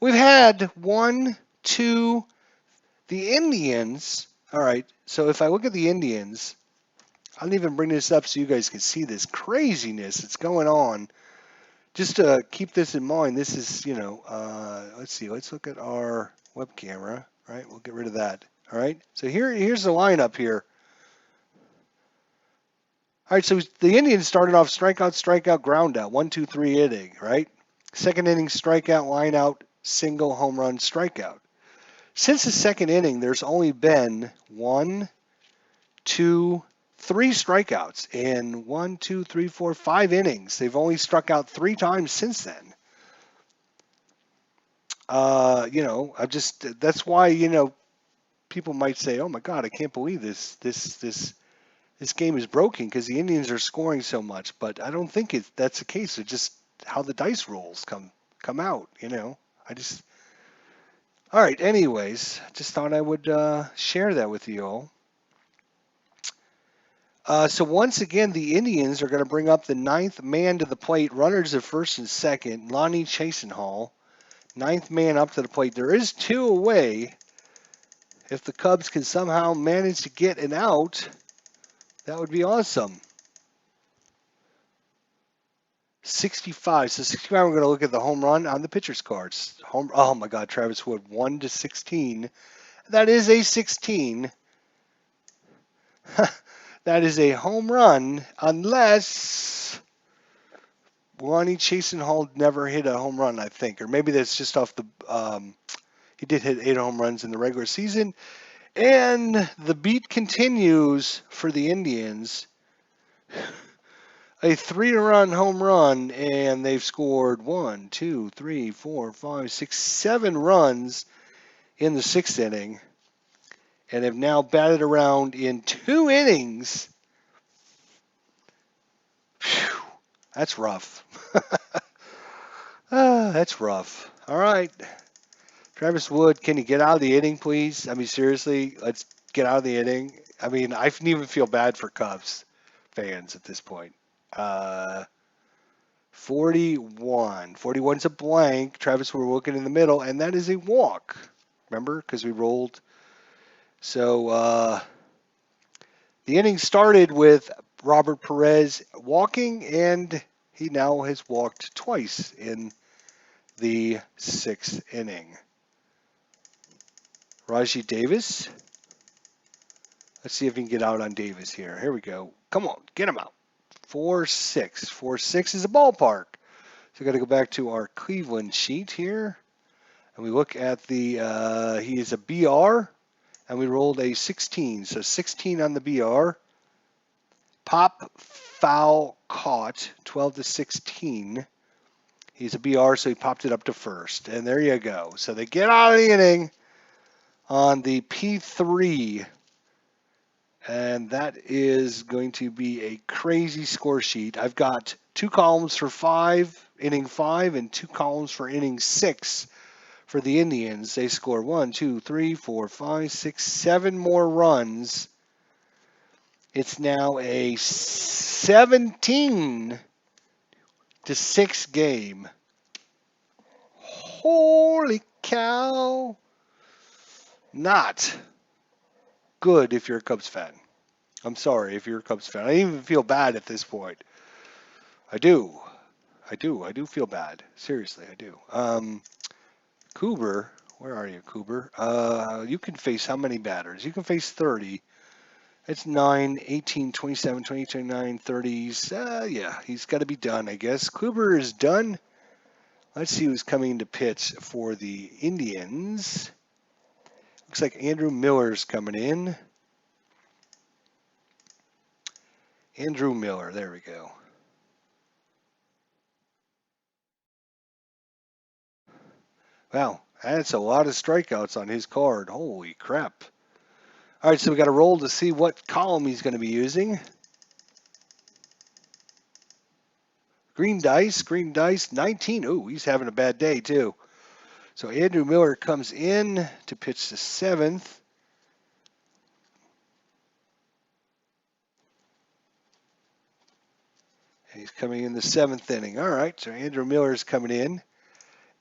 we've had the Indians. All right, so if I look at the Indians, I didn't even bring this up so you guys can see this craziness that's going on. Just to keep this in mind, this is, let's see, let's look at our web camera, right? We'll get rid of that, all right? So here's the lineup here. All right, so the Indians started off strikeout, ground out, 1, 2, 3 inning, right? Second inning, strikeout, line out, single, home run, strikeout. Since the second inning, there's only been 1, 2, 3 strikeouts in 1, 2, 3, 4, 5 innings. They've only struck out 3 times since then. That's why, people might say, oh my God, I can't believe this game is broken because the Indians are scoring so much. But I don't think that's the case. It's just how the dice rolls come out, all right, anyways, just thought I would share that with you all. So once again, the Indians are going to bring up the 9th man to the plate. Runners at first and second. Lonnie Chasenhall, 9th man up to the plate. There is 2 away. If the Cubs can somehow manage to get an out, that would be awesome. 65. So 65, we're going to look at the home run on the pitcher's cards. Oh my God, Travis Wood, 1-16. That is a 16. That is a home run, unless Lonnie Chasenhall never hit a home run, I think. Or maybe that's just off the... he did hit 8 home runs in the regular season. And the beat continues for the Indians. A 3-run home run, and they've scored 1, 2, 3, 4, 5, 6, 7 runs in the 6th inning, and have now batted around in 2 innings. Whew, that's rough. That's rough. All right. Travis Wood, can you get out of the inning, please? I mean, seriously, let's get out of the inning. I mean, I even feel bad for Cubs fans at this point. 41. 41's a blank. Travis, we're looking in the middle, and that is a walk. Remember? Because we rolled. So the inning started with Robert Perez walking, and he now has walked twice in the 6th inning. Rajai Davis. Let's see if we can get out on Davis here. Here we go. Come on, get him out. 4-6. 4-6 is a ballpark. So we got to go back to our Cleveland sheet here. And we look at the, he is a BR, and we rolled a 16. So 16 on the BR. Pop, foul, caught, 12-16. He's a BR, so he popped it up to first. And there you go. So they get out of the inning on the P3. And that is going to be a crazy score sheet. I've got 2 columns for inning 5, and 2 columns for inning 6 for the Indians. They score 1, 2, 3, 4, 5, 6, 7 more runs. It's now a 17-6 game. Holy cow. Not good if you're a Cubs fan. I'm sorry if you're a Cubs fan. I even feel bad at this point. I do. I do. I do feel bad. Seriously, I do. Kluber, where are you, Kluber? You can face how many batters? You can face 30. It's 9, 18, 27, 20, 29, 30s. Yeah, he's got to be done, I guess. Kluber is done. Let's see who's coming to pitch for the Indians. Looks like Andrew Miller's coming in. Andrew Miller, there we go. Wow, that's a lot of strikeouts on his card. Holy crap. All right, so we got to roll to see what column he's going to be using. Green dice, 19. Oh, he's having a bad day, too. So Andrew Miller comes in to pitch the 7th. He's coming in the 7th inning. All right, so Andrew Miller's coming in.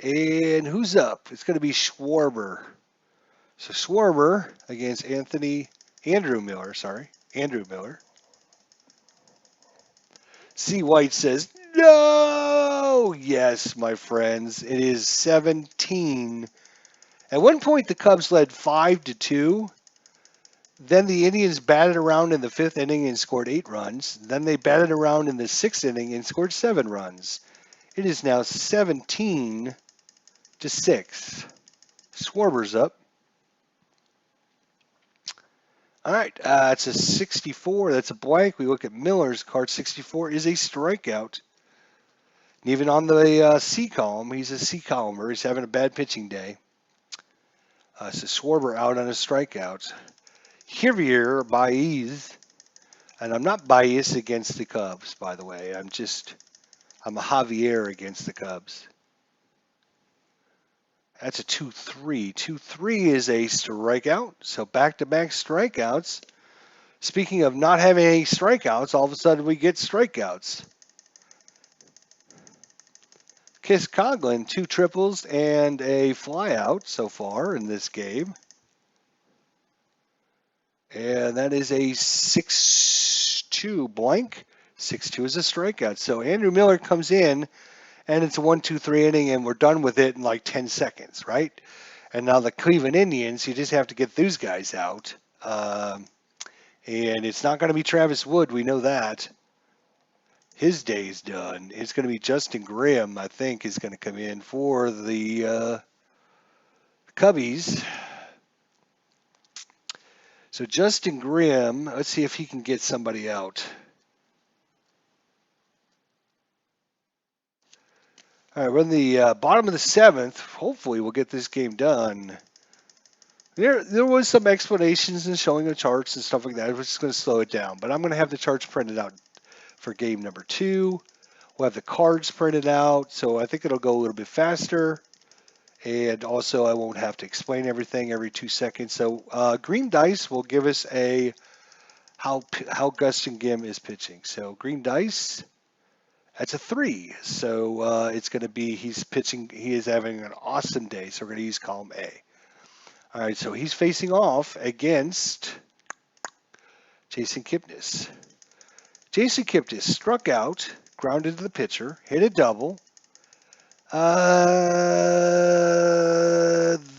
And who's up? It's going to be Schwarber. So Schwarber against Andrew Miller. C. White says, no! Yes, my friends, it is 17. At one point, the Cubs led 5-2. Then the Indians batted around in the 5th inning and scored 8 runs. Then they batted around in the 6th inning and scored 7 runs. It is now 17-6. Schwarber's up. All right, it's a 64. That's a blank. We look at Miller's card. 64 is a strikeout. And even on the C column, he's a C columner. He's having a bad pitching day. So Schwarber out on a strikeout. Javier Baez, and I'm not biased against the Cubs, by the way. I'm a Javier against the Cubs. That's a 2-3. 2-3 is a strikeout. So back-to-back strikeouts. Speaking of not having any strikeouts, all of a sudden we get strikeouts. Kiss Coughlin, 2 triples and a flyout so far in this game. And that is a 6-2 blank. 6-2 is a strikeout. So Andrew Miller comes in, and it's a 1-2-3 inning, and we're done with it in like 10 seconds, right? And now the Cleveland Indians, you just have to get those guys out. And it's not going to be Travis Wood. We know that. His day's done. It's going to be Justin Graham, I think, is going to come in for the Cubbies. So Justin Graham, let's see if he can get somebody out. All right, we're in the bottom of the 7th. Hopefully we'll get this game done. There was some explanations and showing of charts and stuff like that, which is going to slow it down. But I'm going to have the charts printed out for game number 2. We'll have the cards printed out, so I think it'll go a little bit faster. And also, I won't have to explain everything every 2 seconds. So green dice will give us how Gustin Gim is pitching. So green dice, that's a 3. So it's going to be he's pitching. He is having an awesome day. So we're going to use column A. All right, so he's facing off against Jason Kipnis. Jason Kipnis struck out, grounded to the pitcher, hit a double.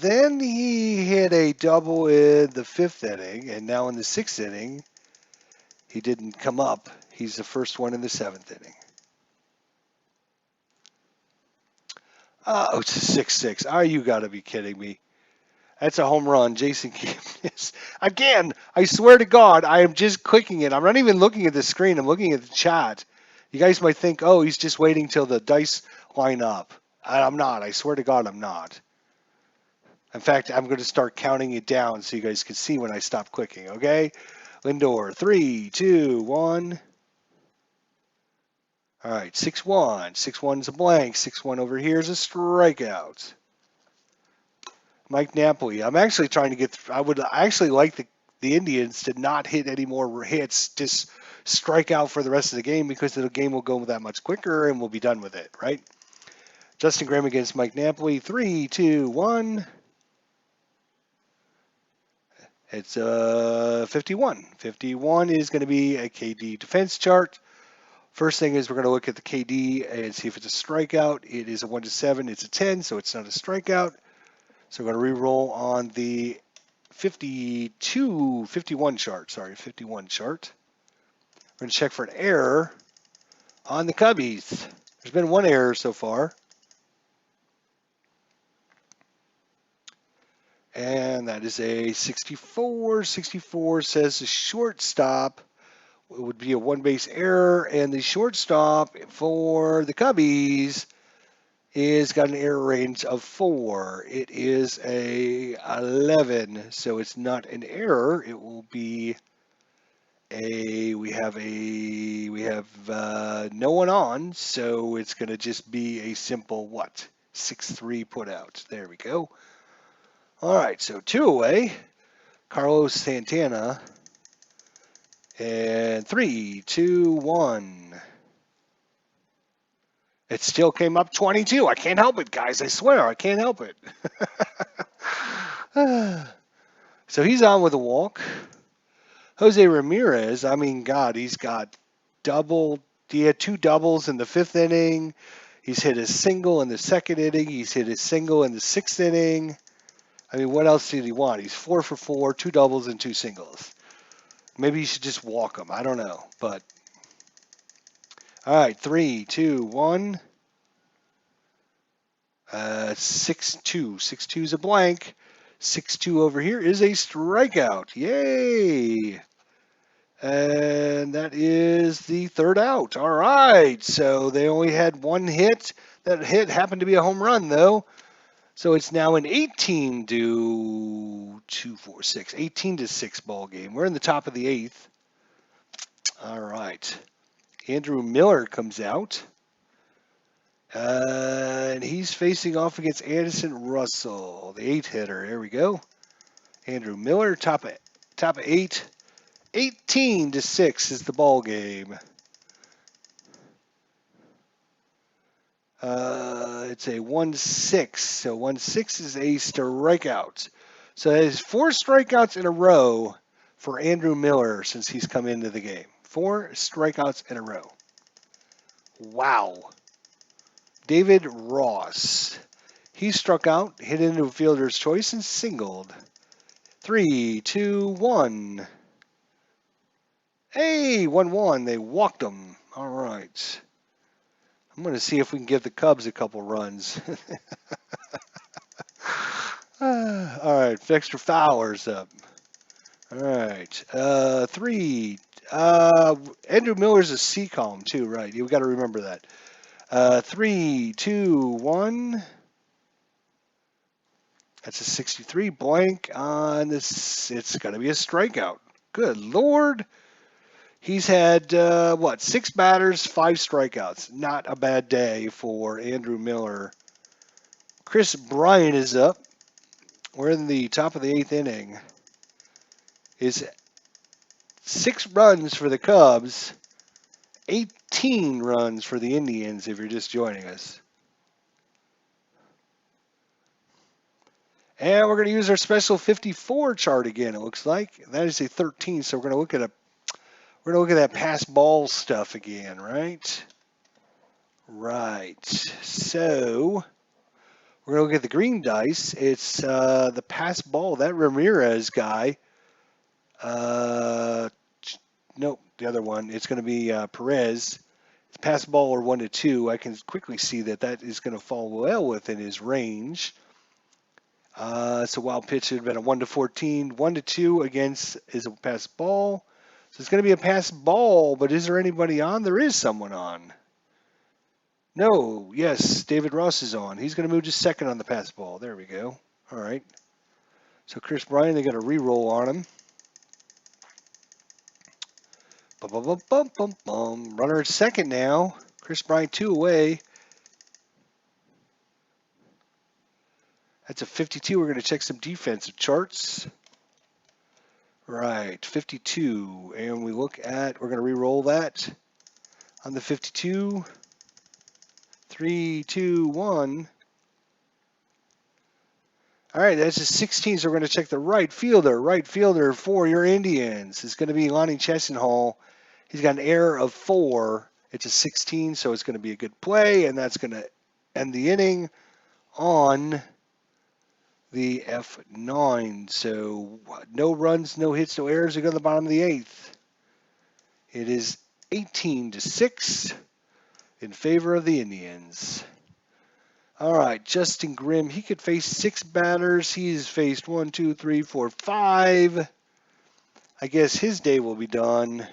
Then he hit a double in the 5th inning, and now in the 6th inning, he didn't come up. He's the first one in the 7th inning. Oh, it's a 6-6. Oh, you got to be kidding me. That's a home run, Jason Kipnis. Again, I swear to God, I am just clicking it. I'm not even looking at the screen. I'm looking at the chat. You guys might think, oh, he's just waiting till the dice line up. I'm not. I swear to God, I'm not. In fact, I'm going to start counting it down so you guys can see when I stop clicking, okay? Lindor, 3, 2, 1. All right, 6-1. 6-1 is a blank. 6-1 over here is a strikeout. Mike Napoli. I'm actually trying to get. I would actually like the Indians to not hit any more hits, just strike out for the rest of the game because the game will go that much quicker and we'll be done with it, right? Justin Graham against Mike Napoli. 3, 2, 1. It's 51. 51 is going to be a KD defense chart. First thing is we're going to look at the KD and see if it's a strikeout. It is a 1-7. It's a 10, so it's not a strikeout. So we're going to re-roll on the 51 chart. Sorry, 51 chart. We're going to check for an error on the Cubbies. There's been one error so far. And that is a 64. 64 says the shortstop. It would be a one-base error, and the shortstop for the Cubbies is got an error range of 4. It is a 11, so it's not an error. It will be we have no one on, so it's going to just be a simple what? 6-3 put out. There we go. All right, so 2 away. Carlos Santana. And 3, 2, 1. It still came up 22. I can't help it, guys. I swear, I can't help it. So he's on with a walk. Jose Ramirez, I mean, God, he's got he had 2 doubles in the 5th inning. He's hit a single in the 2nd inning. He's hit a single in the 6th inning. I mean, what else did he want? He's 4 for 4, 2 doubles and 2 singles. Maybe you should just walk him. I don't know. But, all right, 3, 2, 1. 6-2. 6-2 is a blank. 6-2 over here is a strikeout. Yay! And that is the 3rd out. All right. So they only had 1 hit. That hit happened to be a home run, though. So it's now an 18 to 6 ball game. We're in the top of the 8th. All right. Andrew Miller comes out. And he's facing off against Anderson Russell, the 8 hitter. There we go. Andrew Miller, top of 8. 18 to 6 is the ball game. It's a 1-6. So 1-6 is a strikeout. So that is 4 strikeouts in a row for Andrew Miller since he's come into the game. 4 strikeouts in a row. Wow. David Ross. He struck out, hit into a fielder's choice, and singled. 3, 2, 1. Hey, 1-1. They walked him. All right. I'm going to see if we can give the Cubs a couple runs. All right. Extra Fowler's up. All right. 3. Andrew Miller's a C column, too, right? You've got to remember that. 3, 2, 1. That's a 63 blank on this. It's going to be a strikeout. Good Lord. He's had, 6 batters, 5 strikeouts. Not a bad day for Andrew Miller. Chris Bryant is up. We're in the top of the 8th inning. Is 6 runs for the Cubs, 18 runs for the Indians if you're just joining us. And we're going to use our special 54 chart again, it looks like. That is a 13, so we're going to look at that pass ball stuff again, right? Right. So we're going to look at the green dice. It's the pass ball. That Ramirez guy. Nope, the other one. It's going to be Perez. It's pass ball or 1-2. I can quickly see that is going to fall well within his range. So wild pitch would have been a 1-14. 1-2 against is a pass ball. So it's going to be a pass ball, but is there anybody on? There is someone on. No, yes, David Ross is on. He's going to move to second on the pass ball. There we go. All right. So Chris Bryant, they got a re-roll on him. Runner at second now. Chris Bryant 2 away. That's a 52. We're going to check some defensive charts. Right, 52. And we're going to re-roll that on the 52. 3, 2, 1. All right, that's a 16. So we're going to check the right fielder. Right fielder for your Indians is going to be Lonnie Chesenhall. He's got an error of 4. It's a 16, so it's going to be a good play, and that's going to end the inning on the F9. So no runs, no hits, no errors. We go to the bottom of the 8th. It is 18-6 in favor of the Indians. All right, Justin Grimm, he could face 6 batters. He's faced 1, 2, 3, 4, 5. I guess his day will be done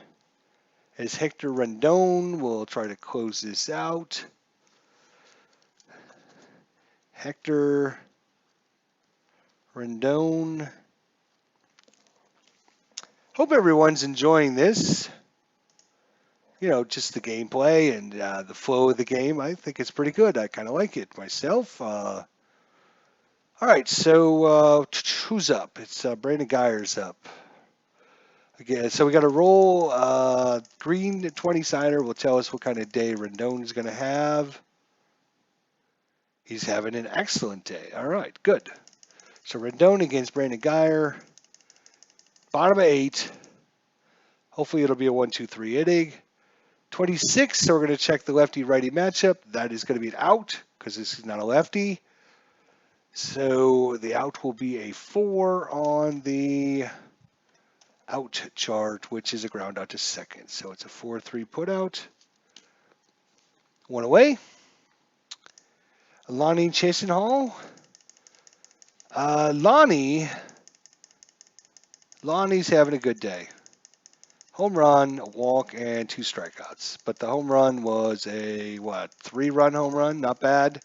as Hector Rendon will try to close this out. Hector Rendon. Hope everyone's enjoying this. You know, just the gameplay and the flow of the game. I think it's pretty good. I kind of like it myself. All right, so who's up? It's Brandon Geyer's up. Again, so we got to roll. Green 20-sider will tell us what kind of day Rendon is going to have. He's having an excellent day. All right, good. So Rendon against Brandon Geyer. Bottom of 8. Hopefully it'll be a 1-2-3 inning. 26, so we're going to check the lefty-righty matchup. That is going to be an out because this is not a lefty. So the out will be a 4 on the out chart, which is a ground out to second. So it's a 4-3 put out. 1 away. Lonnie Chisenhall. Lonnie's having a good day. Home run, a walk, and 2 strikeouts. But the home run was a, 3-run home run? Not bad.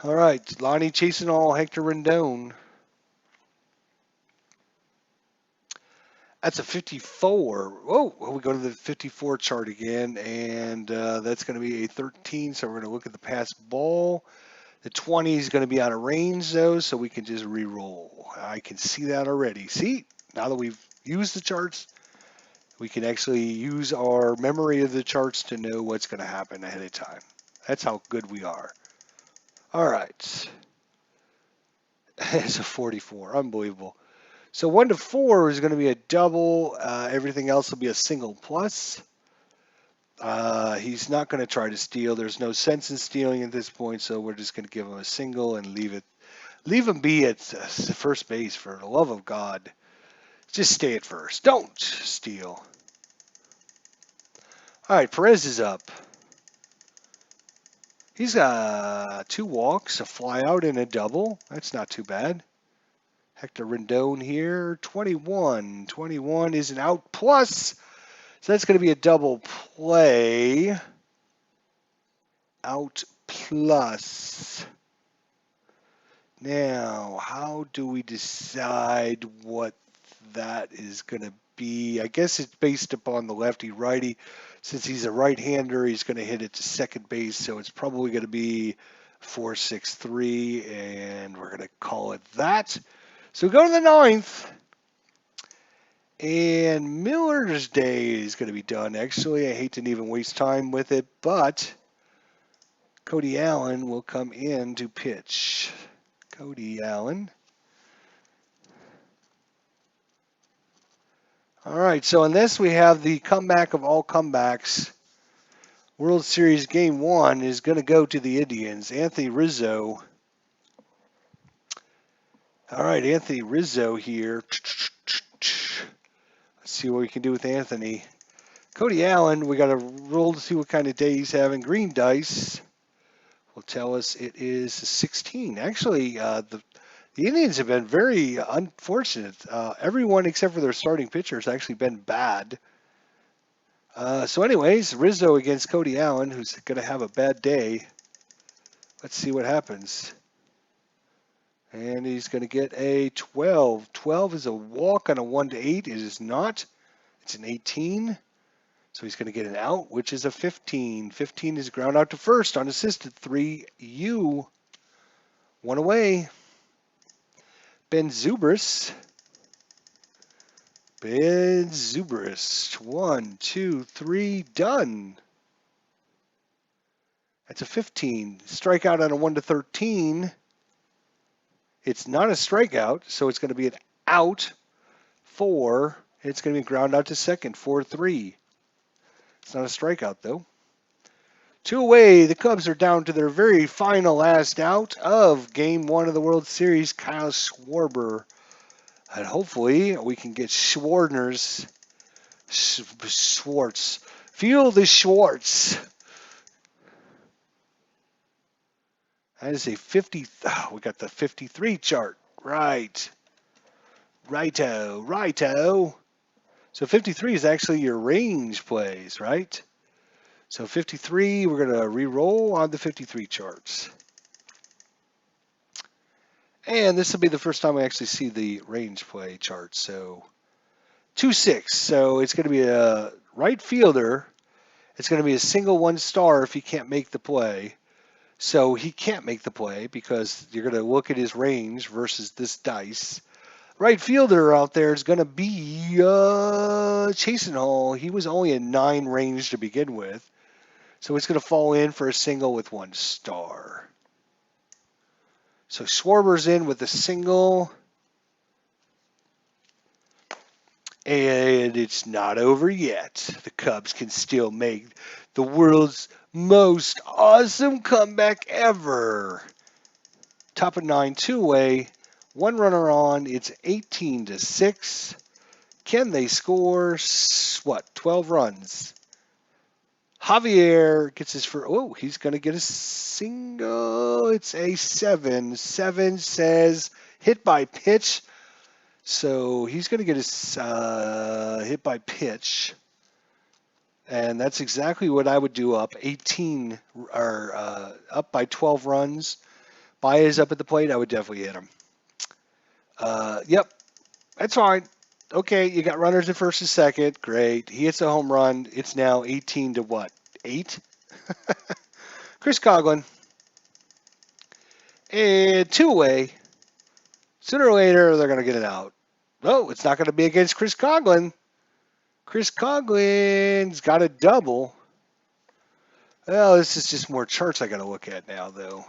All right, Lonnie Chisenhall, Hector Rendon. That's a 54. Oh, we go to the 54 chart again, and that's going to be a 13. So we're going to look at the pass ball. The 20 is going to be out of range, though, so we can just re-roll. I can see that already. See, now that we've used the charts, we can actually use our memory of the charts to know what's going to happen ahead of time. That's how good we are. All right. It's a 44. Unbelievable. So 1 to 4 is going to be a double. Everything else will be a single plus. He's not going to try to steal. There's no sense in stealing at this point, so we're just going to give him a single and leave him be at first base for the love of God. Just stay at first. Don't steal. All right, Perez is up. He's got 2 walks, a fly out, and a double. That's not too bad. Hector Rendon here, 21. 21 is an out plus. So that's going to be a double play. Out plus. Now, how do we decide what that is going to be? I guess it's based upon the lefty-righty. Since he's a right-hander, he's going to hit it to second base, so it's probably going to be 4-6-3, and we're going to call it that. So we go to the 9th, and Miller's day is going to be done. Actually, I hate to even waste time with it, but Cody Allen will come in to pitch. Cody Allen. All right, so in this we have the comeback of all comebacks. World Series Game 1 is going to go to the Indians. Anthony Rizzo. All right, Anthony Rizzo here. Let's see what we can do with Anthony. Cody Allen, we got to roll to see what kind of day he's having. Green dice will tell us it is a 16. Actually, the Indians have been very unfortunate. Everyone except for their starting pitcher has actually been bad. So anyways, Rizzo against Cody Allen, who's going to have a bad day. Let's see what happens. And he's going to get a 12. 12 is a walk on a 1 to 8. It is not. It's an 18. So he's going to get an out, which is a 15. 15 is ground out to first, unassisted. 3U. 1 away. Ben Zobrist. 1, 2, 3, done. That's a 15. Strikeout on a 1 to 13. It's not a strikeout, so it's going to be an out. 4. It's going to be ground out to second. 4-3. It's not a strikeout, though. Two away. The Cubs are down to their very final last out of Game 1 of the World Series. Kyle Schwarber. And hopefully we can get Schwartz. Feel the Schwartz. That is a 50. Oh, we got the 53 chart. Right. Righto. So 53 is actually your range plays, right? So 53, we're going to re-roll on the 53 charts. And this will be the first time we actually see the range play chart. So 2-6. So it's going to be a right fielder. It's going to be a single 1-star if he can't make the play. So he can't make the play because you're going to look at his range versus this dice. Right fielder out there is going to be Chasen Hall. He was only a 9 range to begin with. So it's going to fall in for a single with 1 star. So Schwarber's in with a single. And it's not over yet. The Cubs can still make the world's most awesome comeback ever. Top of 9, 2 away. 1 runner on. It's 18-6. Can they score, 12 runs? Javier gets his first. Oh, he's going to get a single. It's a 7. 7 says hit by pitch. So he's going to get his hit by pitch. And that's exactly what I would do up 18 or up by 12 runs. Baez up at the plate, I would definitely hit him. Yep, that's fine. Okay, you got runners at first and second. Great. He hits a home run. It's now 18 to what? 8? Chris Coughlin. And 2 away. Sooner or later, they're going to get it out. No, it's not going to be against Chris Coughlin. Chris Coughlin's got a double. Well, this is just more charts I got to look at now, though.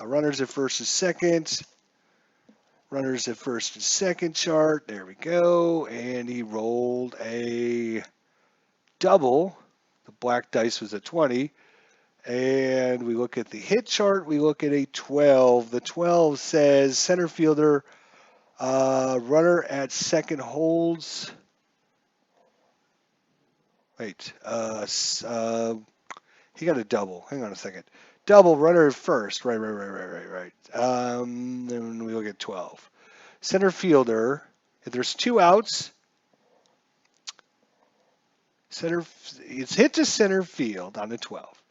Runners at first and second. Runners at first and second chart. There we go. And he rolled a double. The black dice was a 20. And we look at the hit chart. We look at a 12. The 12 says center fielder, runner at second holds. Wait. He got a double. Hang on a second. Double, runner at first. Right. Then we look at 12. Center fielder, if there's 2 outs, it's hit to center field on the 12.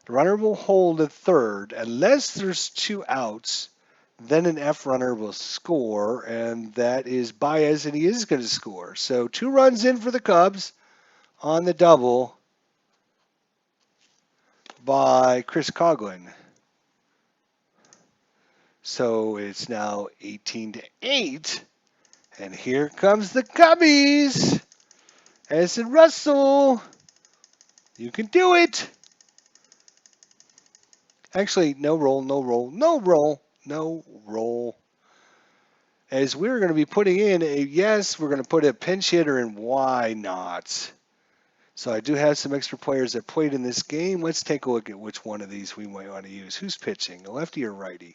The runner will hold at third. Unless there's 2 outs, then an F runner will score, and that is Baez, and he is going to score. So 2 runs in for the Cubs on the double by Chris Coughlin. So it's now 18-8. And here comes the Cubbies. Addison Russell. You can do it. Actually, no roll. As we're going to be putting in we're going to put a pinch hitter in. Why not? So I do have some extra players that played in this game. Let's take a look at which one of these we might want to use. Who's pitching, a lefty or righty?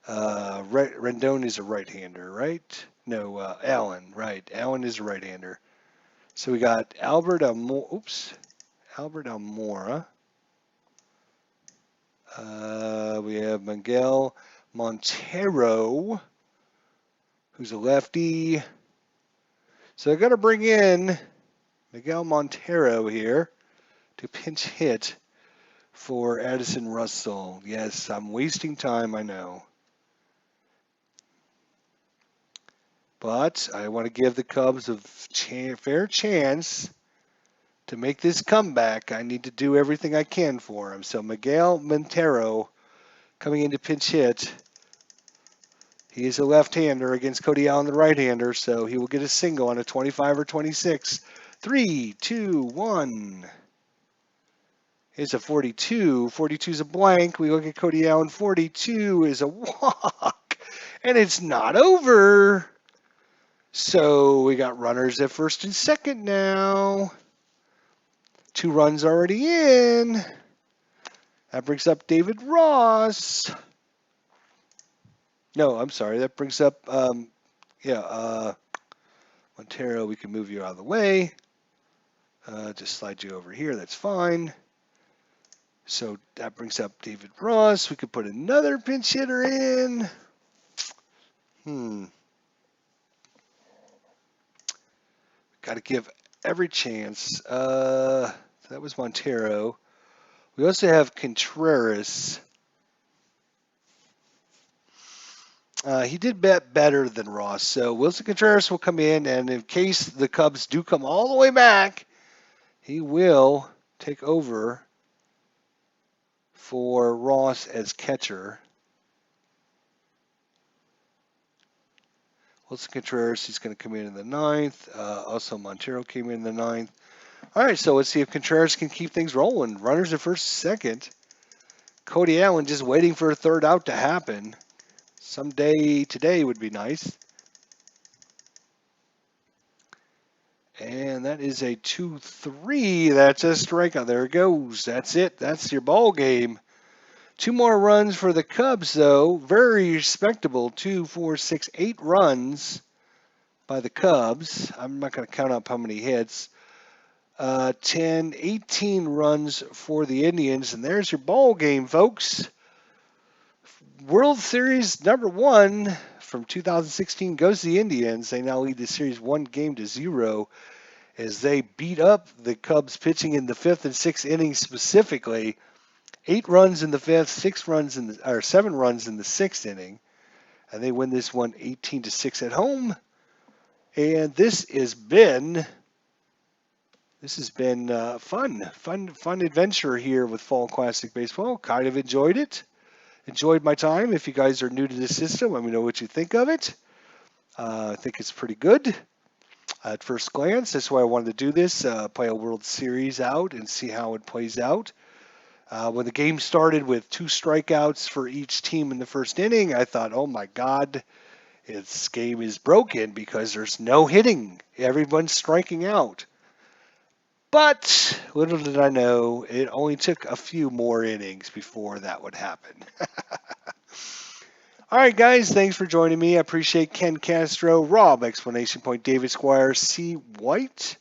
Rendon is a right-hander, right? No, Allen, right. Allen is a right-hander. So we got Albert Almora. We have Miguel Montero, who's a lefty. So I got to bring in Miguel Montero here to pinch hit for Addison Russell. Yes, I'm wasting time, I know. But I want to give the Cubs a fair chance to make this comeback. I need to do everything I can for him. So Miguel Montero coming in to pinch hit. He is a left-hander against Cody Allen, the right-hander, so he will get a single on a 25 or 26. 3, 2, 1. Here's a 42. 42 is a blank. We look at Cody Allen. 42 is a walk. And it's not over. So we got runners at first and second now. 2 runs already in. That brings up David Ross. No, I'm sorry. That brings up, Montero. We can move you out of the way. Just slide you over here. That's fine. So that brings up David Ross. We could put another pinch hitter in. Got to give every chance. That was Montero. We also have Contreras. He did bet better than Ross. So Wilson Contreras will come in, and in case the Cubs do come all the way back, he will take over for Ross as catcher. Wilson Contreras, he's going to come in the ninth. Also, Montero came in the ninth. All right, so let's see if Contreras can keep things rolling. Runners at first, second. Cody Allen just waiting for a third out to happen. Someday today would be nice. And that is a 2-3. That's a strikeout. There it goes. That's it. That's your ball game. 2 more runs for the Cubs, though. Very respectable. 2, 4, 6, 8 runs by the Cubs. I'm not going to count up how many hits. 10, 18 runs for the Indians. And there's your ball game, folks. World Series #1 from 2016 goes to the Indians. They now lead the series 1-0 as they beat up the Cubs pitching in the 5th and 6th innings specifically. 8 runs in the 5th, 7 runs in the 6th inning, and they win this one 18-6 at home. And this has been fun adventure here with Fall Classic Baseball. Kind of enjoyed it. Enjoyed my time. If you guys are new to this system, let me know what you think of it. I think it's pretty good at first glance. That's why I wanted to do this, play a World Series out and see how it plays out. When the game started with 2 strikeouts for each team in the first inning, I thought, oh my God, this game is broken because there's no hitting. Everyone's striking out. But little did I know, it only took a few more innings before that would happen. All right, guys, thanks for joining me. I appreciate Ken Castro, Rob, Explanation Point, David Squire, C. White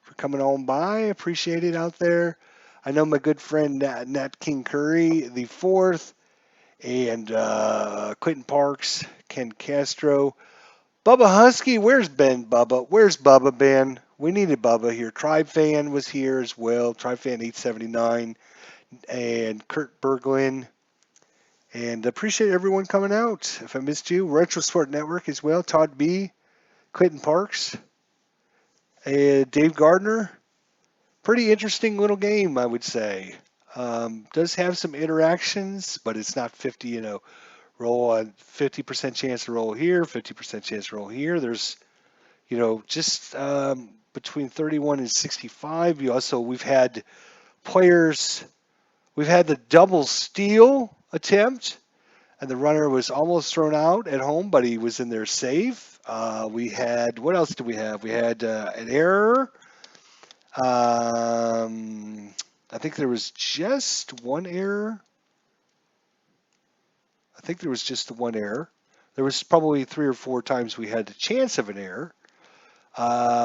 for coming on by. Appreciate it out there. I know my good friend Nat King Curry, the 4th, and Clinton Parks, Ken Castro. Bubba Husky, where's Ben, Bubba? Where's Bubba, Ben? We needed Bubba here. Tribe Fan was here as well. Tribe Fan 879 and Kurt Berglund. And appreciate everyone coming out. If I missed you, Retro Sport Network as well. Todd B, Clinton Parks, and Dave Gardner. Pretty interesting little game, I would say. Does have some interactions, but it's not 50, roll on 50% chance to roll here, 50% chance to roll here. There's, just between 31 and 65. We've had players, we've had the double steal attempt, and the runner was almost thrown out at home, but he was in there safe. We had, what else did we have? We had an error. I think there was just one error. There was probably 3 or 4 times we had the chance of an error.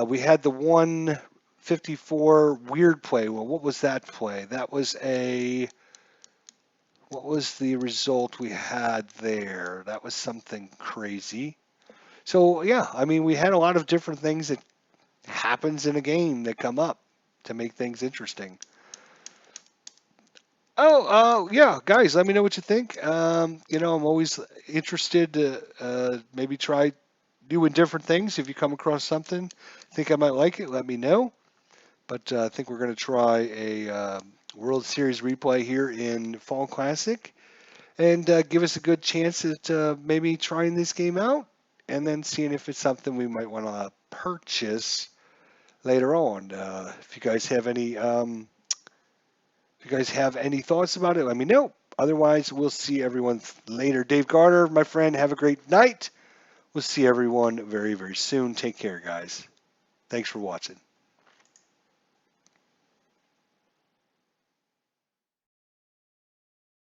We had the 154 weird play. Well, what was that play? What was the result we had there? That was something crazy. So, yeah, we had a lot of different things that happens in a game that come up to make things interesting. Yeah, guys, let me know what you think. I'm always interested to maybe try doing different things. If you come across something, think I might like it, let me know. But I think we're going to try a World Series replay here in Fall Classic and give us a good chance at maybe trying this game out and then seeing if it's something we might want to purchase later on. If you guys have any thoughts about it, let me know. Otherwise, we'll see everyone later. Dave Garner, my friend, have a great night. We'll see everyone very, very soon. Take care, guys. Thanks for watching.